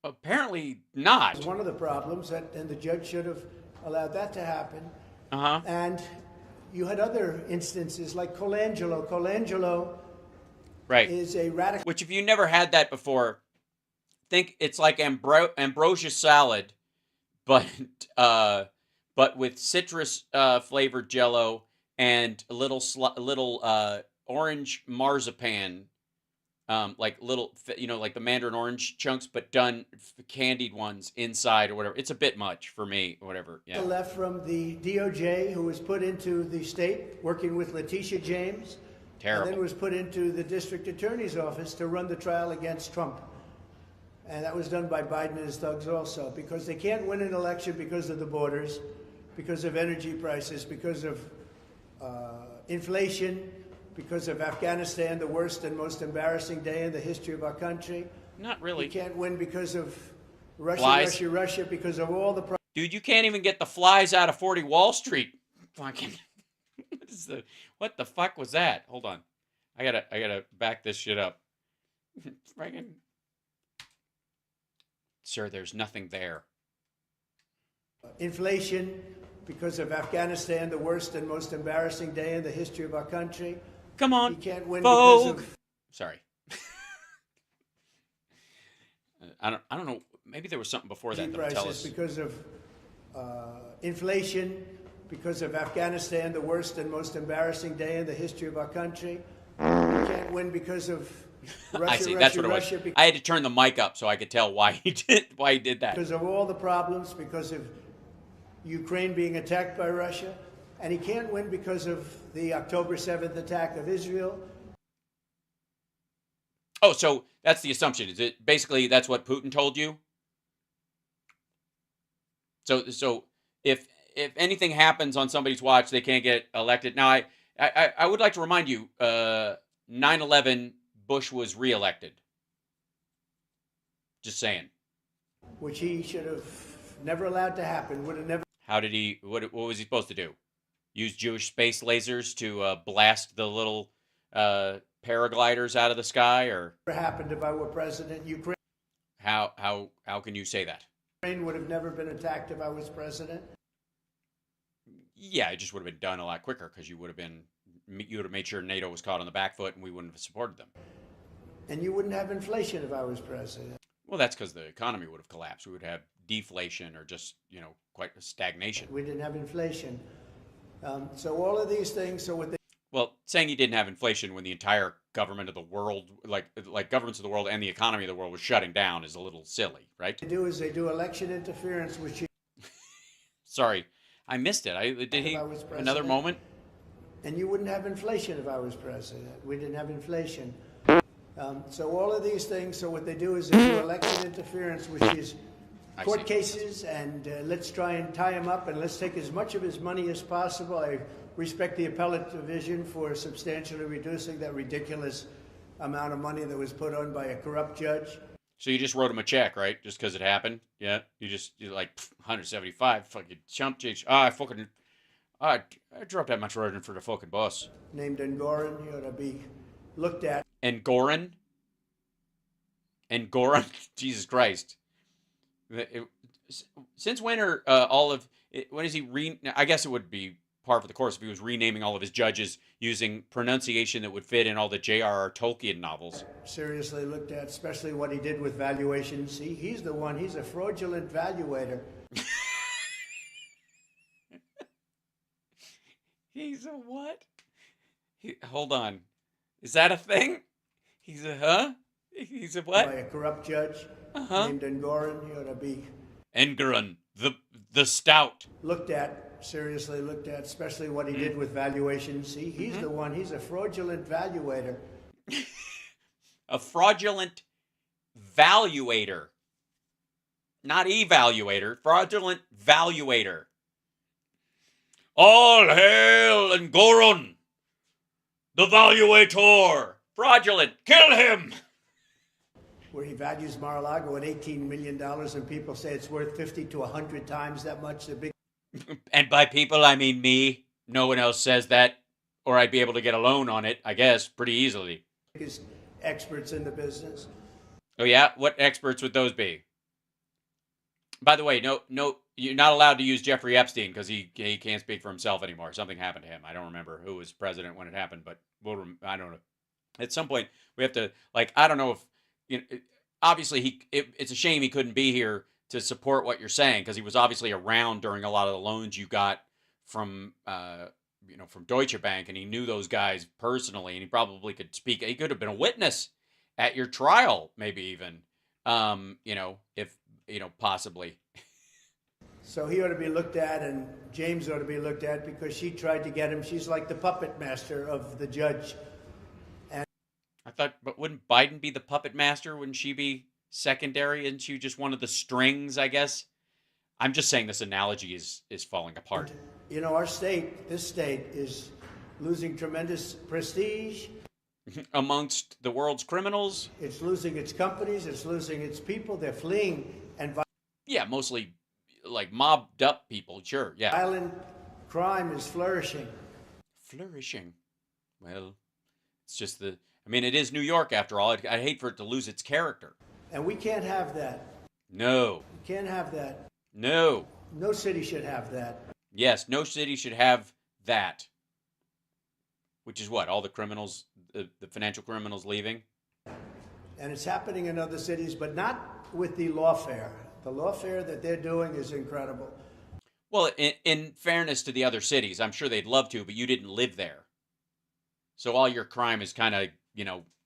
Apparently not. One of the problems, and the judge should have allowed that to happen. Uh-huh. And you had other instances like Colangelo. Colangelo right. is a radical... Which, if you never had that before, think it's like ambrosia salad, but with citrus flavored Jell-O and a little orange marzipan, like little, like the mandarin orange chunks, but done candied ones inside or whatever. It's a bit much for me, or whatever. Yeah. Left from the DOJ, who was put into the state, working with Letitia James. Terrible. And then was put into the district attorney's office to run the trial against Trump. And that was done by Biden and his thugs also, because they can't win an election because of the borders, because of energy prices, because of inflation, because of Afghanistan, the worst and most embarrassing day in the history of our country. Not really. You can't win because of Russia, flies. Russia, because of all the... Dude, you can't even get the flies out of 40 Wall Street. Fucking... What the fuck was that? Hold on. I gotta back this shit up. Fucking... Sir, there's nothing there. Inflation, because of Afghanistan, the worst and most embarrassing day in the history of our country. Come on, you can't win Vogue. because of... Sorry. I don't know. Maybe there was something before that that'll tell us. Because of inflation, because of Afghanistan, the worst and most embarrassing day in the history of our country. We can't win because of Russia. I see. That's what it was. I had to turn the mic up so I could tell why he did that. Because of all the problems, because of Ukraine being attacked by Russia, and he can't win because of the October 7th attack of Israel. Oh, so that's the assumption. Is it basically that's what Putin told you? So if anything happens on somebody's watch, they can't get elected. Now, I would like to remind you, 9/11, Bush was reelected. Just saying. Which he should have never allowed to happen. Would have never. How did he? What was he supposed to do? Use Jewish space lasers to blast the little paragliders out of the sky, or happened if I were president? Ukraine. How can you say that? Ukraine would have never been attacked if I was president. Yeah, it just would have been done a lot quicker because you would have made sure NATO was caught on the back foot and we wouldn't have supported them. And you wouldn't have inflation if I was president. Well, that's because the economy would have collapsed. We would have deflation or just quite a stagnation. We didn't have inflation. So all of these things. So what they. Well, saying you didn't have inflation when the entire government of the world, like governments of the world and the economy of the world was shutting down is a little silly, right? What they do election interference, which you... Sorry, I missed it. Did he another moment? And you wouldn't have inflation if I was president. We didn't have inflation. So all of these things. So what they do is they do election interference, which is court cases, and let's try and tie him up, and let's take as much of his money as possible. I respect the appellate division for substantially reducing that ridiculous amount of money that was put on by a corrupt judge. So you just wrote him a check, right? Just because it happened? Yeah. You're like 175, fucking chump change. I dropped that much writing for the fucking boss. Named Engoron, he ought to be looked at. Engoron? Jesus Christ. Since when are when is he I guess it would be par for the course if he was renaming all of his judges using pronunciation that would fit in all the J.R.R. Tolkien novels. Seriously looked at, especially what he did with valuations. He's the one, he's a fraudulent valuator. He's a what? Hold on. Is that a thing? He's a what? By a corrupt judge named Engoron. He ought to be... Engoron, the stout. Seriously looked at, especially what he did with valuations. He's the one, he's a fraudulent valuator. A fraudulent valuator. Not evaluator, fraudulent valuator. All hail Engoron, the valuator. Fraudulent, kill him. Where he values Mar-a-Lago at $18 million, and people say it's worth 50 to 100 times that much. The big. And by people, I mean me. No one else says that, or I'd be able to get a loan on it, I guess, pretty easily. Biggest experts in the business. Oh yeah? What experts would those be? By the way, no, you're not allowed to use Jeffrey Epstein because he can't speak for himself anymore. Something happened to him. I don't remember who was president when it happened, but I don't know. At some point, we have to, I don't know if, obviously it's a shame he couldn't be here to support what you're saying, because he was obviously around during a lot of the loans you got from from Deutsche Bank, and he knew those guys personally, and he probably could speak. He could have been a witness at your trial, maybe even, if possibly. So he ought to be looked at, and James ought to be looked at, because she tried to get him. She's like the puppet master of the judge. And I thought, but wouldn't Biden be the puppet master? Wouldn't she be secondary? Isn't she just one of the strings, I guess? I'm just saying this analogy is falling apart. Our state, this state, is losing tremendous prestige. Amongst the world's criminals. It's losing its companies. It's losing its people. They're fleeing. Yeah, mostly mobbed up people. Sure, yeah. Violent crime is flourishing. Flourishing. Well, it's just it is New York after all. I'd hate for it to lose its character. And we can't have that. No. We can't have that. No. No city should have that. Yes, no city should have that. Which is what? All the criminals, the financial criminals leaving? And it's happening in other cities, but not with the lawfare. The lawfare that they're doing is incredible. Well, in fairness to the other cities, I'm sure they'd love to, but you didn't live there. So all your crime is kind of,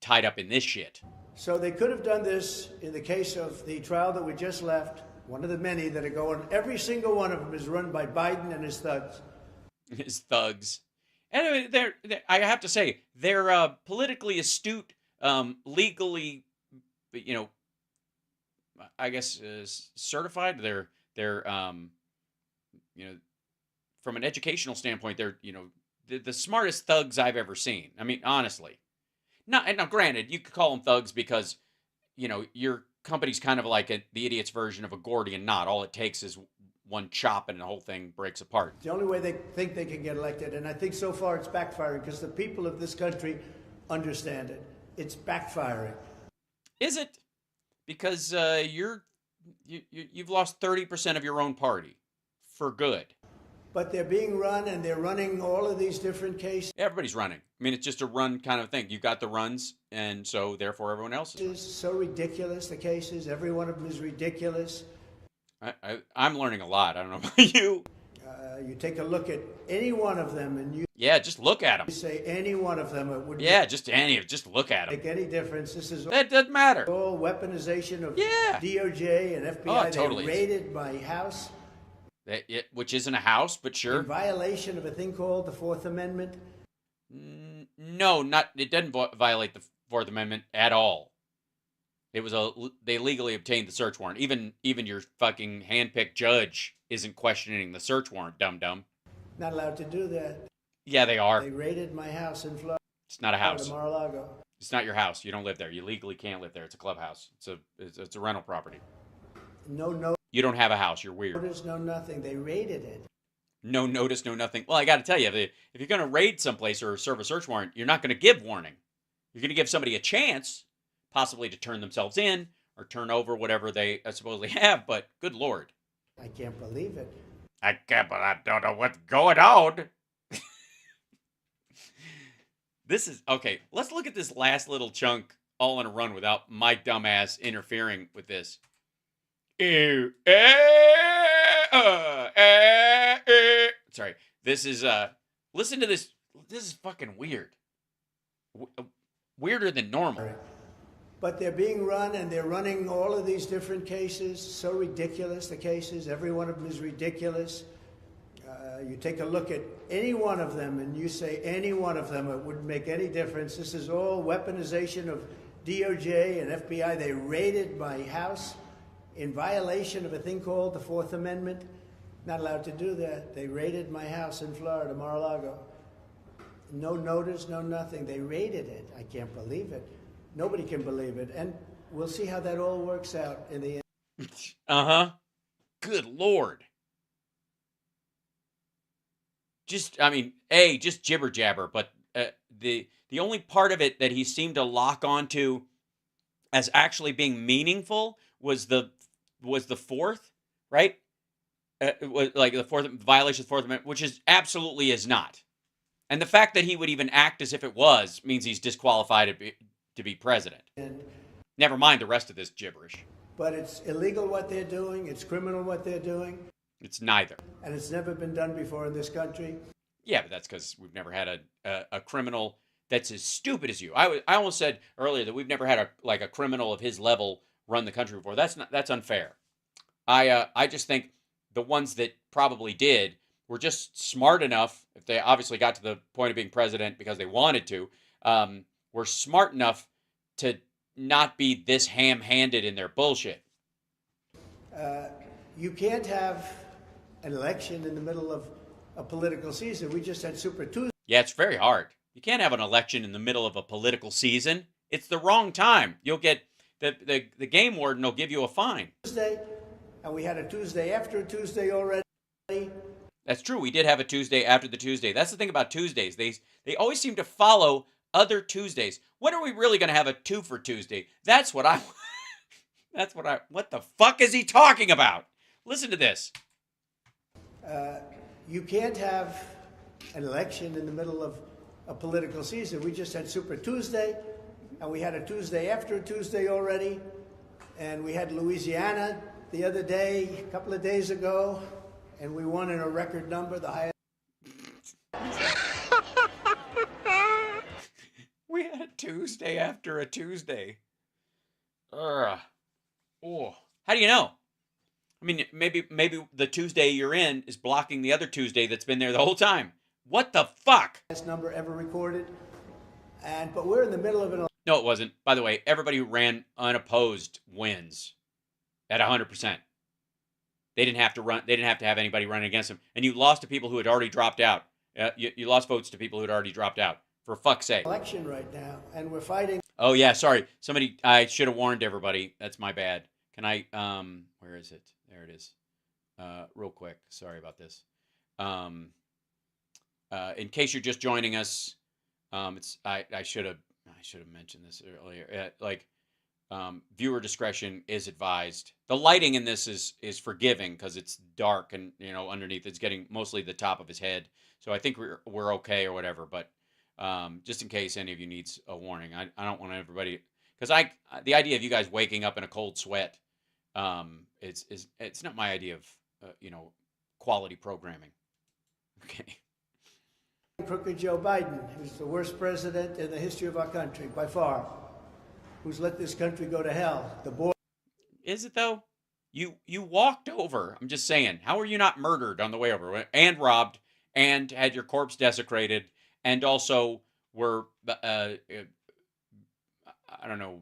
tied up in this shit. So they could have done this in the case of the trial that we just left, one of the many that are going. Every single one of them is run by Biden and his thugs. His thugs. Anyway, they're I have to say, they're politically astute, legally, I guess, certified. They're from an educational standpoint, they're, the smartest thugs I've ever seen. I mean, honestly. Now, granted, you could call them thugs because, your company's kind of like the idiot's version of a Gordian knot. All it takes is one chop and the whole thing breaks apart. It's the only way they think they can get elected. And I think so far it's backfiring because the people of this country understand it. It's backfiring. Is it? Because you've lost 30% of your own party for good. But they're being run, and they're running all of these different cases. Everybody's running. I mean, it's just a run kind of thing. You've got the runs, and so therefore everyone else is. It's so ridiculous, the cases. Every one of them is ridiculous. I'm learning a lot. I don't know about you. You take a look at any one of them, and you... Yeah, just look at them. You say any one of them, it would... Yeah, just look at them. Make any difference. This is... That doesn't matter. All weaponization of DOJ and FBI. Oh, totally. They raided my house. Which isn't a house, but sure. In violation of a thing called the Fourth Amendment? No, it doesn't violate the Fourth Amendment at all. It was they legally obtained the search warrant. Even your fucking handpicked judge isn't questioning the search warrant, dum-dum. Not allowed to do that. Yeah, they are. They raided my house in Florida. It's not a house. Mar-a-Lago. It's not your house. You don't live there. You legally can't live there. It's a clubhouse. It's a rental property. No. You don't have a house. You're weird. No notice, no nothing. They raided it. No notice, no nothing. Well, I got to tell you, if you're going to raid someplace or serve a search warrant, you're not going to give warning. You're going to give somebody a chance, possibly to turn themselves in or turn over whatever they supposedly have. But good Lord. I can't believe it. I don't know what's going on. This is, okay, let's look at this last little chunk all in a run without my dumbass interfering with this. Sorry. This is listen to this. This is fucking weird. Weirder than normal. But they're being run, and they're running all of these different cases. So ridiculous, the cases. Every one of them is ridiculous. You take a look at any one of them, and you say any one of them, it wouldn't make any difference. This is all weaponization of DOJ and FBI. They raided my house in violation of a thing called the Fourth Amendment. Not allowed to do that. They raided my house in Florida, Mar-a-Lago. No notice, no nothing. They raided it. I can't believe it. Nobody can believe it. And we'll see how that all works out in the end. Uh-huh. Good Lord. Just jibber jabber, but the only part of it that he seemed to lock onto as actually being meaningful was the fourth, right? Was like the fourth violation of the Fourth Amendment, which absolutely is not. And the fact that he would even act as if it was means he's disqualified to be president. And never mind the rest of this gibberish. But it's illegal what they're doing. It's criminal what they're doing. It's neither. And it's never been done before in this country. Yeah, but that's because we've never had a criminal that's as stupid as you. I almost said earlier that we've never had a criminal of his level run the country before. That's unfair. I just think the ones that probably did were just smart enough. If they obviously got to the point of being president because they wanted to, were smart enough to not be this ham-handed in their bullshit. You can't have an election in the middle of a political season. We just had Super Tuesday. Yeah, it's very hard. You can't have an election in the middle of a political season. It's the wrong time. You'll get the game warden will give you a fine. Tuesday, and we had a Tuesday after a Tuesday already. That's true. We did have a Tuesday after the Tuesday. That's the thing about Tuesdays. They always seem to follow other Tuesdays. When are we really going to have a 2 for Tuesday? What the fuck is he talking about? Listen to this. You can't have an election in the middle of a political season. We just had Super Tuesday, and we had a Tuesday after a Tuesday already. And we had Louisiana the other day, a couple of days ago, and we won in a record number, the highest. We had a Tuesday after a Tuesday. Oh. How do you know? I mean, maybe the Tuesday you're in is blocking the other Tuesday that's been there the whole time. What the fuck? Best number ever recorded. But we're in the middle of an. No, it wasn't. By the way, everybody who ran unopposed wins at 100%. They didn't have to run. They didn't have to have anybody running against them. And you lost to people who had already dropped out. You lost votes to people who had already dropped out. For fuck's sake. Election right now, and we're fighting. Oh yeah, sorry. I should have warned everybody. That's my bad. Can I? Where is it? There it is. Real quick. Sorry about this. In case you're just joining us, I should have mentioned this earlier. Viewer discretion is advised. The lighting in this is forgiving because it's dark and underneath it's getting mostly the top of his head. So I think we're okay or whatever. But just in case any of you needs a warning, I don't want everybody because the idea of you guys waking up in a cold sweat, it's not my idea of quality programming. Okay. Crooked Joe Biden, who's the worst president in the history of our country by far, who's let this country go to hell. The boy. Is it though? You walked over. I'm just saying. How were you not murdered on the way over and robbed and had your corpse desecrated and also were I don't know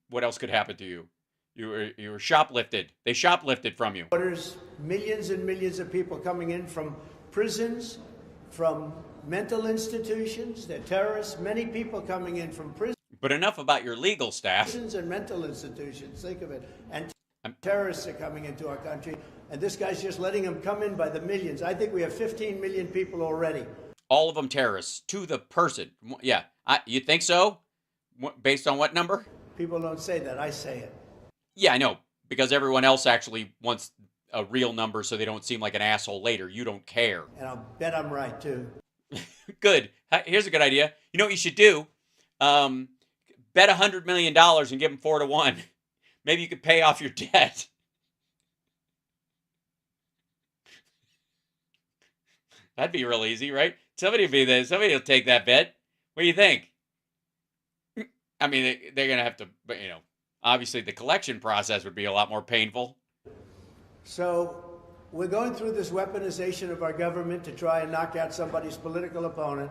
what else could happen to you. You were shoplifted. They shoplifted from you. There's millions and millions of people coming in from prisons, from mental institutions. They're terrorists. Many people coming in from prisons. But enough about your legal staff. Prisons and mental institutions. Think of it. And terrorists are coming into our country. And this guy's just letting them come in by the millions. I think we have 15 million people already. All of them terrorists to the person. Yeah. You think so? Based on what number? People don't say that. I say it. Yeah, I know. Because everyone else actually wants a real number so they don't seem like an asshole later. You don't care. And I'll bet I'm right, too. Good. Here's a good idea. You know what you should do? Bet $100 million and give them 4-1. Maybe you could pay off your debt. That'd be real easy, right? Somebody will be there. Somebody will take that bet. What do you think? I mean, they're going to have to, but obviously the collection process would be a lot more painful. So we're going through this weaponization of our government to try and knock out somebody's political opponent.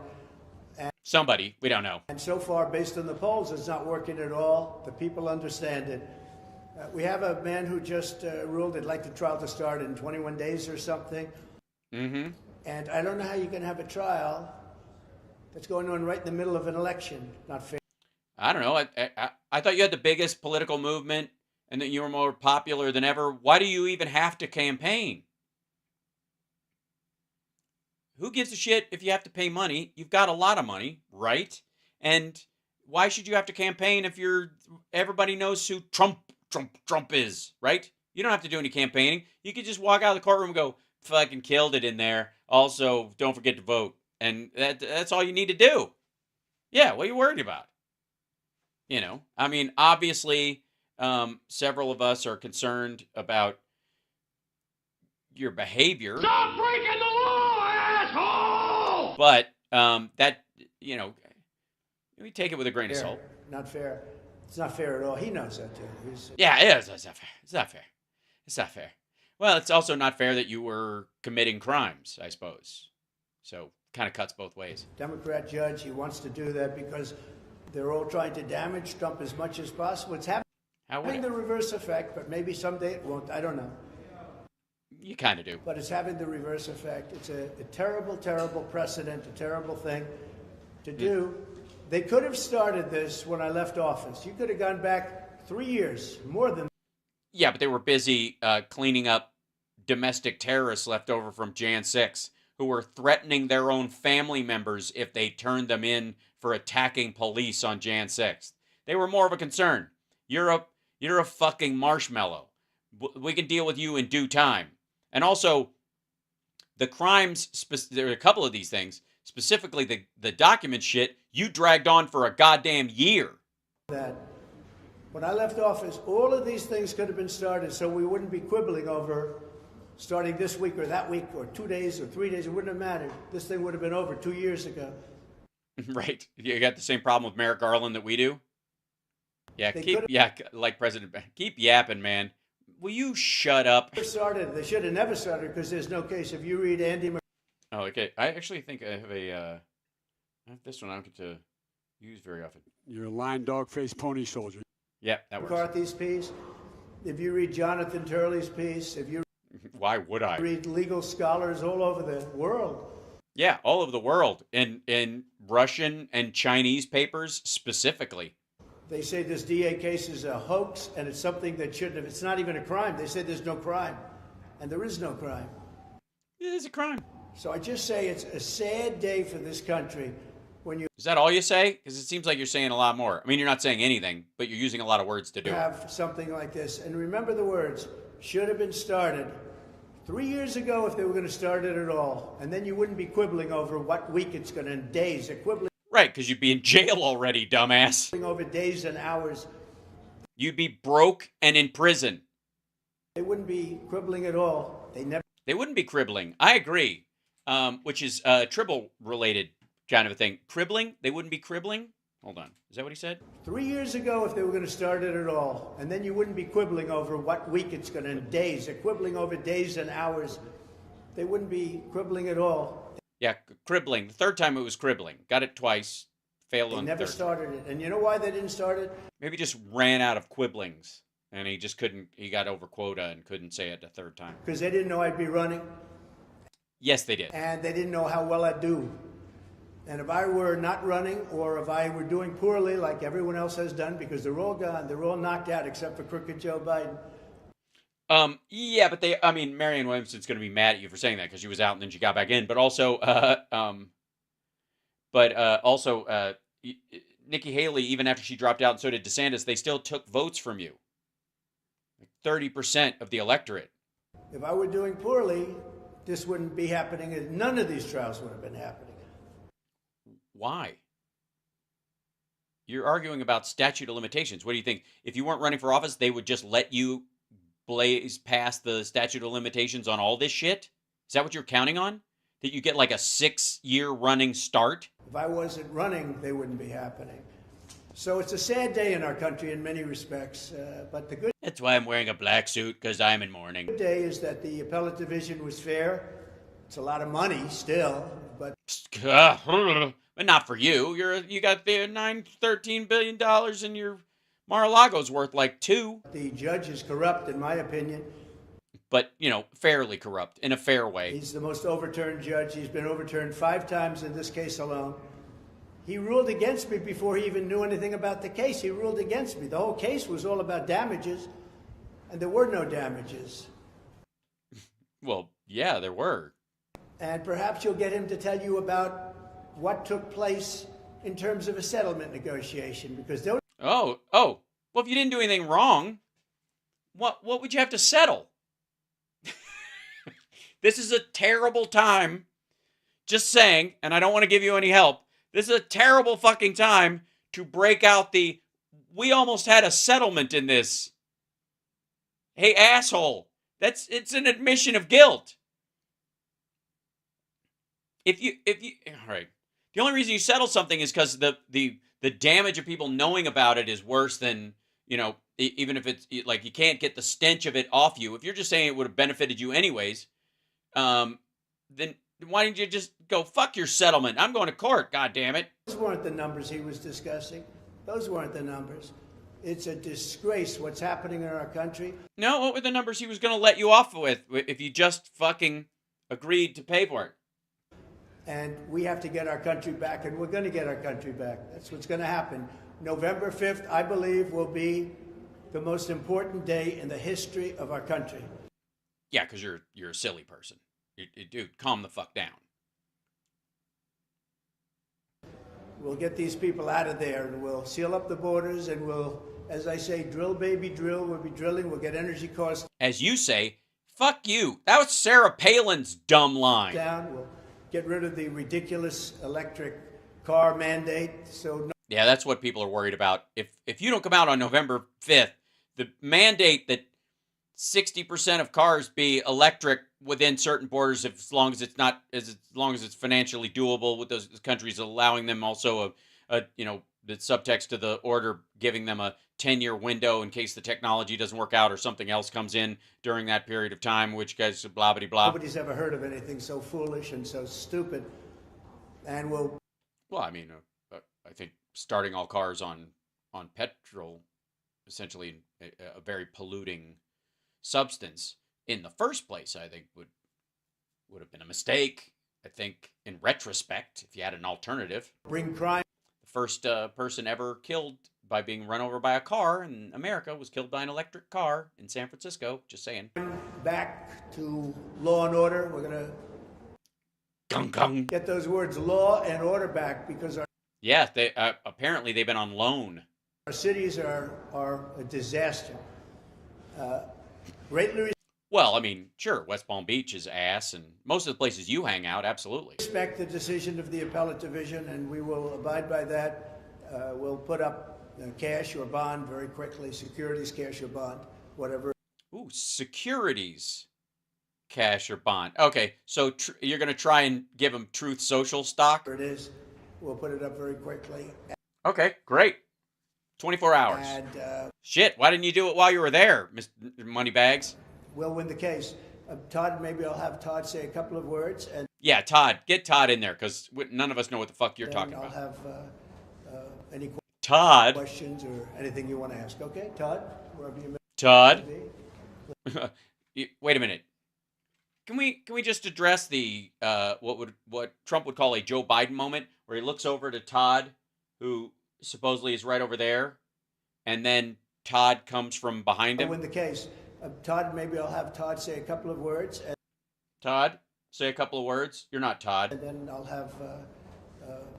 Somebody, we don't know. And so far, based on the polls, it's not working at all. The people understand it. We have a man who just ruled he'd like the trial to start in 21 days or something. Mm-hmm. And I don't know how you can have a trial that's going on right in the middle of an election. Not fair. I don't know. I thought you had the biggest political movement and that you were more popular than ever. Why do you even have to campaign? Who gives a shit if you have to pay money? You've got a lot of money, right? And why should you have to campaign if everybody knows who Trump is, right? You don't have to do any campaigning. You could just walk out of the courtroom and go, fucking killed it in there. Also, don't forget to vote. And that's all you need to do. Yeah, what are you worried about? I mean, obviously, several of us are concerned about your behavior. Stop breaking the law, asshole! But we take it with a grain of salt. Not fair. It's not fair at all. He knows that too. Yeah, it is. It's not fair. It's not fair. It's not fair. Well, it's also not fair that you were committing crimes, I suppose. So, kind of cuts both ways. Democrat judge, he wants to do that because they're all trying to damage Trump as much as possible. It's having the reverse effect, but maybe someday it won't. I don't know. You kind of do. But it's having the reverse effect. It's a terrible, terrible precedent, a terrible thing to do. They could have started this when I left office. You could have gone back 3 years, more than. Yeah, but they were busy cleaning up domestic terrorists left over from Jan 6 who were threatening their own family members if they turned them in for attacking police on Jan 6th. They were more of a concern. You're a fucking marshmallow. We can deal with you in due time. And also, the crimes, there are a couple of these things, specifically the document shit, you dragged on for a goddamn year. That When I left office, all of these things could have been started so we wouldn't be quibbling over starting this week or that week or 2 days or 3 days. It wouldn't have mattered. This thing would have been over 2 years ago. Right. You got the same problem with Merrick Garland that we do? Yeah, like President, keep yapping, man. Will you shut up? They should have never started because there's no case. If you read Andy... Oh, okay. I actually think I have I have this one I don't get to use very often. You're a lying dog-faced pony soldier. Yeah, that works. McCarthy's piece, if you read Jonathan Turley's piece, if you why would I read legal scholars all over the world? Yeah, all over the world, in Russian and Chinese papers specifically. They say this DA case is a hoax and it's something that shouldn't have. It's not even a crime. They say there's no crime, and there is no crime. It is a crime. So I just say it's a sad day for this country. When you Is that all you say? Because it seems like you're saying a lot more. I mean, you're not saying anything, but you're using a lot of words to do have something like this. And remember the words, should have been started 3 years ago if they were going to start it at all. And then you wouldn't be quibbling over what week it's going to, in days. They're quibbling. Right, because you'd be in jail already, dumbass. Over days and hours. You'd be broke and in prison. They wouldn't be quibbling at all. They wouldn't be cribbling. I agree. Which is tribble related kind of a thing. Cribbling? They wouldn't be cribbling? Hold on. Is that what he said? 3 years ago if they were going to start it at all. And then you wouldn't be quibbling over what week it's going to, in days. They're quibbling over days and hours. They wouldn't be quibbling at all. Yeah, cribbling. The third time it was cribbling. Got it twice. Failed on the third. They never started it. And you know why they didn't start it? Maybe just ran out of quibblings. And he just couldn't, he got over quota and couldn't say it the third time. Because they didn't know I'd be running. Yes, they did. And they didn't know how well I'd do. And if I were not running or if I were doing poorly like everyone else has done, because they're all gone, they're all knocked out except for crooked Joe Biden. Yeah, but Marianne Williamson's going to be mad at you for saying that because she was out and then she got back in. But also, Nikki Haley, even after she dropped out and so did DeSantis, they still took votes from you. Like 30% of the electorate. If I were doing poorly, this wouldn't be happening. None of these trials would have been happening. Why? You're arguing about statute of limitations. What do you think? If you weren't running for office, they would just let you blaze past the statute of limitations on all this shit? Is that what you're counting on? That you get like a 6-year running start? If I wasn't running, they wouldn't be happening. So it's a sad day in our country in many respects. But the good... That's why I'm wearing a black suit, because I'm in mourning. The good day is that the appellate division was fair. It's a lot of money still, but... But not for you. You got the $13 billion and your Mar-a-Lago's worth like $2 billion. The judge is corrupt, in my opinion. But, fairly corrupt, in a fair way. He's the most overturned judge. He's been overturned 5 times in this case alone. He ruled against me before he even knew anything about the case. He ruled against me. The whole case was all about damages, and there were no damages. Well, yeah, there were. And perhaps you'll get him to tell you about what took place in terms of a settlement negotiation, because those... Oh, well, if you didn't do anything wrong, what would you have to settle? This is a terrible time, just saying, and I don't want to give you any help. This is a terrible fucking time to break out we almost had a settlement in this. Hey, asshole. It's an admission of guilt. If you, all right. The only reason you settle something is because the damage of people knowing about it is worse than, even if it's like you can't get the stench of it off you. If you're just saying it would have benefited you anyways, then why didn't you just go, fuck your settlement? I'm going to court, God damn it. Those weren't the numbers he was discussing. Those weren't the numbers. It's a disgrace what's happening in our country. No, what were the numbers he was going to let you off with if you just fucking agreed to pay for it? And we have to get our country back, and we're going to get our country back. That's what's going to happen. November 5th, I believe, will be the most important day in the history of our country. Yeah, because you're a silly person. Dude, calm the fuck down. We'll get these people out of there, and we'll seal up the borders, and we'll, as I say, drill, baby, drill. We'll be drilling. We'll get energy costs. As you say, fuck you. That was Sarah Palin's dumb line. Down. We'll get rid of the ridiculous electric car mandate. So Yeah, that's what people are worried about. If you don't come out on November 5th, the mandate that 60% of cars be electric within certain borders, as long as it's financially doable, with those countries allowing them also the subtext to the order giving them a 10-year window in case the technology doesn't work out or something else comes in during that period of time, which guys blah blah blah. Nobody's ever heard of anything so foolish and so stupid, and will. Well, I mean, I think starting all cars on petrol, essentially a very polluting substance in the first place, I think would have been a mistake. I think in retrospect, if you had an alternative, bring crime. The first person ever killed by being run over by a car in America was killed by an electric car in San Francisco. Just saying. Back to law and order. We're gonna get those words law and order back, because our they apparently they've been on loan. Our cities are a disaster. Greatly well, I mean, sure, West Palm Beach is ass, and most of the places you hang out, absolutely. Respect the decision of the appellate division, and we will abide by that. We'll put up cash or bond very quickly, securities, cash or bond, whatever. Ooh, securities, cash or bond. Okay, so you're going to try and give them Truth Social stock? It is. We'll put it up very quickly. Okay, great. 24 hours. And, shit, why didn't you do it while you were there, Mr. Moneybags? We'll win the case. Todd, maybe I'll have Todd say a couple of words. And yeah, Todd. Get Todd in there, because none of us know what the fuck you're talking about. I'll have any Todd. questions or anything you want to ask. Okay, Todd? Wherever you may Todd? Wait a minute. Can we just address the what Trump would call a Joe Biden moment, where he looks over to Todd, who supposedly is right over there, and then Todd comes from behind him? I'll win the case. Todd, maybe I'll have Todd say a couple of words. And Todd, say a couple of words. You're not Todd. And then I'll have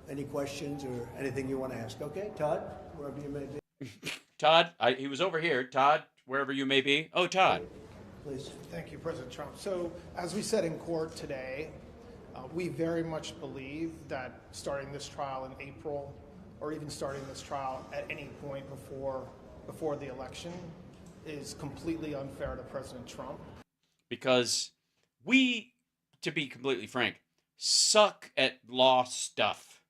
any questions or anything you want to ask. Okay, Todd, wherever you may be. Todd, he was over here. Todd, wherever you may be. Oh, Todd. Please. Thank you, President Trump. So, as we said in court today, we very much believe that starting this trial in April, or even starting this trial at any point before the election, is completely unfair to President Trump. Because we, to be completely frank, suck at law stuff.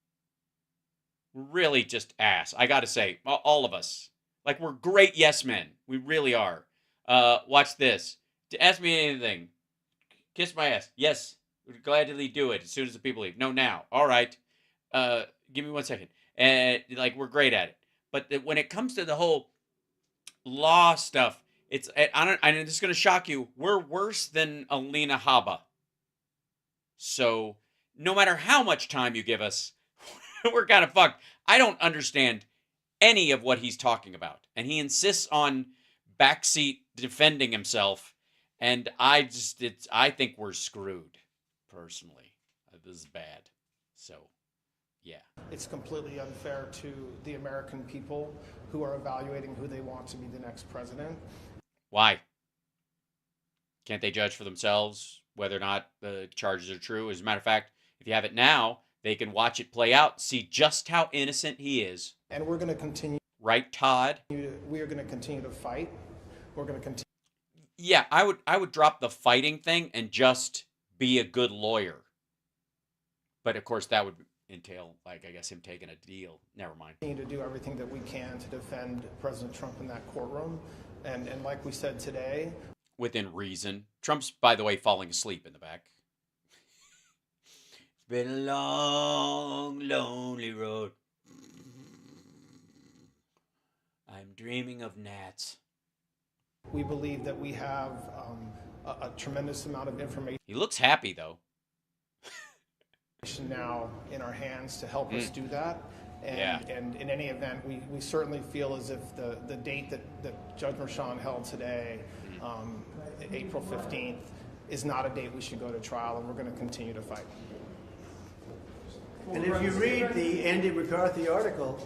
We're really just ass. I gotta say, all of us. Like, we're great yes men. We really are. Watch this. To ask me anything. Kiss my ass. Yes. Would gladly do it as soon as the people leave. No, now. All right. Give me 1 second. And we're great at it. But when it comes to the whole law stuff, it's and this is going to shock you. We're worse than Alina Habba. So no matter how much time you give us, we're kind of fucked. I don't understand any of what he's talking about, and he insists on backseat defending himself. And I think we're screwed, personally. This is bad. So, yeah. It's completely unfair to the American people who are evaluating who they want to be the next president. Why? Can't they judge for themselves whether or not the charges are true? As a matter of fact, if you have it now, they can watch it play out, see just how innocent he is. And we're going to continue. Right, Todd? We are going to continue to fight. We're going to continue. Yeah, I would drop the fighting thing and just be a good lawyer. But of course, that would entail, I guess, him taking a deal. Never mind. We need to do everything that we can to defend President Trump in that courtroom. And like we said today, within reason. Trump's, by the way, falling asleep in the back. It's been a long, lonely road. I'm dreaming of gnats. We believe that we have a tremendous amount of information. He looks happy, though. Now in our hands to help us do that. And in any event, we certainly feel as if the date that Judge Merchan held today, April 15th, is not a date we should go to trial, and we're going to continue to fight. And if you read the Andy McCarthy article...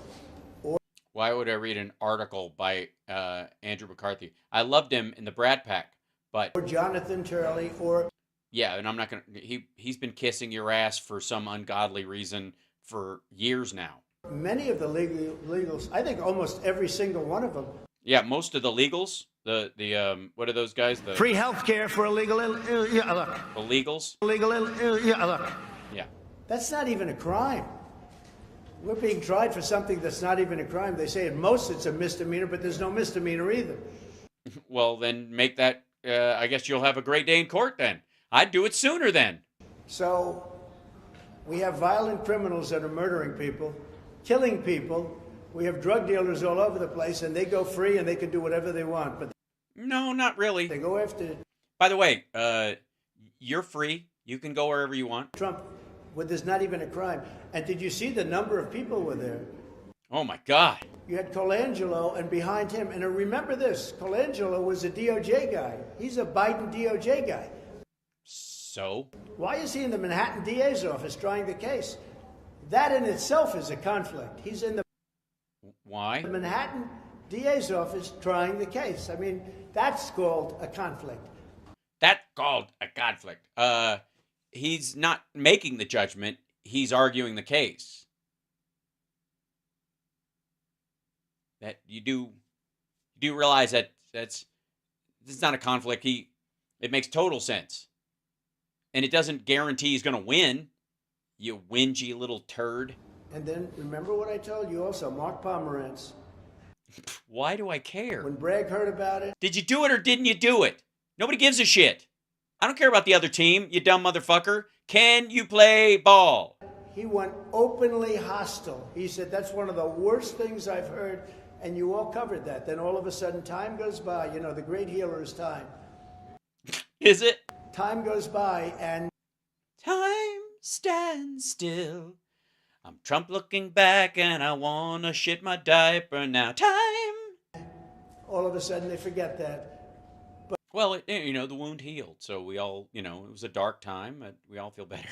Why would I read an article by Andrew McCarthy? I loved him in the Brat Pack, but... Or Jonathan Turley, or... Yeah, and I'm not going to... He's been kissing your ass for some ungodly reason for years now. Many of the legals, I think almost every single one of them. Yeah, most of the legals, the what are those guys? The Free health care for illegal, yeah, look. Illegals? Yeah, look. Yeah. That's not even a crime. We're being tried for something that's not even a crime. They say at most it's a misdemeanor, but there's no misdemeanor either. Well, then make that, I guess you'll have a great day in court then. I'd do it sooner then. So we have violent criminals that are murdering people, killing people. We have drug dealers all over the place, and they go free and they can do whatever they want. But no, not really. They go after. By the way, you're free. You can go wherever you want. Trump, well, there's not even a crime. And did you see the number of people were there? Oh my God. You had Colangelo, and behind him, and remember this, Colangelo was a DOJ guy. He's a Biden DOJ guy. So? Why is he in the Manhattan DA's office trying the case? That in itself is a conflict. He's in the Why? Manhattan DA's office trying the case. I mean, that's called a conflict. That's called a conflict. He's not making the judgment. He's arguing the case. That you do realize that this is not a conflict. It makes total sense. And it doesn't guarantee he's going to win, you whingy little turd. And then remember what I told you also, Mark Pomerantz. Why do I care? When Bragg heard about it. Did you do it or didn't you do it? Nobody gives a shit. I don't care about the other team, you dumb motherfucker. Can you play ball? He went openly hostile. He said, that's one of the worst things I've heard. And you all covered that. Then all of a sudden, time goes by. You know, the great healer is time. Is it? Time goes by and... Time stands still. I'm Trump looking back and I want to shit my diaper now. Time! All of a sudden, they forget that. But, well, the wound healed. So we all, it was a dark time. We all feel better.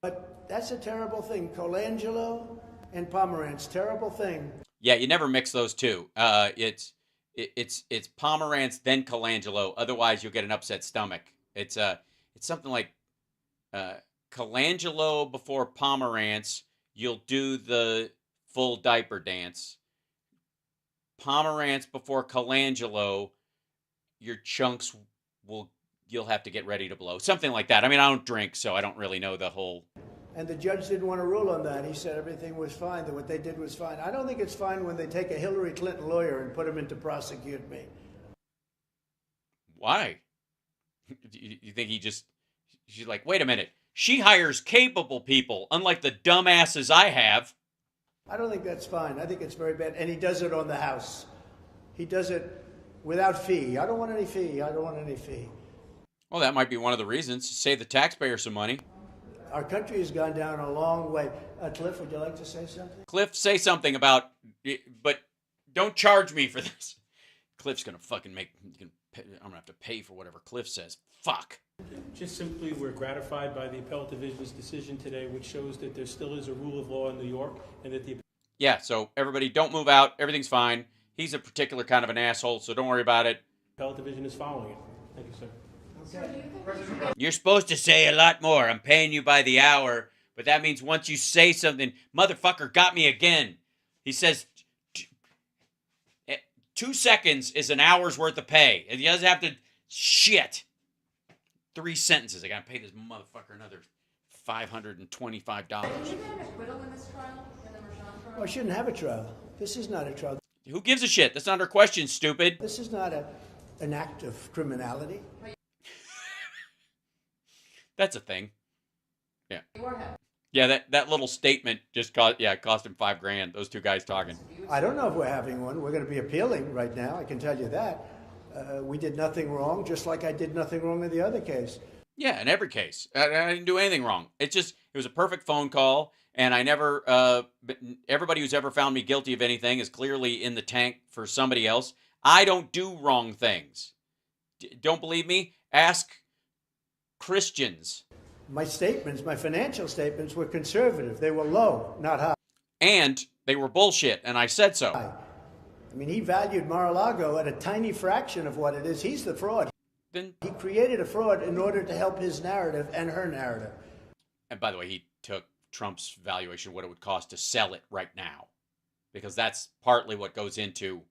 But that's a terrible thing. Colangelo and Pomerantz, terrible thing. Yeah, you never mix those two. It's Pomerantz then Colangelo. Otherwise, you'll get an upset stomach. It's something like Colangelo before Pomerantz. You'll do the full diaper dance. Pomerantz before Colangelo. Your chunks you'll have to get ready to blow. Something like that. I mean, I don't drink, so I don't really know the whole. And the judge didn't want to rule on that. He said everything was fine, that what they did was fine. I don't think it's fine when they take a Hillary Clinton lawyer and put him in to prosecute me. Why? You think she's like, wait a minute. She hires capable people, unlike the dumbasses I have. I don't think that's fine. I think it's very bad. And he does it on the House. He does it without fee. I don't want any fee. I don't want any fee. Well, that might be one of the reasons. Save the taxpayer some money. Our country has gone down a long way. Cliff, would you like to say something? Cliff, say something about, but don't charge me for this. Cliff's going to fucking I'm going to have to pay for whatever Cliff says. Fuck. Just simply, we're gratified by the appellate division's decision today, which shows that there still is a rule of law in New York, and that the... Yeah, so everybody don't move out. Everything's fine. He's a particular kind of an asshole, so don't worry about it. Appellate division is following it. Thank you, sir. You're supposed to say a lot more. I'm paying you by the hour, but that means once you say something, motherfucker got me again. He says 2 seconds is an hour's worth of pay. And he doesn't have to shit. 3 sentences. I gotta pay this motherfucker another $525. Well, I shouldn't have a trial. This is not a trial. Who gives a shit? That's not our question, stupid. This is not an act of criminality. That's a thing. Yeah. Yeah, that little statement just cost him $5,000. Those two guys talking. I don't know if we're having one. We're going to be appealing right now. I can tell you that. We did nothing wrong, just like I did nothing wrong in the other case. Yeah, in every case. I didn't do anything wrong. It was a perfect phone call, and I never, everybody who's ever found me guilty of anything is clearly in the tank for somebody else. I don't do wrong things. Don't believe me? Ask Christians. My statements, my financial statements were conservative. They were low, not high. And they were bullshit, and I said so. I mean, he valued Mar-a-Lago at a tiny fraction of what it is. He's the fraud. Then he created a fraud in order to help his narrative and her narrative. And by the way, he took Trump's valuation, what it would cost to sell it right now, because that's partly what goes into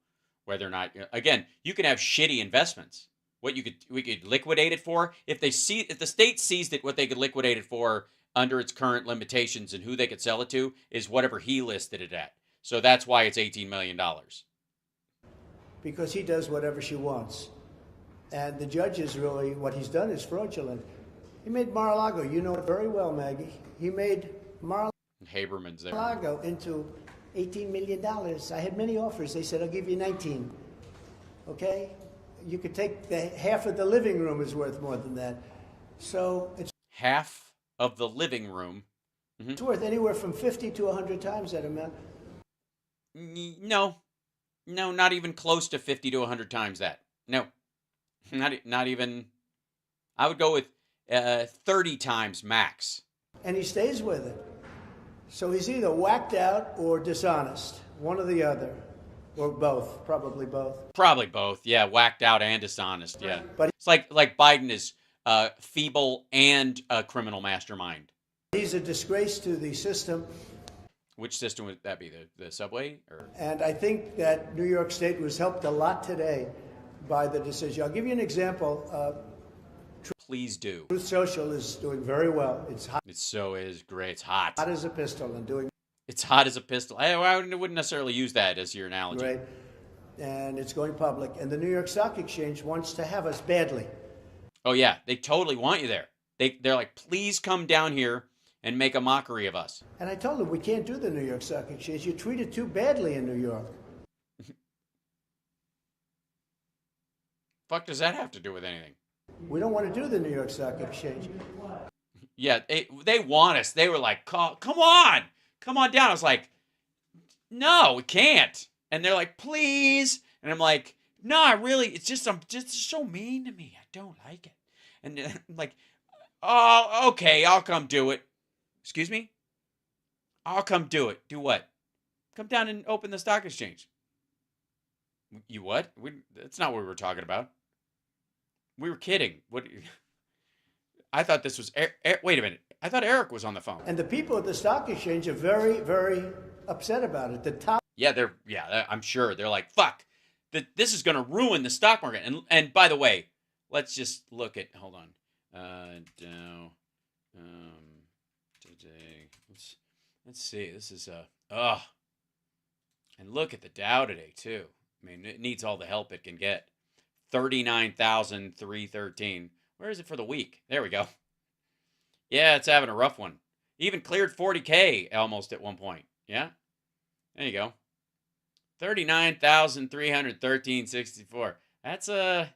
whether or not, again, you can have shitty investments. What we could liquidate it for, if the state sees that what they could liquidate it for under its current limitations and who they could sell it to is whatever he listed it at. So that's why it's $18 million. Because he does whatever she wants. And the judge is really, what he's done is fraudulent. He made Mar-a-Lago, you know it very well, Maggie. He made Haberman's there. Mar-a-Lago into $18 million. I had many offers. They said, I'll give you 19. Okay? You could take half of the living room is worth more than that. So it's half of the living room. Mm-hmm. It's worth anywhere from 50 to 100 times that amount. No, not even close to 50 to 100 times that. No, not even. I would go with 30 times max. And he stays with it. So he's either whacked out or dishonest, one or the other. Or both, probably both. Probably both, yeah. Whacked out and dishonest, yeah. But it's like Biden is feeble and a criminal mastermind. He's a disgrace to the system. Which system would that be? The subway? And I think that New York State was helped a lot today by the decision. I'll give you an example. Please do. Truth Social is doing very well. It's hot. It so is great. It's hot. Hot as a pistol and doing. It's hot as a pistol. I wouldn't necessarily use that as your analogy. Right. And it's going public. And the New York Stock Exchange wants to have us badly. Oh, yeah. They totally want you there. They're like, please come down here and make a mockery of us. And I told them, we can't do the New York Stock Exchange. You treat it too badly in New York. Fuck does that have to do with anything? We don't want to do the New York Stock Exchange. Yeah, they want us. They were like, come on. Come on down. I was like, no, we can't. And they're like, please. And I'm like, no, it's just so mean to me. I don't like it. And I'm like, oh, okay, I'll come do it. Excuse me? I'll come do it. Do what? Come down and open the stock exchange. You what? That's not what we were talking about. We were kidding. What? I thought this was... wait a minute. I thought Eric was on the phone. And the people at the stock exchange are very, very upset about it. The top... Yeah, I'm sure. They're like, fuck. This is going to ruin the stock market. And by the way, let's just look at... Hold on. Dow... today... Let's see. This is... and look at the Dow today, too. I mean, it needs all the help it can get. 39,313. Where is it for the week? There we go. Yeah, it's having a rough one. Even cleared 40K almost at one point. Yeah? There you go. 39,313.64. That's and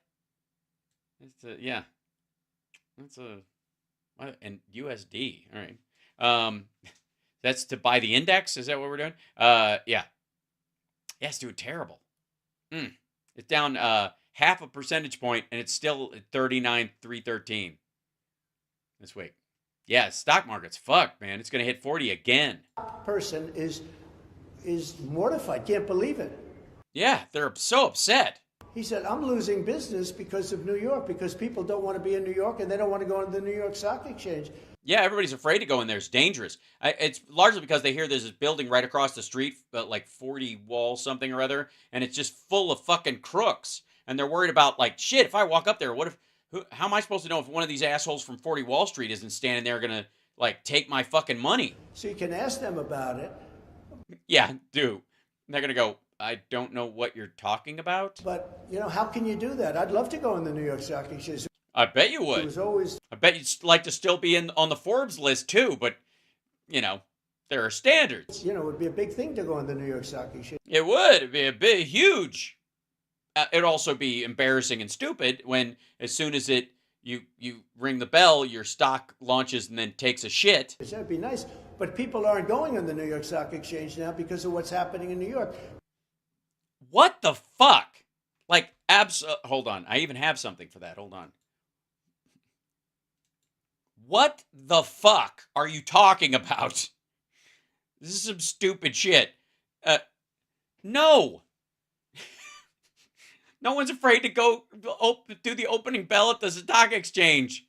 USD. All right. That's to buy the index. Is that what we're doing? Yeah. Yeah, it's doing terrible. It's down half a percentage point, and it's still at 39,313 this week. Yeah, stock market's fucked, man. It's gonna hit 40 again. Person is mortified, can't believe it. Yeah, they're so upset. He said, I'm losing business because of New York, because people don't want to be in New York and they don't want to go into the New York Stock Exchange. Yeah, everybody's afraid to go in there. It's dangerous. It's largely because they hear there's this building right across the street, like 40 Wall something or other, and it's just full of fucking crooks. And they're worried about, like, shit, if I walk up there, how am I supposed to know if one of these assholes from 40 Wall Street isn't standing there going to, like, take my fucking money? So you can ask them about it. Yeah, do. They're going to go, I don't know what you're talking about. But, how can you do that? I'd love to go in the New York Stock Exchange. I bet you would. It was always... I bet you'd like to still be on the Forbes list, too, but, there are standards. It would be a big thing to go in the New York Stock Exchange. It would. It'd be a big, huge. It'd also be embarrassing and stupid when, as soon as you ring the bell, your stock launches and then takes a shit. That'd be nice. But people aren't going on the New York Stock Exchange now because of what's happening in New York. What the fuck? Like, hold on. I even have something for that. Hold on. What the fuck are you talking about? This is some stupid shit. No. No one's afraid to go do the opening bell at the stock exchange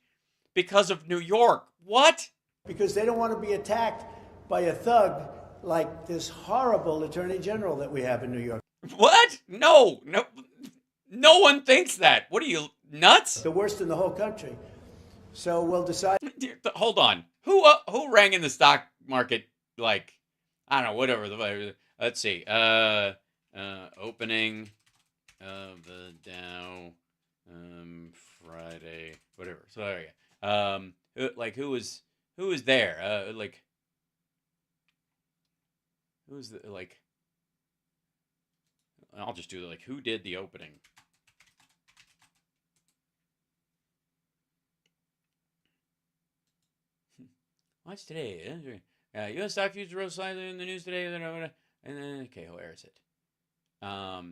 because of New York. What? Because they don't want to be attacked by a thug like this horrible attorney general that we have in New York. What? No. No one thinks that. What are you, nuts? The worst in the whole country. So we'll decide. Hold on. Who rang in the stock market, like, I don't know, whatever. Let's see. Opening of the Dow Friday, whatever. So there you go. Like, who was there? Like, who's the, like, I'll just do like, who did the opening? What's today? U.S. stock futures rose slightly in the news today. And then, okay, where is it? I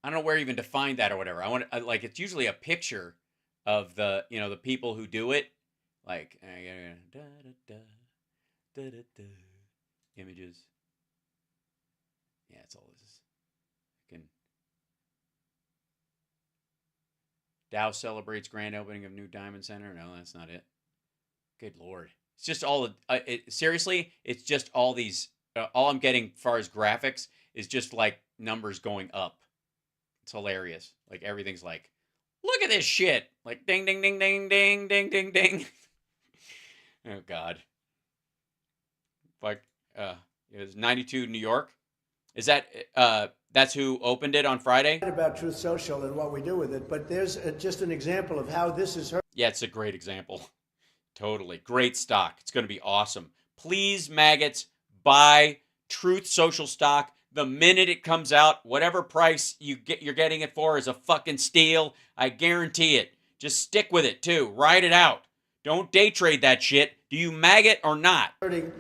don't know where even to find that or whatever. Like, it's usually a picture of the, the people who do it. Like, images. Yeah, it's all this is. Dow celebrates grand opening of new Diamond Center. No, that's not it. Good Lord. It's just all, seriously, it's just all these, all I'm getting as far as graphics is just like numbers going up. It's hilarious. Like, everything's like, look at this shit. Like, ding, ding, ding, ding, ding, ding, ding, ding. Oh, God. Like, it was 92 New York. Is that, that's who opened it on Friday? About Truth Social and what we do with it, but there's just an example of how this is hurt. Yeah, it's a great example. Totally. Great stock. It's going to be awesome. Please, maggots, buy Truth Social stock the minute it comes out. Whatever price you're getting it for is a fucking steal. I guarantee it. Just stick with it, too. Ride it out. Don't day trade that shit. Do you maggot or not? Hurting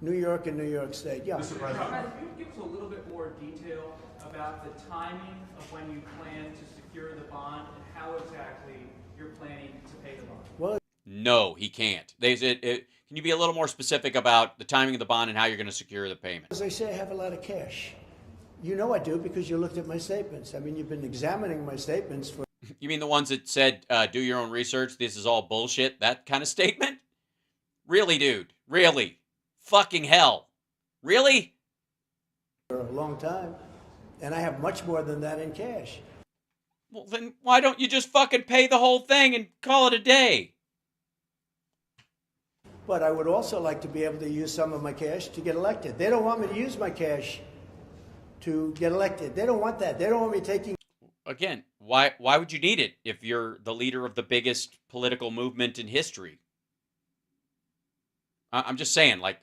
New York and New York State. Yeah. Mr. President, can you give us a little bit more detail about the timing of when you plan to secure the bond and how exactly you're planning to pay the bond? Well, no, he can't. Can you be a little more specific about the timing of the bond and how you're going to secure the payment? As I say, I have a lot of cash. You know I do because you looked at my statements. I mean, you've been examining my statements for... You mean the ones that said, do your own research, this is all bullshit, that kind of statement? Really, dude? Really? Fucking hell. Really? For a long time. And I have much more than that in cash. Well, then why don't you just fucking pay the whole thing and call it a day? But I would also like to be able to use some of my cash to get elected. They don't want me to use my cash to get elected. They don't want that. They don't want me taking... Again, why would you need it if you're the leader of the biggest political movement in history? I'm just saying, like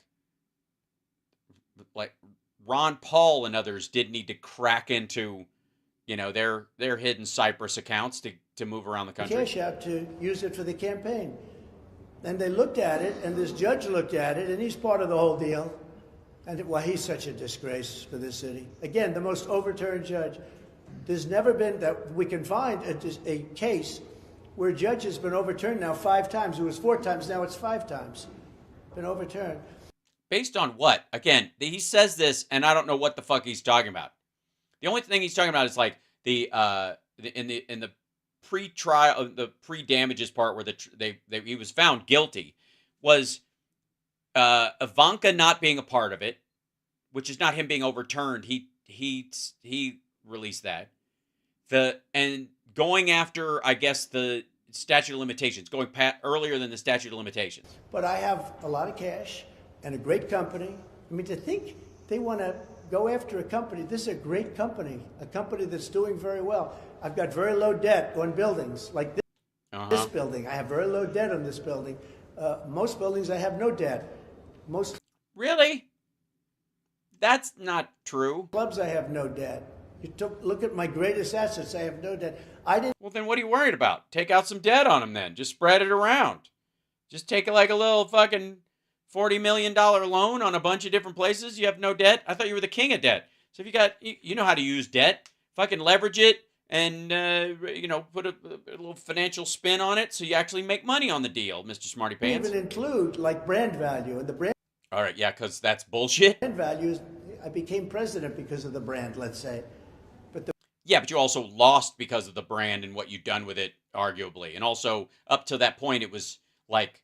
Ron Paul and others did need to crack into, their hidden Cyprus accounts to move around the country. Cash out to use it for the campaign. And they looked at it, and this judge looked at it, and he's part of the whole deal. And, well, he's such a disgrace for this city. Again, the most overturned judge. There's never been, that we can find, a case where a judge has been overturned now 5 times. It was 4 times, now it's 5 times. Been overturned. Based on what? Again, he says this, and I don't know what the fuck he's talking about. The only thing he's talking about is like in the pre-trial, the pre-damages part where he was found guilty, was Ivanka not being a part of it, which is not him being overturned. He released that. And going after, I guess, the statute of limitations, going earlier than the statute of limitations. But I have a lot of cash and a great company. I mean, to think they want to go after a company, this is a great company, a company that's doing very well. I've got very low debt on buildings like this, this building. I have very low debt on this building. Most buildings I have no debt. Most Really? That's not true. Clubs I have no debt. Look at my greatest assets. I have no debt. I didn't. Well, then what are you worried about? Take out some debt on them then. Just spread it around. Just take like a little fucking $40 million loan on a bunch of different places. You have no debt. I thought you were the king of debt. So if you got, you know how to use debt. Fucking leverage it and, put a little financial spin on it so you actually make money on the deal, Mr. Smarty Pants. Even include like brand value and the brand. All right, yeah, because that's bullshit. Brand values. I became president because of the brand, let's say. Yeah, but you also lost because of the brand and what you've done with it, arguably. And also, up to that point, it was like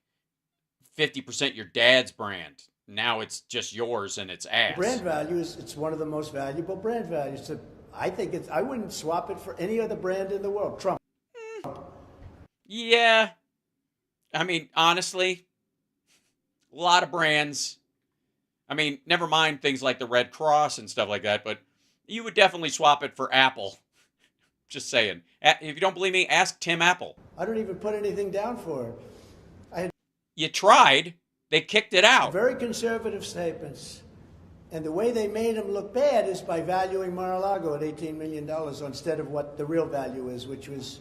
50% your dad's brand. Now it's just yours and it's ass. Brand value it's one of the most valuable brand values. So I think I wouldn't swap it for any other brand in the world. Trump. Yeah. I mean, honestly, a lot of brands. I mean, never mind things like the Red Cross and stuff like that, but you would definitely swap it for Apple. Just saying. If you don't believe me, ask Tim Apple. I don't even put anything down for it. You tried. They kicked it out. Very conservative statements. And the way they made him look bad is by valuing Mar-a-Lago at $18 million instead of what the real value is, which was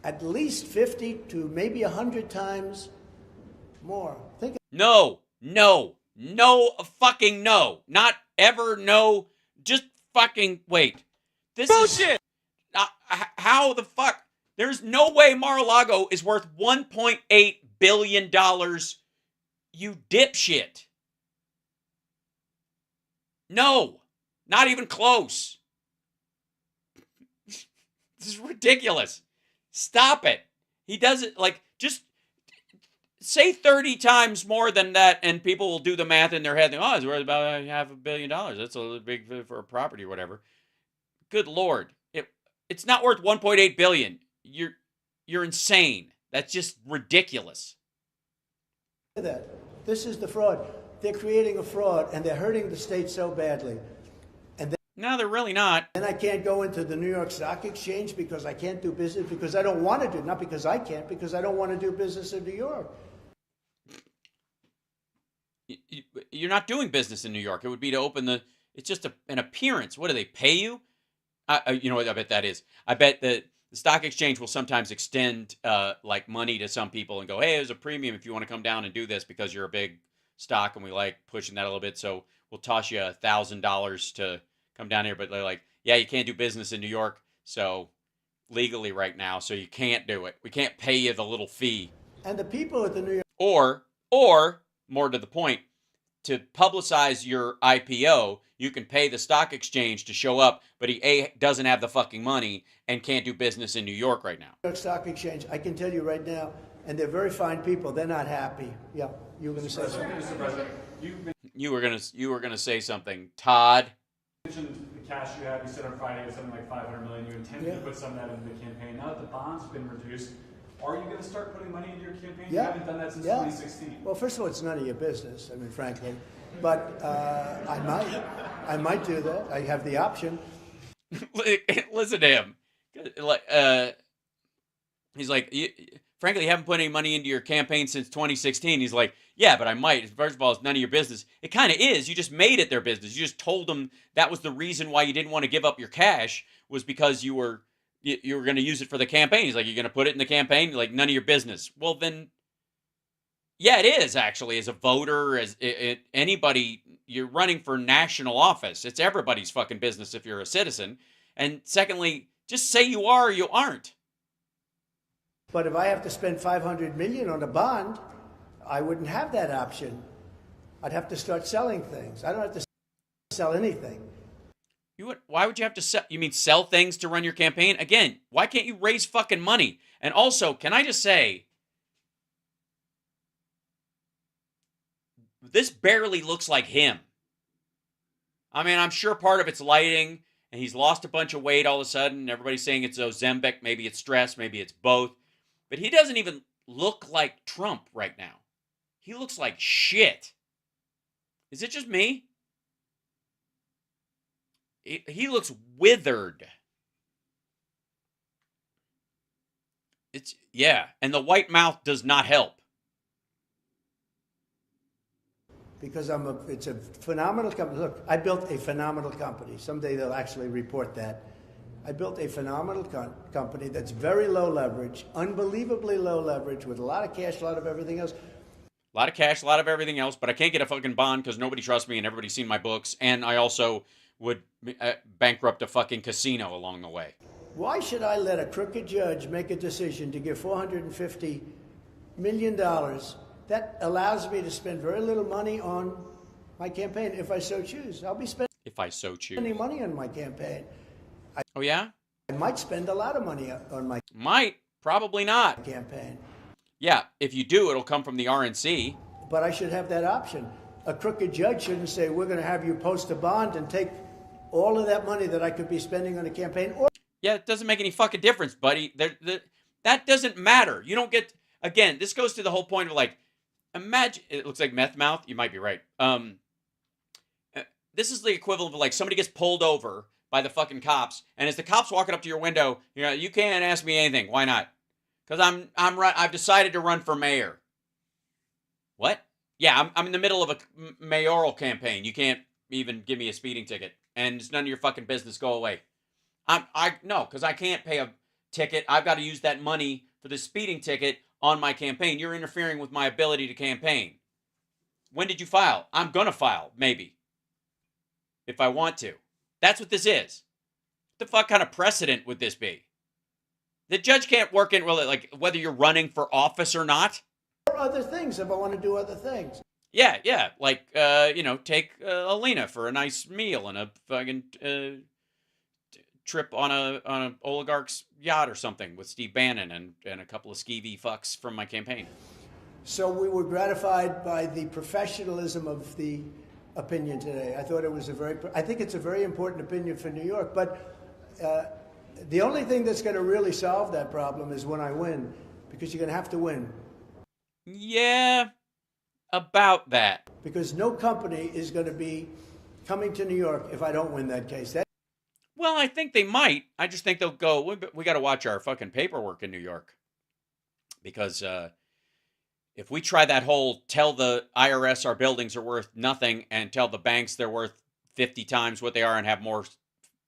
at least 50 to maybe 100 times more. No, fucking no. Not ever, no. Just fucking wait. This bullshit. How the fuck? There's no way Mar-a-Lago is worth $1.8 billion, you dipshit. No, not even close. This is ridiculous. Stop it. He does it like, just say 30 times more than that and people will do the math in their head. Oh, it's worth about $500 million. That's a little big for a property or whatever. Good Lord. It's not worth $1.8 billion. You're insane. That's just ridiculous. This is the fraud. They're creating a fraud, and they're hurting the state so badly. And no, they're really not. And I can't go into the New York Stock Exchange because I can't do business, because I don't want to do, not because I can't, because I don't want to do business in New York. You're not doing business in New York. It would be to open it's just an appearance. What do they pay you? You know what I bet that is? I bet that the stock exchange will sometimes extend like money to some people and go, hey, there's a premium if you want to come down and do this because you're a big stock and we like pushing that a little bit. So we'll toss you $1,000 to come down here. But they're like, yeah, you can't do business in New York. So legally right now, so you can't do it. We can't pay you the little fee. And the people at the New York... Or more to the point, to publicize your IPO, you can pay the stock exchange to show up, but he doesn't have the fucking money and can't do business in New York right now. New York Stock Exchange, I can tell you right now, and they're very fine people. They're not happy. Yeah, you were going to say something. Mr. President, you were gonna say something, Todd. You mentioned the cash you have. You said on Friday it's something like $500 million. You intended to put some of that into the campaign. Now that the bond's been reduced, are you going to start putting money into your campaign? Yeah. You haven't done that since 2016. Well, first of all, it's none of your business. I mean, frankly, but I might do that. I have the option. Listen to him. He's like, frankly, you haven't put any money into your campaign since 2016. He's like, yeah, but I might. First of all, it's none of your business. It kind of is. You just made it their business. You just told them that was the reason why you didn't want to give up your cash, was because you were going to use it for the campaign. He's like, you're going to put it in the campaign? Like, none of your business. Well, then, yeah, it is, actually. As a voter, as anybody, you're running for national office. It's everybody's fucking business if you're a citizen. And secondly, just say you are or you aren't. But if I have to spend $500 million on a bond, I wouldn't have that option. I'd have to start selling things. I don't have to sell anything. Why would you have to sell? You mean sell things to run your campaign? Again, why can't you raise fucking money? And also, can I just say, this barely looks like him. I mean, I'm sure part of it's lighting, and he's lost a bunch of weight all of a sudden. Everybody's saying it's Ozempic. Maybe it's stress. Maybe it's both. But he doesn't even look like Trump right now. He looks like shit. Is it just me? He looks withered. Yeah, and the white mouth does not help. Because it's a phenomenal company. Look, I built a phenomenal company. Someday they'll actually report that. I built a phenomenal company that's very low leverage, unbelievably low leverage, with a lot of cash, a lot of everything else. A lot of cash, a lot of everything else, but I can't get a fucking bond because nobody trusts me and everybody's seen my books, and I also would bankrupt a fucking casino along the way. Why should I let a crooked judge make a decision to give $450 million that allows me to spend very little money on my campaign if I so choose? I'll be spending if I so choose any money on my campaign. Oh, yeah? I might spend a lot of money on my probably not campaign. Yeah, if you do, it'll come from the RNC. But I should have that option. A crooked judge shouldn't say, we're going to have you post a bond and take all of that money that I could be spending on a campaign. Or yeah, it doesn't make any fucking difference, buddy. That doesn't matter. You don't get, again, this goes to the whole point of like, imagine, it looks like meth mouth. You might be right. This is the equivalent of like somebody gets pulled over by the fucking cops, and as the cops walking up to your window, you know, you can't ask me anything. Why not? Because I've decided to run for mayor. What? Yeah, I'm in the middle of a mayoral campaign. You can't even give me a speeding ticket, and it's none of your fucking business. Go away. No, because I can't pay a ticket. I've got to use that money for the speeding ticket on my campaign. You're interfering with my ability to campaign. When did you file? I'm gonna file, maybe, if I want to. That's what this is. What the fuck kind of precedent would this be? The judge can't work in, well, like, whether you're running for office or not. or other things if I want to do other things. Yeah. Like, you know, take Alina for a nice meal and a fucking trip on a oligarch's yacht or something with Steve Bannon and a couple of skeevy fucks from my campaign. So we were gratified by the professionalism of the opinion today. I thought it was I think it's a very important opinion for New York, but the only thing that's going to really solve that problem is when I win, because you're going to have to win. Yeah, about that. Because no company is going to be coming to New York if I don't win that case. Well, I think they might. I just think they'll go, we got to watch our fucking paperwork in New York. Because if we try that whole tell the IRS our buildings are worth nothing and tell the banks they're worth 50 times what they are and have more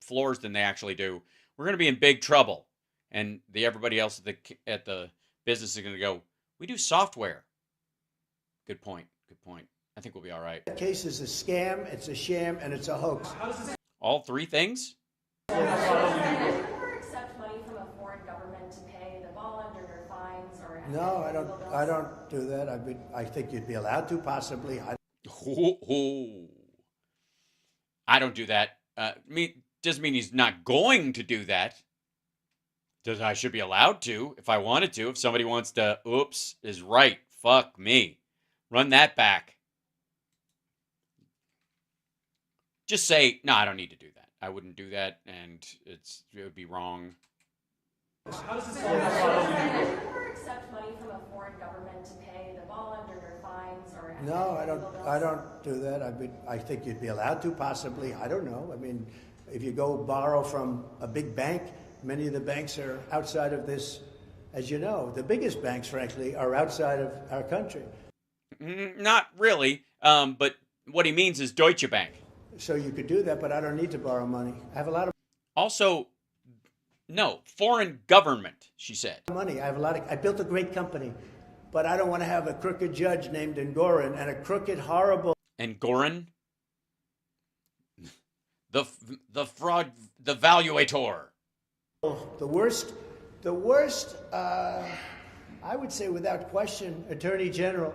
floors than they actually do, we're going to be in big trouble. And everybody else at the business is going to go, we do software. Good point. I think we'll be all right. That case is a scam, it's a sham, and it's a hoax. All three things? Would you ever accept money from a foreign government to pay the bond or their fines or? No, I don't do that. I think you'd be allowed to, possibly. I don't do that. Doesn't mean he's not going to do that. I should be allowed to if I wanted to. If somebody wants to, oops, is right. Fuck me. Run that back. Just say, no, I don't need to do that. I wouldn't do that, and it would be wrong. How does this work? Would you ever accept money from a foreign government to pay the bond or their fines or? No, I don't do that. I think you'd be allowed to, possibly. I don't know. I mean, if you go borrow from a big bank, many of the banks are outside of this. As you know, the biggest banks, frankly, are outside of our country. Not really, but what he means is Deutsche Bank. So you could do that, but I don't need to borrow money. I have a lot of also, no, foreign government, she said. Money. I built a great company, but I don't want to have a crooked judge named Engoron and a crooked, horrible. Engoron? The fraud, the valuator. The worst, I would say without question, Attorney General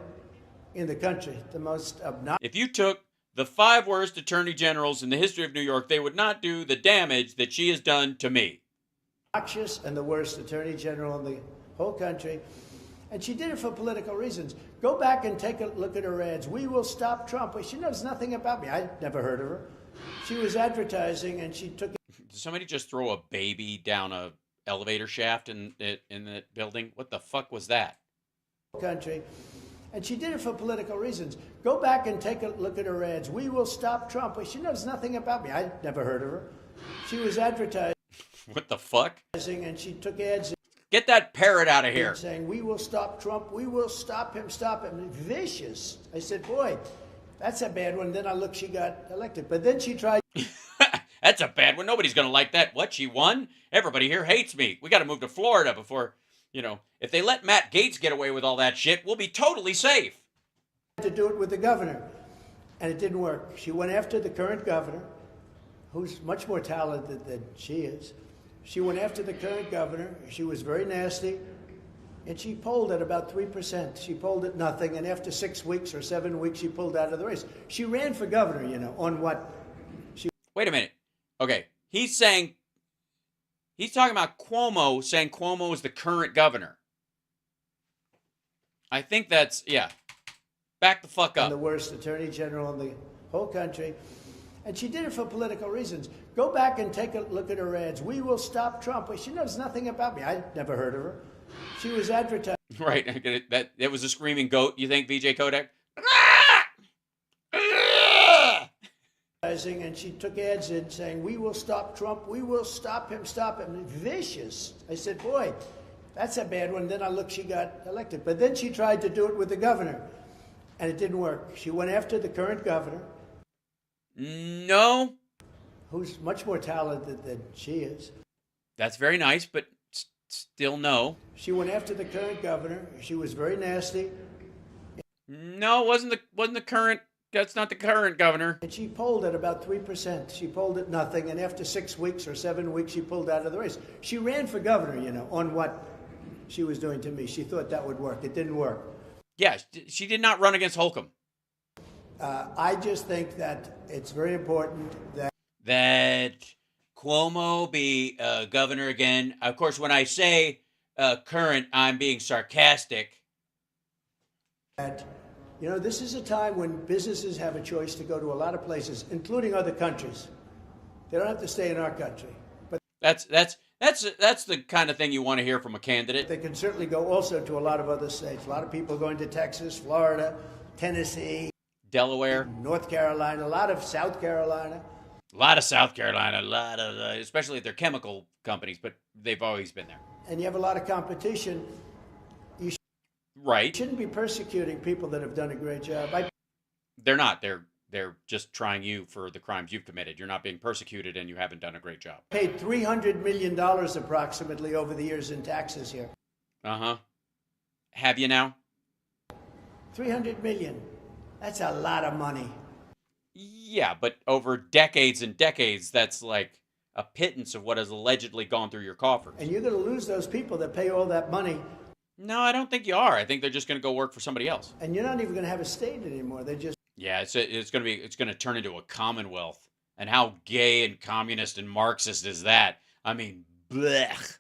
in the country. The most obnoxious. If you took the 5 worst attorney generals in the history of New York, they would not do the damage that she has done to me. Obnoxious and the worst attorney general in the whole country. And she did it for political reasons. Go back and take a look at her ads. We will stop Trump. She knows nothing about me. I never heard of her. She was advertising and she took it. Did somebody just throw a baby down a elevator shaft in the building? What the fuck was that? Country. And she did it for political reasons. Go back and take a look at her ads. We will stop Trump. She knows nothing about me. I never heard of her. She was advertising. What the fuck? And she took ads. Get that parrot out of here. Saying, we will stop Trump. We will stop him. Vicious. I said, boy, that's a bad one. Then I looked, she got elected. But then she tried. That's a bad one. Nobody's going to like that. What, she won? Everybody here hates me. We got to move to Florida before, you know, if they let Matt Gaetz get away with all that shit, we'll be totally safe. To do it with the governor, and it didn't work. She went after the current governor, who's much more talented than she is. She went after the current governor. She was very nasty, and she polled at about 3%. She polled at nothing, and after 6 weeks or 7 weeks, she pulled out of the race. She ran for governor, you know, on what? Wait a minute. Okay, he's saying He's talking about Cuomo, saying Cuomo is the current governor. I think that's, yeah. Back the fuck up. The worst attorney general in the whole country. And she did it for political reasons. Go back and take a look at her ads. We will stop Trump. She knows nothing about me. I never heard of her. She was advertising. Right. That was a screaming goat, you think, VJ Kodak? And she took ads in saying, we will stop Trump. We will stop him, stop him. Vicious. I said, boy, that's a bad one. Then I looked, she got elected. But then she tried to do it with the governor. And it didn't work. She went after the current governor. No. Who's much more talented than she is. That's very nice, but still no. She went after the current governor. She was very nasty. No, wasn't the current. That's not the current governor. And she polled at about 3%. She polled at nothing, and after 6 weeks or 7 weeks, she pulled out of the race. She ran for governor, you know, on what she was doing to me. She thought that would work. It didn't work. Yeah, she did not run against Holcomb. I just think that it's very important that Cuomo be governor again. Of course, when I say current, I'm being sarcastic. You know, this is a time when businesses have a choice to go to a lot of places, including other countries. They don't have to stay in our country. But that's the kind of thing you want to hear from a candidate. They can certainly go also to a lot of other states. A lot of people going to Texas, Florida, Tennessee, Delaware, North Carolina, a lot of South Carolina. A lot of South Carolina, a lot of, especially their chemical companies, but they've always been there. And you have a lot of competition. You shouldn't be persecuting people that have done a great job. They're not. They're just trying you for the crimes you've committed. You're not being persecuted, and you haven't done a great job. Paid $300 million approximately over the years in taxes here. Uh-huh. Have you now? $300 million. That's a lot of money. Yeah, but over decades and decades, that's like a pittance of what has allegedly gone through your coffers. And you're going to lose those people that pay all that money. No, I don't think you are. I think they're just going to go work for somebody else. And you're not even going to have a state anymore. They just... Yeah, it's going to turn into a commonwealth. And how gay and communist and Marxist is that? I mean, blech.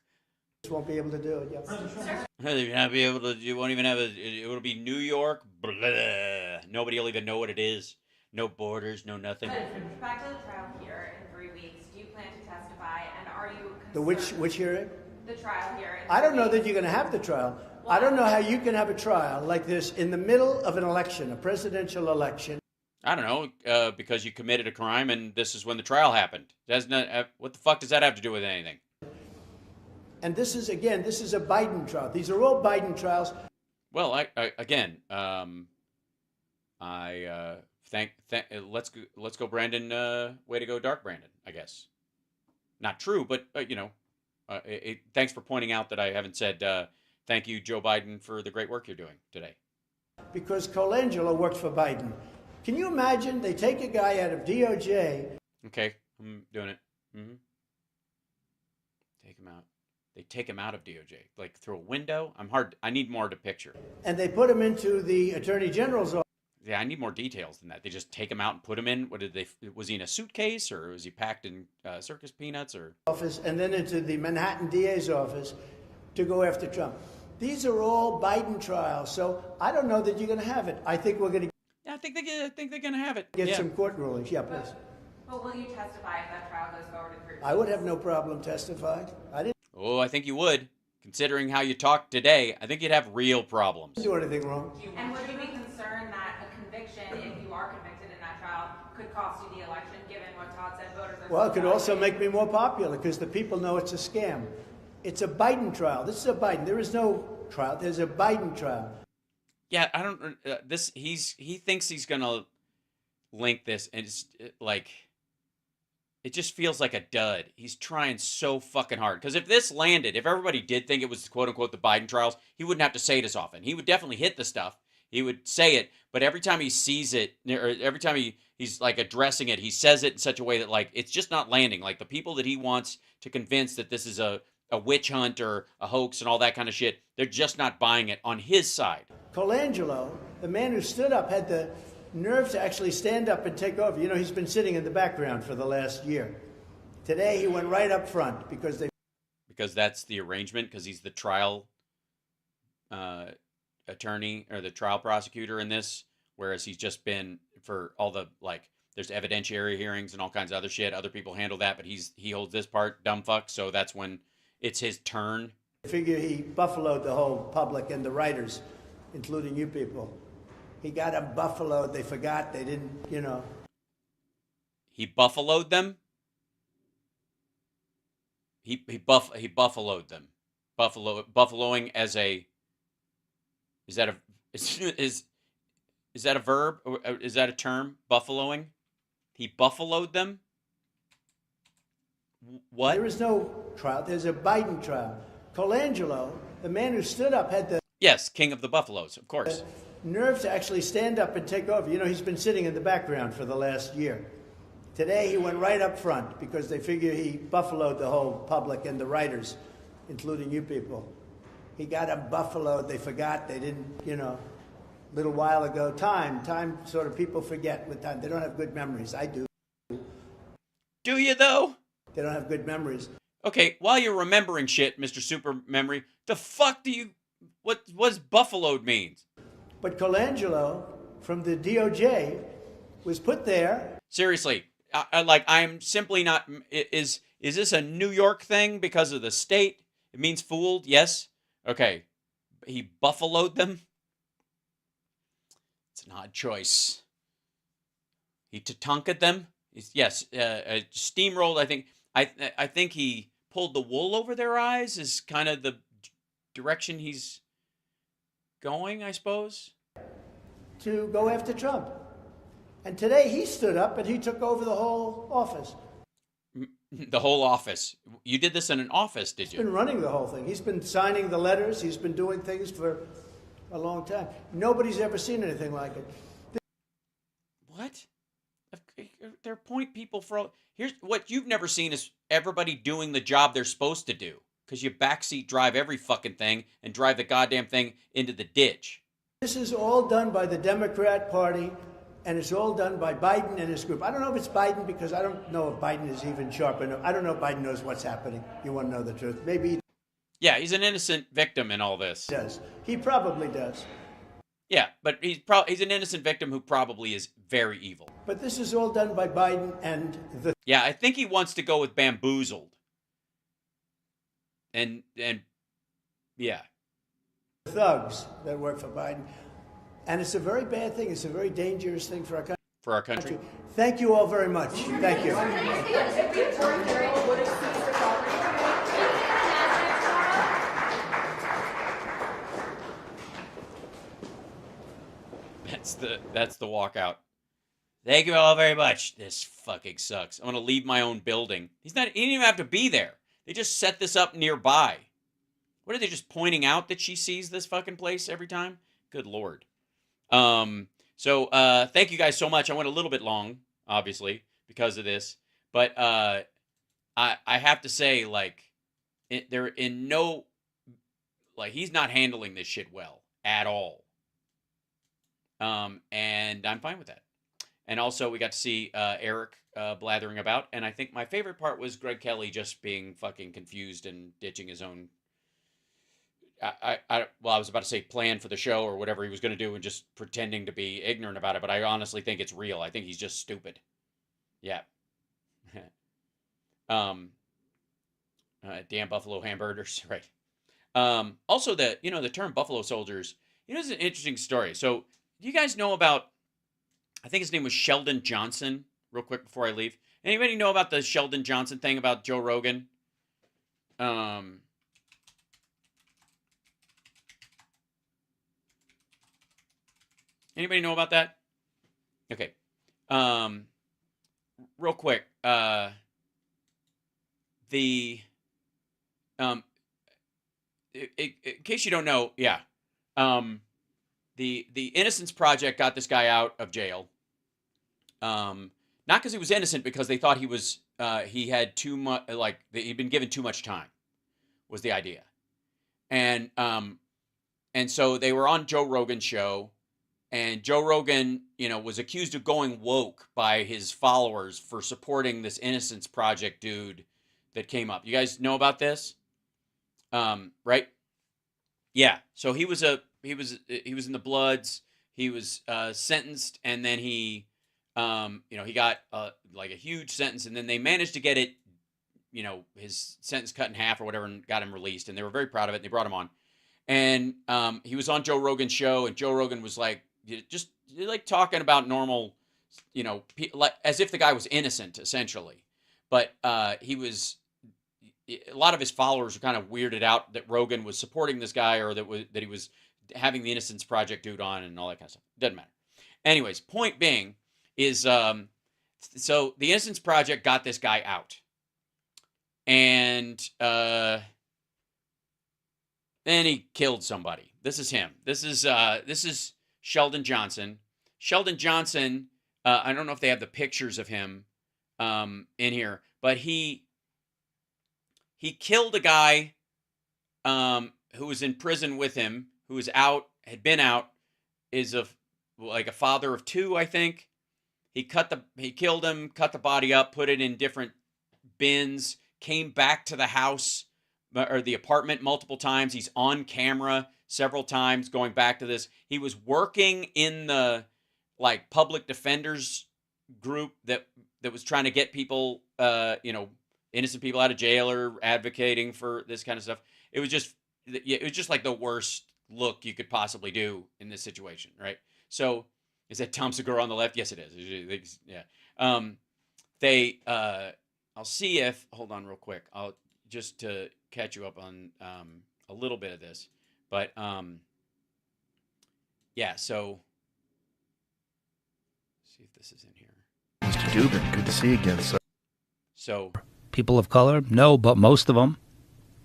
Won't be able to do it. You'll not be able to. You won't even have it will be New York. Blah. Nobody will even know what it is. No borders. No nothing. Back to the trial here in 3 weeks. Do you plan to testify? And are you concerned? The which hearing? The trial here. I don't know that you're going to have the trial. I don't know how you can have a trial like this in the middle of an election, a presidential election. I don't know, because you committed a crime, and this is when the trial happened. What the fuck does that have to do with anything? And this is a Biden trial. These are all Biden trials. Well, let's go, Brandon. Way to go, Dark Brandon. I guess not true, but thanks for pointing out that I haven't said thank you, Joe Biden, for the great work you're doing today. Because Colangelo worked for Biden. Can you imagine? They take a guy out of DOJ. Okay, I'm doing it. Mm-hmm. Take him out. They take him out of DOJ, like through a window. I need more to picture. And they put him into the Attorney General's office. Yeah, I need more details than that. They just take him out and put him in. Was he in a suitcase, or was he packed in circus peanuts, or? Office, and then into the Manhattan DA's office to go after Trump. These are all Biden trials, so I don't know that you're going to have it. I think we're going to. Yeah, I think they're going to have it. Get some court rulings. Yeah, please. But will you testify if that trial goes forward in 3 weeks? I would have no problem testifying. Oh, I think you would. Considering how you talked today, I think you'd have real problems. Do anything wrong. And would you be concerned that a conviction, if you are convicted in that trial, could cost you the election, given what Todd said voters are... Well, it could also make me more popular, because the people know it's a scam. It's a Biden trial. This is a Biden. There is no trial. There's a Biden trial. Yeah, I don't... he thinks he's going to link this, and it's like... It just feels like a dud. He's trying so fucking hard. Because if this landed, if everybody did think it was quote-unquote the Biden trials, he wouldn't have to say it as often. He would definitely hit the stuff. He would say it, but every time he sees it, or every time he's like addressing it, he says it in such a way that like it's just not landing. Like the people that he wants to convince that this is a witch hunt or a hoax and all that kind of shit, they're just not buying it on his side. Colangelo, the man who stood up, had the nerve to actually stand up and take over. You know, he's been sitting in the background for the last year. Today he went right up front because they... because that's the arrangement, because he's the trial attorney or the trial prosecutor in this, whereas he's just been for all the, like, there's evidentiary hearings and all kinds of other shit. Other people handle that, but he holds this part, dumb fuck. So that's when it's his turn. I figure he buffaloed the whole public and the writers, including you people. He got them buffaloed. They forgot. They didn't, you know. He buffaloed them? He buffaloed them. Buffaloing as a, is that a verb? Or is that a term? Buffaloing? He buffaloed them? What? There is no trial. There's a Biden trial. Colangelo, the man who stood up, had the Yes, King of the Buffaloes, of course. nerve to actually stand up and take over. You know, he's been sitting in the background for the last year. Today, he went right up front because they figure he buffaloed the whole public and the writers, including you people. He got them buffaloed. They forgot. They didn't, you know, a little while ago. Time sort of people forget with time. They don't have good memories. I do. Do you, though? They don't have good memories. Okay, while you're remembering shit, Mr. Super Memory, the fuck do you, what does buffaloed means? But Colangelo from the DOJ was put there. Seriously, I'm simply not, is this a New York thing because of the state? It means fooled, yes? Okay, he buffaloed them? It's an odd choice. He tatonkaed them? Yes, steamrolled, I think. I think he pulled the wool over their eyes is kind of the direction he's going, I suppose. To go after Trump. And today he stood up and he took over the whole office. The whole office. You did this in an office, did you? He's been running the whole thing. He's been signing the letters. He's been doing things for a long time. Nobody's ever seen anything like it. What? They're point people for... Here's what you've never seen is everybody doing the job they're supposed to do. Because you backseat drive every fucking thing and drive the goddamn thing into the ditch. This is all done by the Democrat Party, and it's all done by Biden and his group. I don't know if it's Biden, because I don't know if Biden is even sharp enough. I don't know if Biden knows what's happening. You want to know the truth. Maybe he Yeah, he's an innocent victim in all this. does. He probably does. Yeah, but he's an innocent victim who probably is very evil. But this is all done by Biden and the... Yeah, I think he wants to go with bamboozled. And yeah. thugs that work for Biden. And it's a very bad thing. It's a very dangerous thing for our country. For our country. Thank you all very much. Thank you. That's the walkout. Thank you all very much. This fucking sucks. I'm gonna leave my own building. He didn't even have to be there. They just set this up nearby. What are they just pointing out that she sees this fucking place every time? Good Lord. So thank you guys so much. I went a little bit long, obviously, because of this. But I have to say, like, he's not handling this shit well at all. And I'm fine with that. And also, we got to see Eric blathering about. And I think my favorite part was Greg Kelly just being fucking confused and ditching his own... I was about to say plan for the show or whatever he was going to do and just pretending to be ignorant about it. But I honestly think it's real. I think he's just stupid. Yeah. Damn Buffalo hamburgers. Right. Also, the term Buffalo Soldiers, it's an interesting story. So, do you guys know about, I think his name was Sheldon Johnson, real quick before I leave. Anybody know about the Sheldon Johnson thing about Joe Rogan? Anybody know about that? Okay. Real quick. In case you don't know, yeah. The Innocence Project got this guy out of jail. Not because he was innocent, because they thought he had too much, he'd been given too much time, was the idea. And so they were on Joe Rogan's show, and Joe Rogan, was accused of going woke by his followers for supporting this Innocence Project dude that came up. You guys know about this? Right? Yeah. So he was in the Bloods. He was sentenced, and then he he got like a huge sentence, and then they managed to get it, his sentence cut in half or whatever, and got him released. And they were very proud of it. And they brought him on, and he was on Joe Rogan's show, and Joe Rogan was like just like talking about normal, like as if the guy was innocent essentially, but he was. A lot of his followers were kind of weirded out that Rogan was supporting this guy, or that he was having the Innocence Project dude on and all that kind of stuff. Doesn't matter. Anyways, point being is, so the Innocence Project got this guy out, and then he killed somebody. This is him. This is Sheldon Johnson. Sheldon Johnson. I don't know if they have the pictures of him in here, but he killed a guy who was in prison with him, who was out, had been out, is a father of two, I think. He killed him, cut the body up, put it in different bins, came back to the house or the apartment multiple times. He's on camera several times going back to this. He was working in the public defenders group that was trying to get people, innocent people out of jail or advocating for this kind of stuff. It was just like the worst look you could possibly do in this situation, right? So, is that Tom Segura on the left? Yes, it is. Yeah. I'll see if, hold on real quick. I'll just to catch you up on a little bit of this, but yeah. So, see if this is in here. Mr. Dubin, good to see you again, sir. So. People of color? No, but most of them.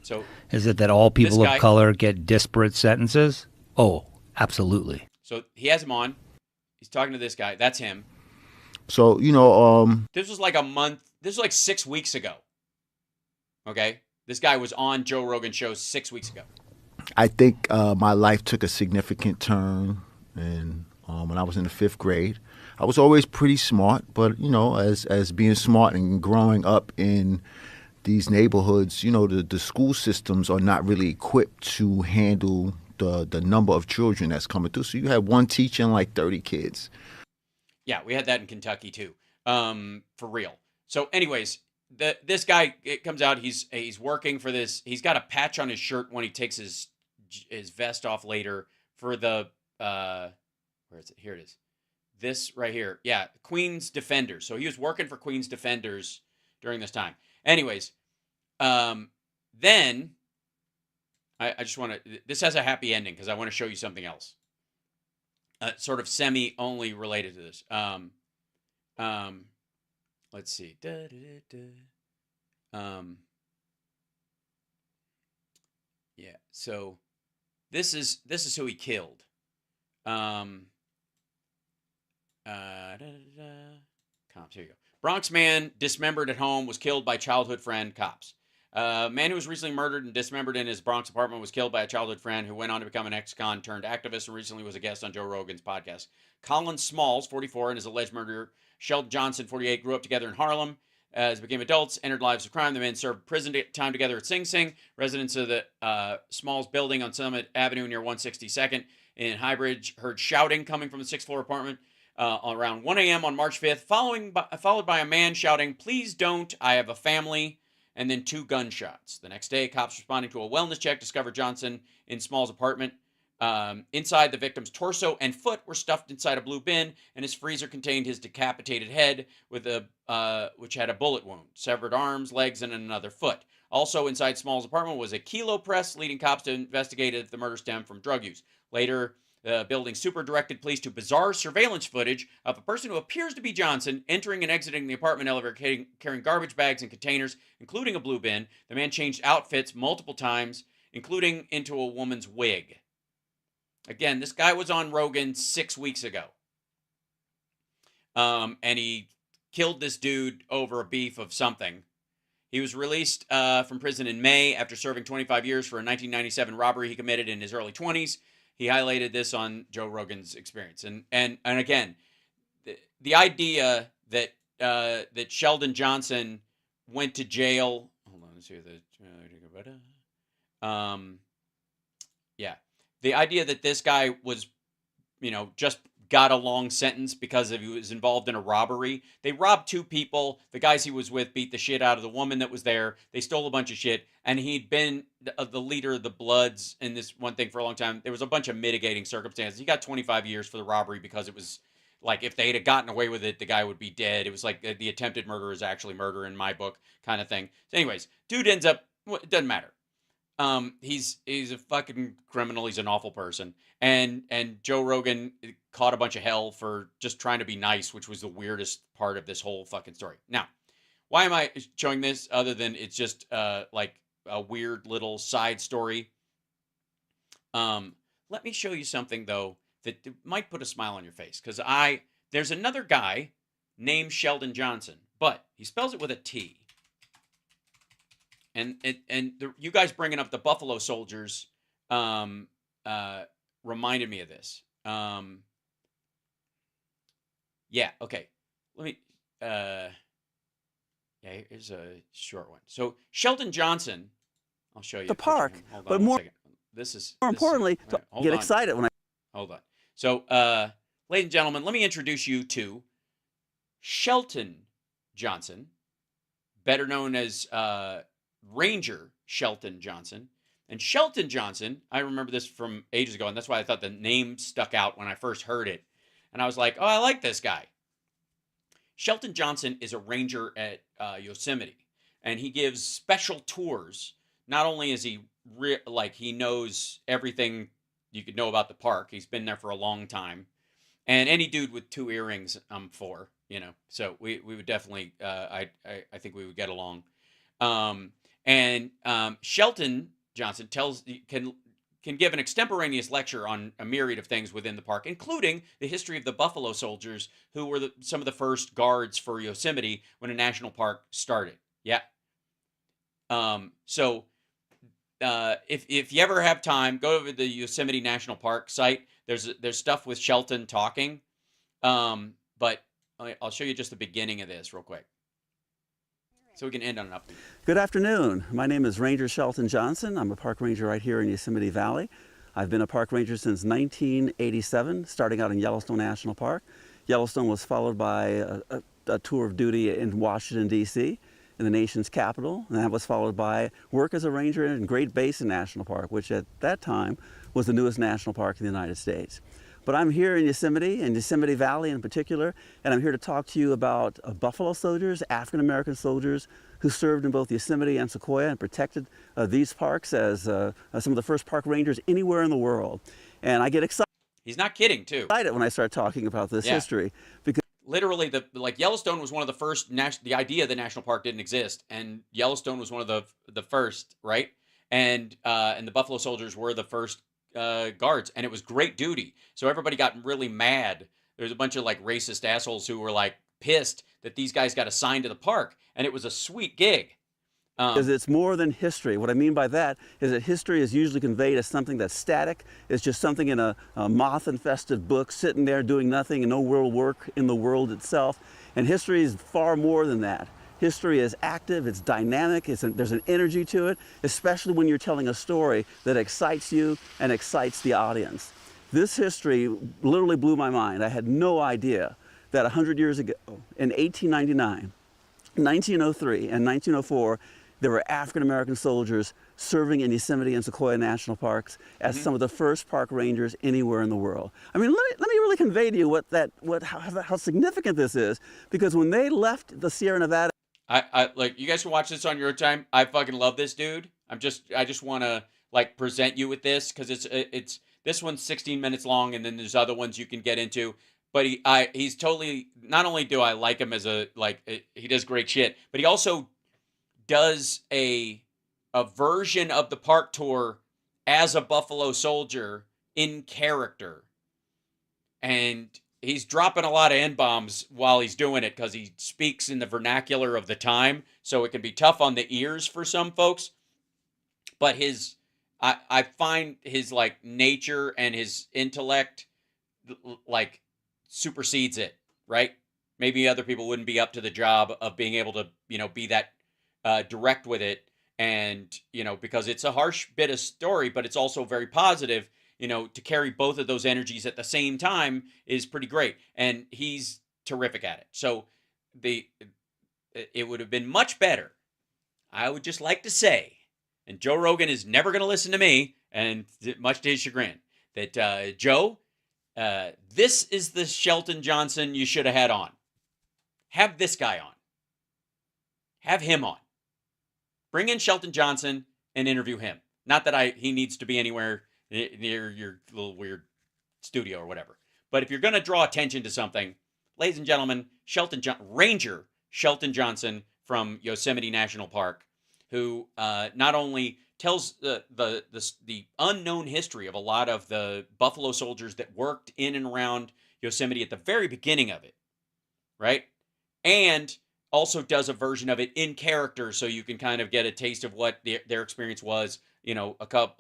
So is it that all people of color get disparate sentences? Oh, absolutely. So he has him on. He's talking to this guy. That's him. So, this was like this was like 6 weeks ago. Okay? This guy was on Joe Rogan's show 6 weeks ago. I think my life took a significant turn, and when I was in the 5th grade. I was always pretty smart, but, as being smart and growing up in these neighborhoods, the school systems are not really equipped to handle the number of children that's coming through. So you have one teacher and like 30 kids. Yeah, we had that in Kentucky too, for real. So anyways, this guy, it comes out, he's working for this. He's got a patch on his shirt when he takes his vest off later for the, where is it? Here it is. This right here. Yeah, Queen's Defenders. So he was working for Queen's Defenders during this time. Anyways, then I just want to, this has a happy ending because I want to show you something else. Sort of semi-only related to this. Let's see. Yeah, so this is who he killed. Cops, here you go. Bronx man dismembered at home was killed by childhood friend. Cops. Man who was recently murdered and dismembered in his Bronx apartment was killed by a childhood friend who went on to become an ex-con turned activist and recently was a guest on Joe Rogan's podcast. Colin Smalls, 44, and his alleged murderer Sheldon Johnson, 48, grew up together in Harlem. As they became adults, entered lives of crime. The men served prison time together at Sing Sing, residents of the Smalls building on Summit Avenue near 162nd in Highbridge. Heard shouting coming from the 6th floor apartment. Around 1 a.m. on March 5th, followed by a man shouting, "Please don't, I have a family," and then 2 gunshots. The next day, cops responding to a wellness check discovered Johnson in Small's apartment. Inside, the victim's torso and foot were stuffed inside a blue bin, and his freezer contained his decapitated head, with which had a bullet wound, severed arms, legs, and another foot. Also inside Small's apartment was a kilo press, leading cops to investigate if the murder stemmed from drug use. Later, the building super directed police to bizarre surveillance footage of a person who appears to be Johnson entering and exiting the apartment elevator carrying garbage bags and containers, including a blue bin. The man changed outfits multiple times, including into a woman's wig. Again, this guy was on Rogan 6 weeks ago. And he killed this dude over a beef of something. He was released from prison in May after serving 25 years for a 1997 robbery he committed in his early 20s. He highlighted this on Joe Rogan's Experience. And again, the idea that that Sheldon Johnson went to jail. Hold on, let's see Yeah. The idea that this guy was, just got a long sentence because he was involved in a robbery. They robbed 2 people. The guys he was with beat the shit out of the woman that was there. They stole a bunch of shit. And he'd been the leader of the Bloods in this one thing for a long time. There was a bunch of mitigating circumstances. He got 25 years for the robbery because it was like if they'd have gotten away with it, the guy would be dead. It was like the attempted murder is actually murder in my book kind of thing. So anyways, dude ends up, it doesn't matter. He's a fucking criminal. He's an awful person. And Joe Rogan caught a bunch of hell for just trying to be nice, which was the weirdest part of this whole fucking story. Now, why am I showing this other than it's just like a weird little side story? Let me show you something though that might put a smile on your face, because there's another guy named Sheldon Johnson, but he spells it with a T. And you guys bringing up the Buffalo Soldiers reminded me of this. Yeah, okay. Let me, here's a short one. So Sheldon Johnson, I'll show you. The park, but more importantly, get excited when I... Hold on. So, ladies and gentlemen, let me introduce you to Shelton Johnson, better known as Ranger Shelton Johnson. And Shelton Johnson, I remember this from ages ago, and that's why I thought the name stuck out when I first heard it. And I was like, oh, I like this guy. Shelton Johnson is a ranger at Yosemite, and he gives special tours. Not only is he he knows everything you could know about the park. He's been there for a long time. And any dude with 2 earrings, I'm for, So we would definitely, I think we would get along. Shelton Johnson can give an extemporaneous lecture on a myriad of things within the park, including the history of the Buffalo Soldiers, who were some of the first guards for Yosemite when a national park started. Yeah. If you ever have time, go over to the Yosemite National Park site. There's stuff with Shelton talking, but I'll show you just the beginning of this real quick, so we can end on an upbeat. Good afternoon. My name is Ranger Shelton Johnson. I'm a park ranger right here in Yosemite Valley. I've been a park ranger since 1987, starting out in Yellowstone National Park. Yellowstone was followed by a tour of duty in Washington, D.C., in the nation's capital, and that was followed by work as a ranger in Great Basin National Park, which at that time was the newest national park in the United States. But I'm here in Yosemite Valley in particular, and I'm here to talk to you about Buffalo soldiers, African-American soldiers who served in both Yosemite and Sequoia and protected these parks as some of the first park rangers anywhere in the world. And I get excited. He's not kidding, too. Excited when I start talking about this history, because literally, Yellowstone was one of the first. The idea of the national park didn't exist, and Yellowstone was one of the first, right? And the Buffalo Soldiers were the first guards, and it was great duty. So everybody got really mad. There's a bunch of racist assholes who were pissed that these guys got assigned to the park, and it was a sweet gig. Because it's more than history. What I mean by that is that history is usually conveyed as something that's static. It's just something in a moth-infested book sitting there doing nothing and no real work in the world itself. And history is far more than that. History is active, it's dynamic, there's an energy to it, especially when you're telling a story that excites you and excites the audience. This history literally blew my mind. I had no idea that 100 years ago, in 1899, 1903, and 1904, there were African-American soldiers serving in Yosemite and Sequoia National Parks as some of the first park rangers anywhere in the world. I mean, let me really convey to you how significant this is, because when they left the Sierra Nevada, you guys can watch this on your time. I fucking love this dude. I just want to present you with this, because it's this one's 16 minutes long, and then there's other ones you can get into. But he's totally, not only do I like him as he does great shit, but he also does a version of the park tour as a Buffalo Soldier in character. And he's dropping a lot of N-bombs while he's doing it, because he speaks in the vernacular of the time, so it can be tough on the ears for some folks. But I find his nature and his intellect supersedes it, right? Maybe other people wouldn't be up to the job of being able to, be that direct with it. And, because it's a harsh bit of story, but it's also very positive, to carry both of those energies at the same time is pretty great. And he's terrific at it. So it would have been much better. I would just like to say, and Joe Rogan is never going to listen to me, and much to his chagrin, that Joe, this is the Shelton Johnson you should have had on. Have this guy on. Have him on. Bring in Shelton Johnson and interview him. Not that he needs to be anywhere near your little weird studio or whatever. But if you're going to draw attention to something, ladies and gentlemen, Ranger Shelton Johnson from Yosemite National Park, who not only tells the unknown history of a lot of the Buffalo soldiers that worked in and around Yosemite at the very beginning of it, right? And also does a version of it in character, so you can kind of get a taste of what their experience was,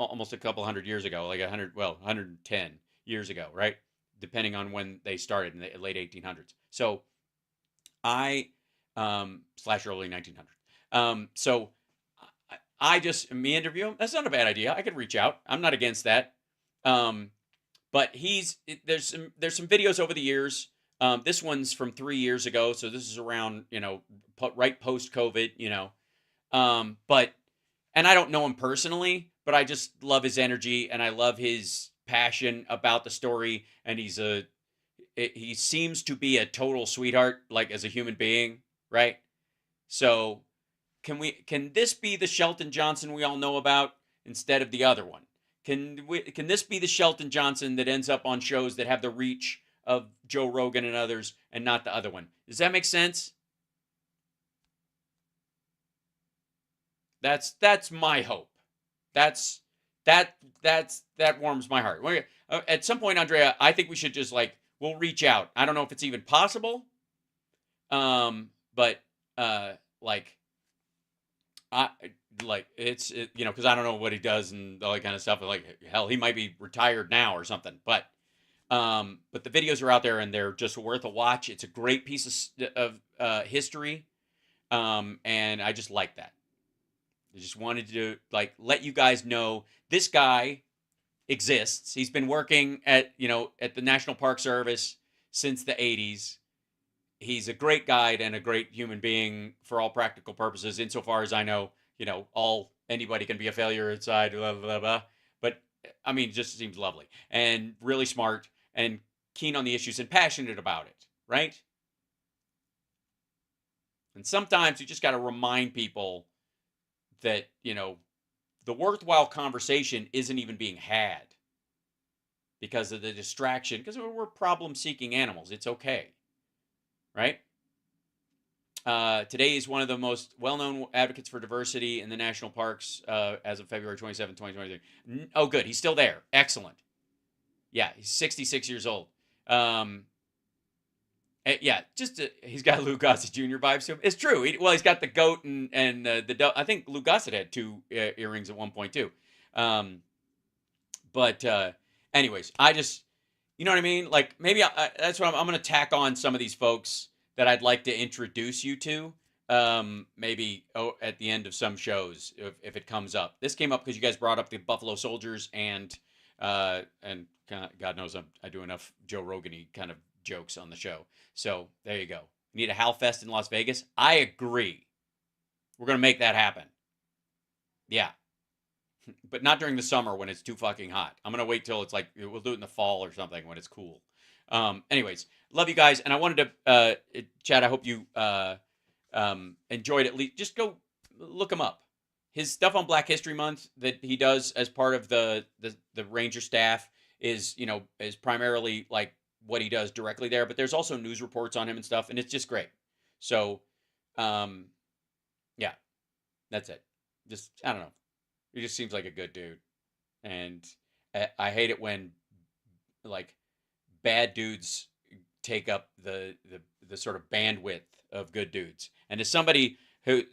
almost a couple hundred years ago, like 110 years ago, right? Depending on when they started in the late 1800s. So slash early 1900s. So me interview him. That's not a bad idea. I could reach out. I'm not against that. But there's some videos over the years. This one's from 3 years ago, so this is around, right post-COVID, and I don't know him personally, but I just love his energy, and I love his passion about the story, and he seems to be a total sweetheart, like, as a human being, right? So, can this be the Shelton Johnson we all know about instead of the other one? Can this be the Shelton Johnson that ends up on shows that have the reach of Joe Rogan and others, and not the other one? Does that make sense? That's my hope. That warms my heart. At some point, Andrea, I think we should just we'll reach out. I don't know if it's even possible. But it's because I don't know what he does and all that kind of stuff. Hell, he might be retired now or something. But the videos are out there, and they're just worth a watch. It's a great piece of history, and I just like that. I just wanted to let you guys know this guy exists. He's been working at the National Park Service since the 80s. He's a great guide and a great human being for all practical purposes, insofar as I know. Anybody can be a failure inside, blah, blah, blah. But I mean, just seems lovely and really smart and keen on the issues and passionate about it, right? And sometimes you just got to remind people that, the worthwhile conversation isn't even being had because of the distraction, because we're problem-seeking animals. It's okay, right? Today is one of the most well-known advocates for diversity in the national parks as of February 27, 2023. Oh, good. He's still there. Excellent. Yeah, he's 66 years old. Yeah, he's got Lou Gossett Jr. vibes to him. It's true. He's got the goat and the. I think Lou Gossett had 2 earrings at one point too. Anyways, I just, you know what I mean? Maybe that's what I'm going to tack on some of these folks that I'd like to introduce you to. Maybe at the end of some shows if it comes up. This came up because you guys brought up the Buffalo Soldiers and God knows I do enough Joe Rogan-y kind of jokes on the show. So there you go. Need a Hal Fest in Las Vegas? I agree. We're going to make that happen. Yeah. But not during the summer when it's too fucking hot. I'm going to wait till it's we'll do it in the fall or something when it's cool. Anyways, love you guys. And I wanted to, Chad, I hope you enjoyed it. Just go look him up. His stuff on Black History Month that he does as part of the Ranger staff is primarily what he does directly there, but there's also news reports on him and stuff, and it's just great. So, yeah, that's it. Just, I don't know. He just seems like a good dude. And I hate it when, bad dudes take up the sort of bandwidth of good dudes. And as somebody who,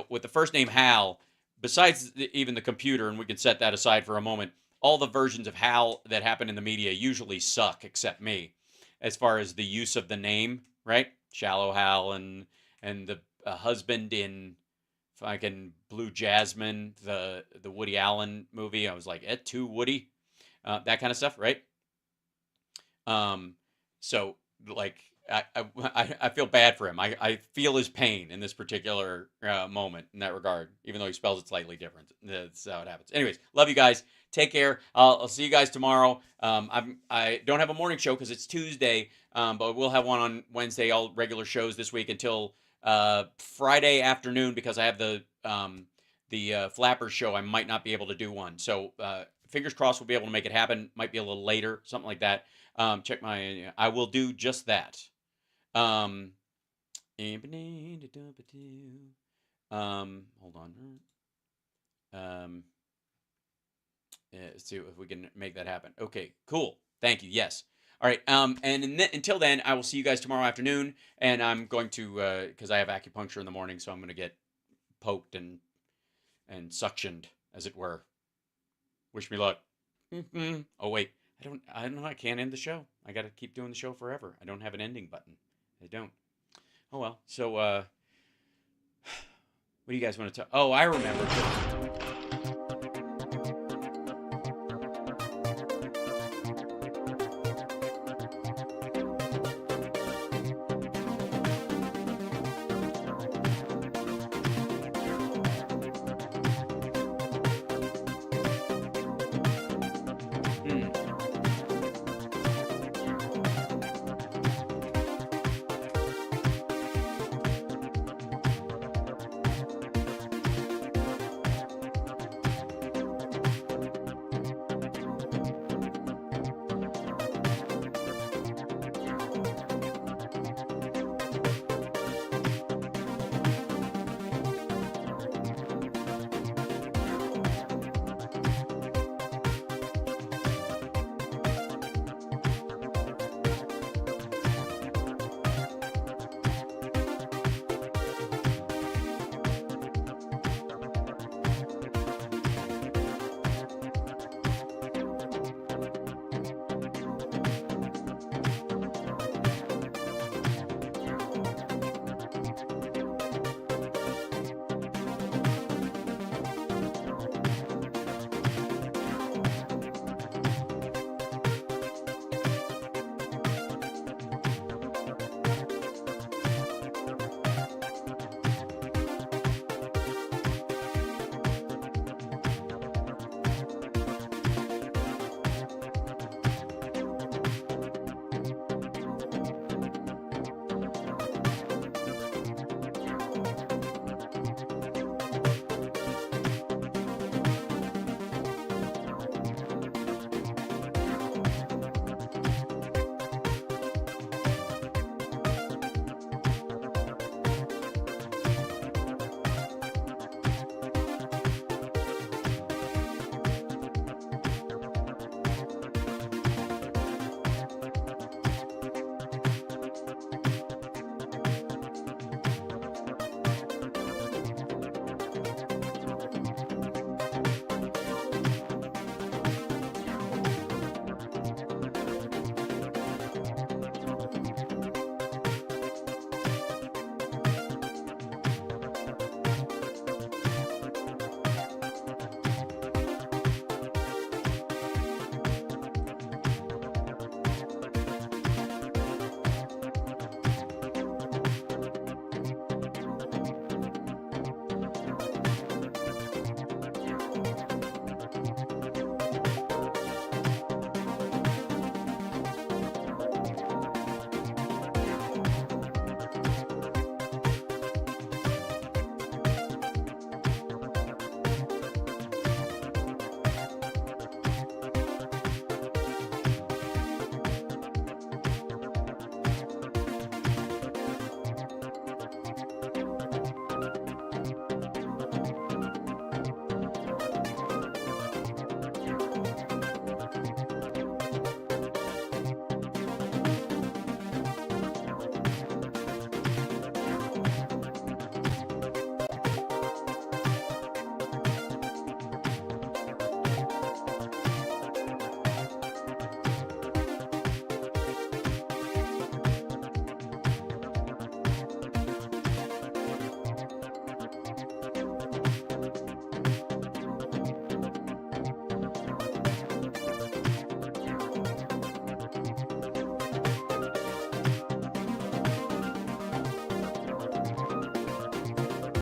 with the first name Hal, besides even the computer, and we can set that aside for a moment, all the versions of Hal that happen in the media usually suck, except me, as far as the use of the name, right? Shallow Hal and the husband in fucking Blue Jasmine, the Woody Allen movie. I was like, too Woody, that kind of stuff, right? So like I feel bad for him. I feel his pain in this particular moment in that regard, even though he spells it slightly different. That's how it happens. Anyways, love you guys. Take care. I'll see you guys tomorrow. I don't have a morning show because it's Tuesday, but we'll have one on Wednesday. All regular shows this week until Friday afternoon because I have the Flappers show. I might not be able to do one. So fingers crossed we'll be able to make it happen. Might be a little later, something like that. Check my. I will do just that. Hold on. Let's see if we can make that happen. Okay, cool. Thank you. Yes. All right. And until then, I will see you guys tomorrow afternoon. And I'm going to, because I have acupuncture in the morning, so I'm going to get poked and suctioned, as it were. Wish me luck. Oh wait, I don't know. I can't end the show. I got to keep doing the show forever. I don't have an ending button. I don't. Oh well. So, what do you guys want to talk? Oh, I remember.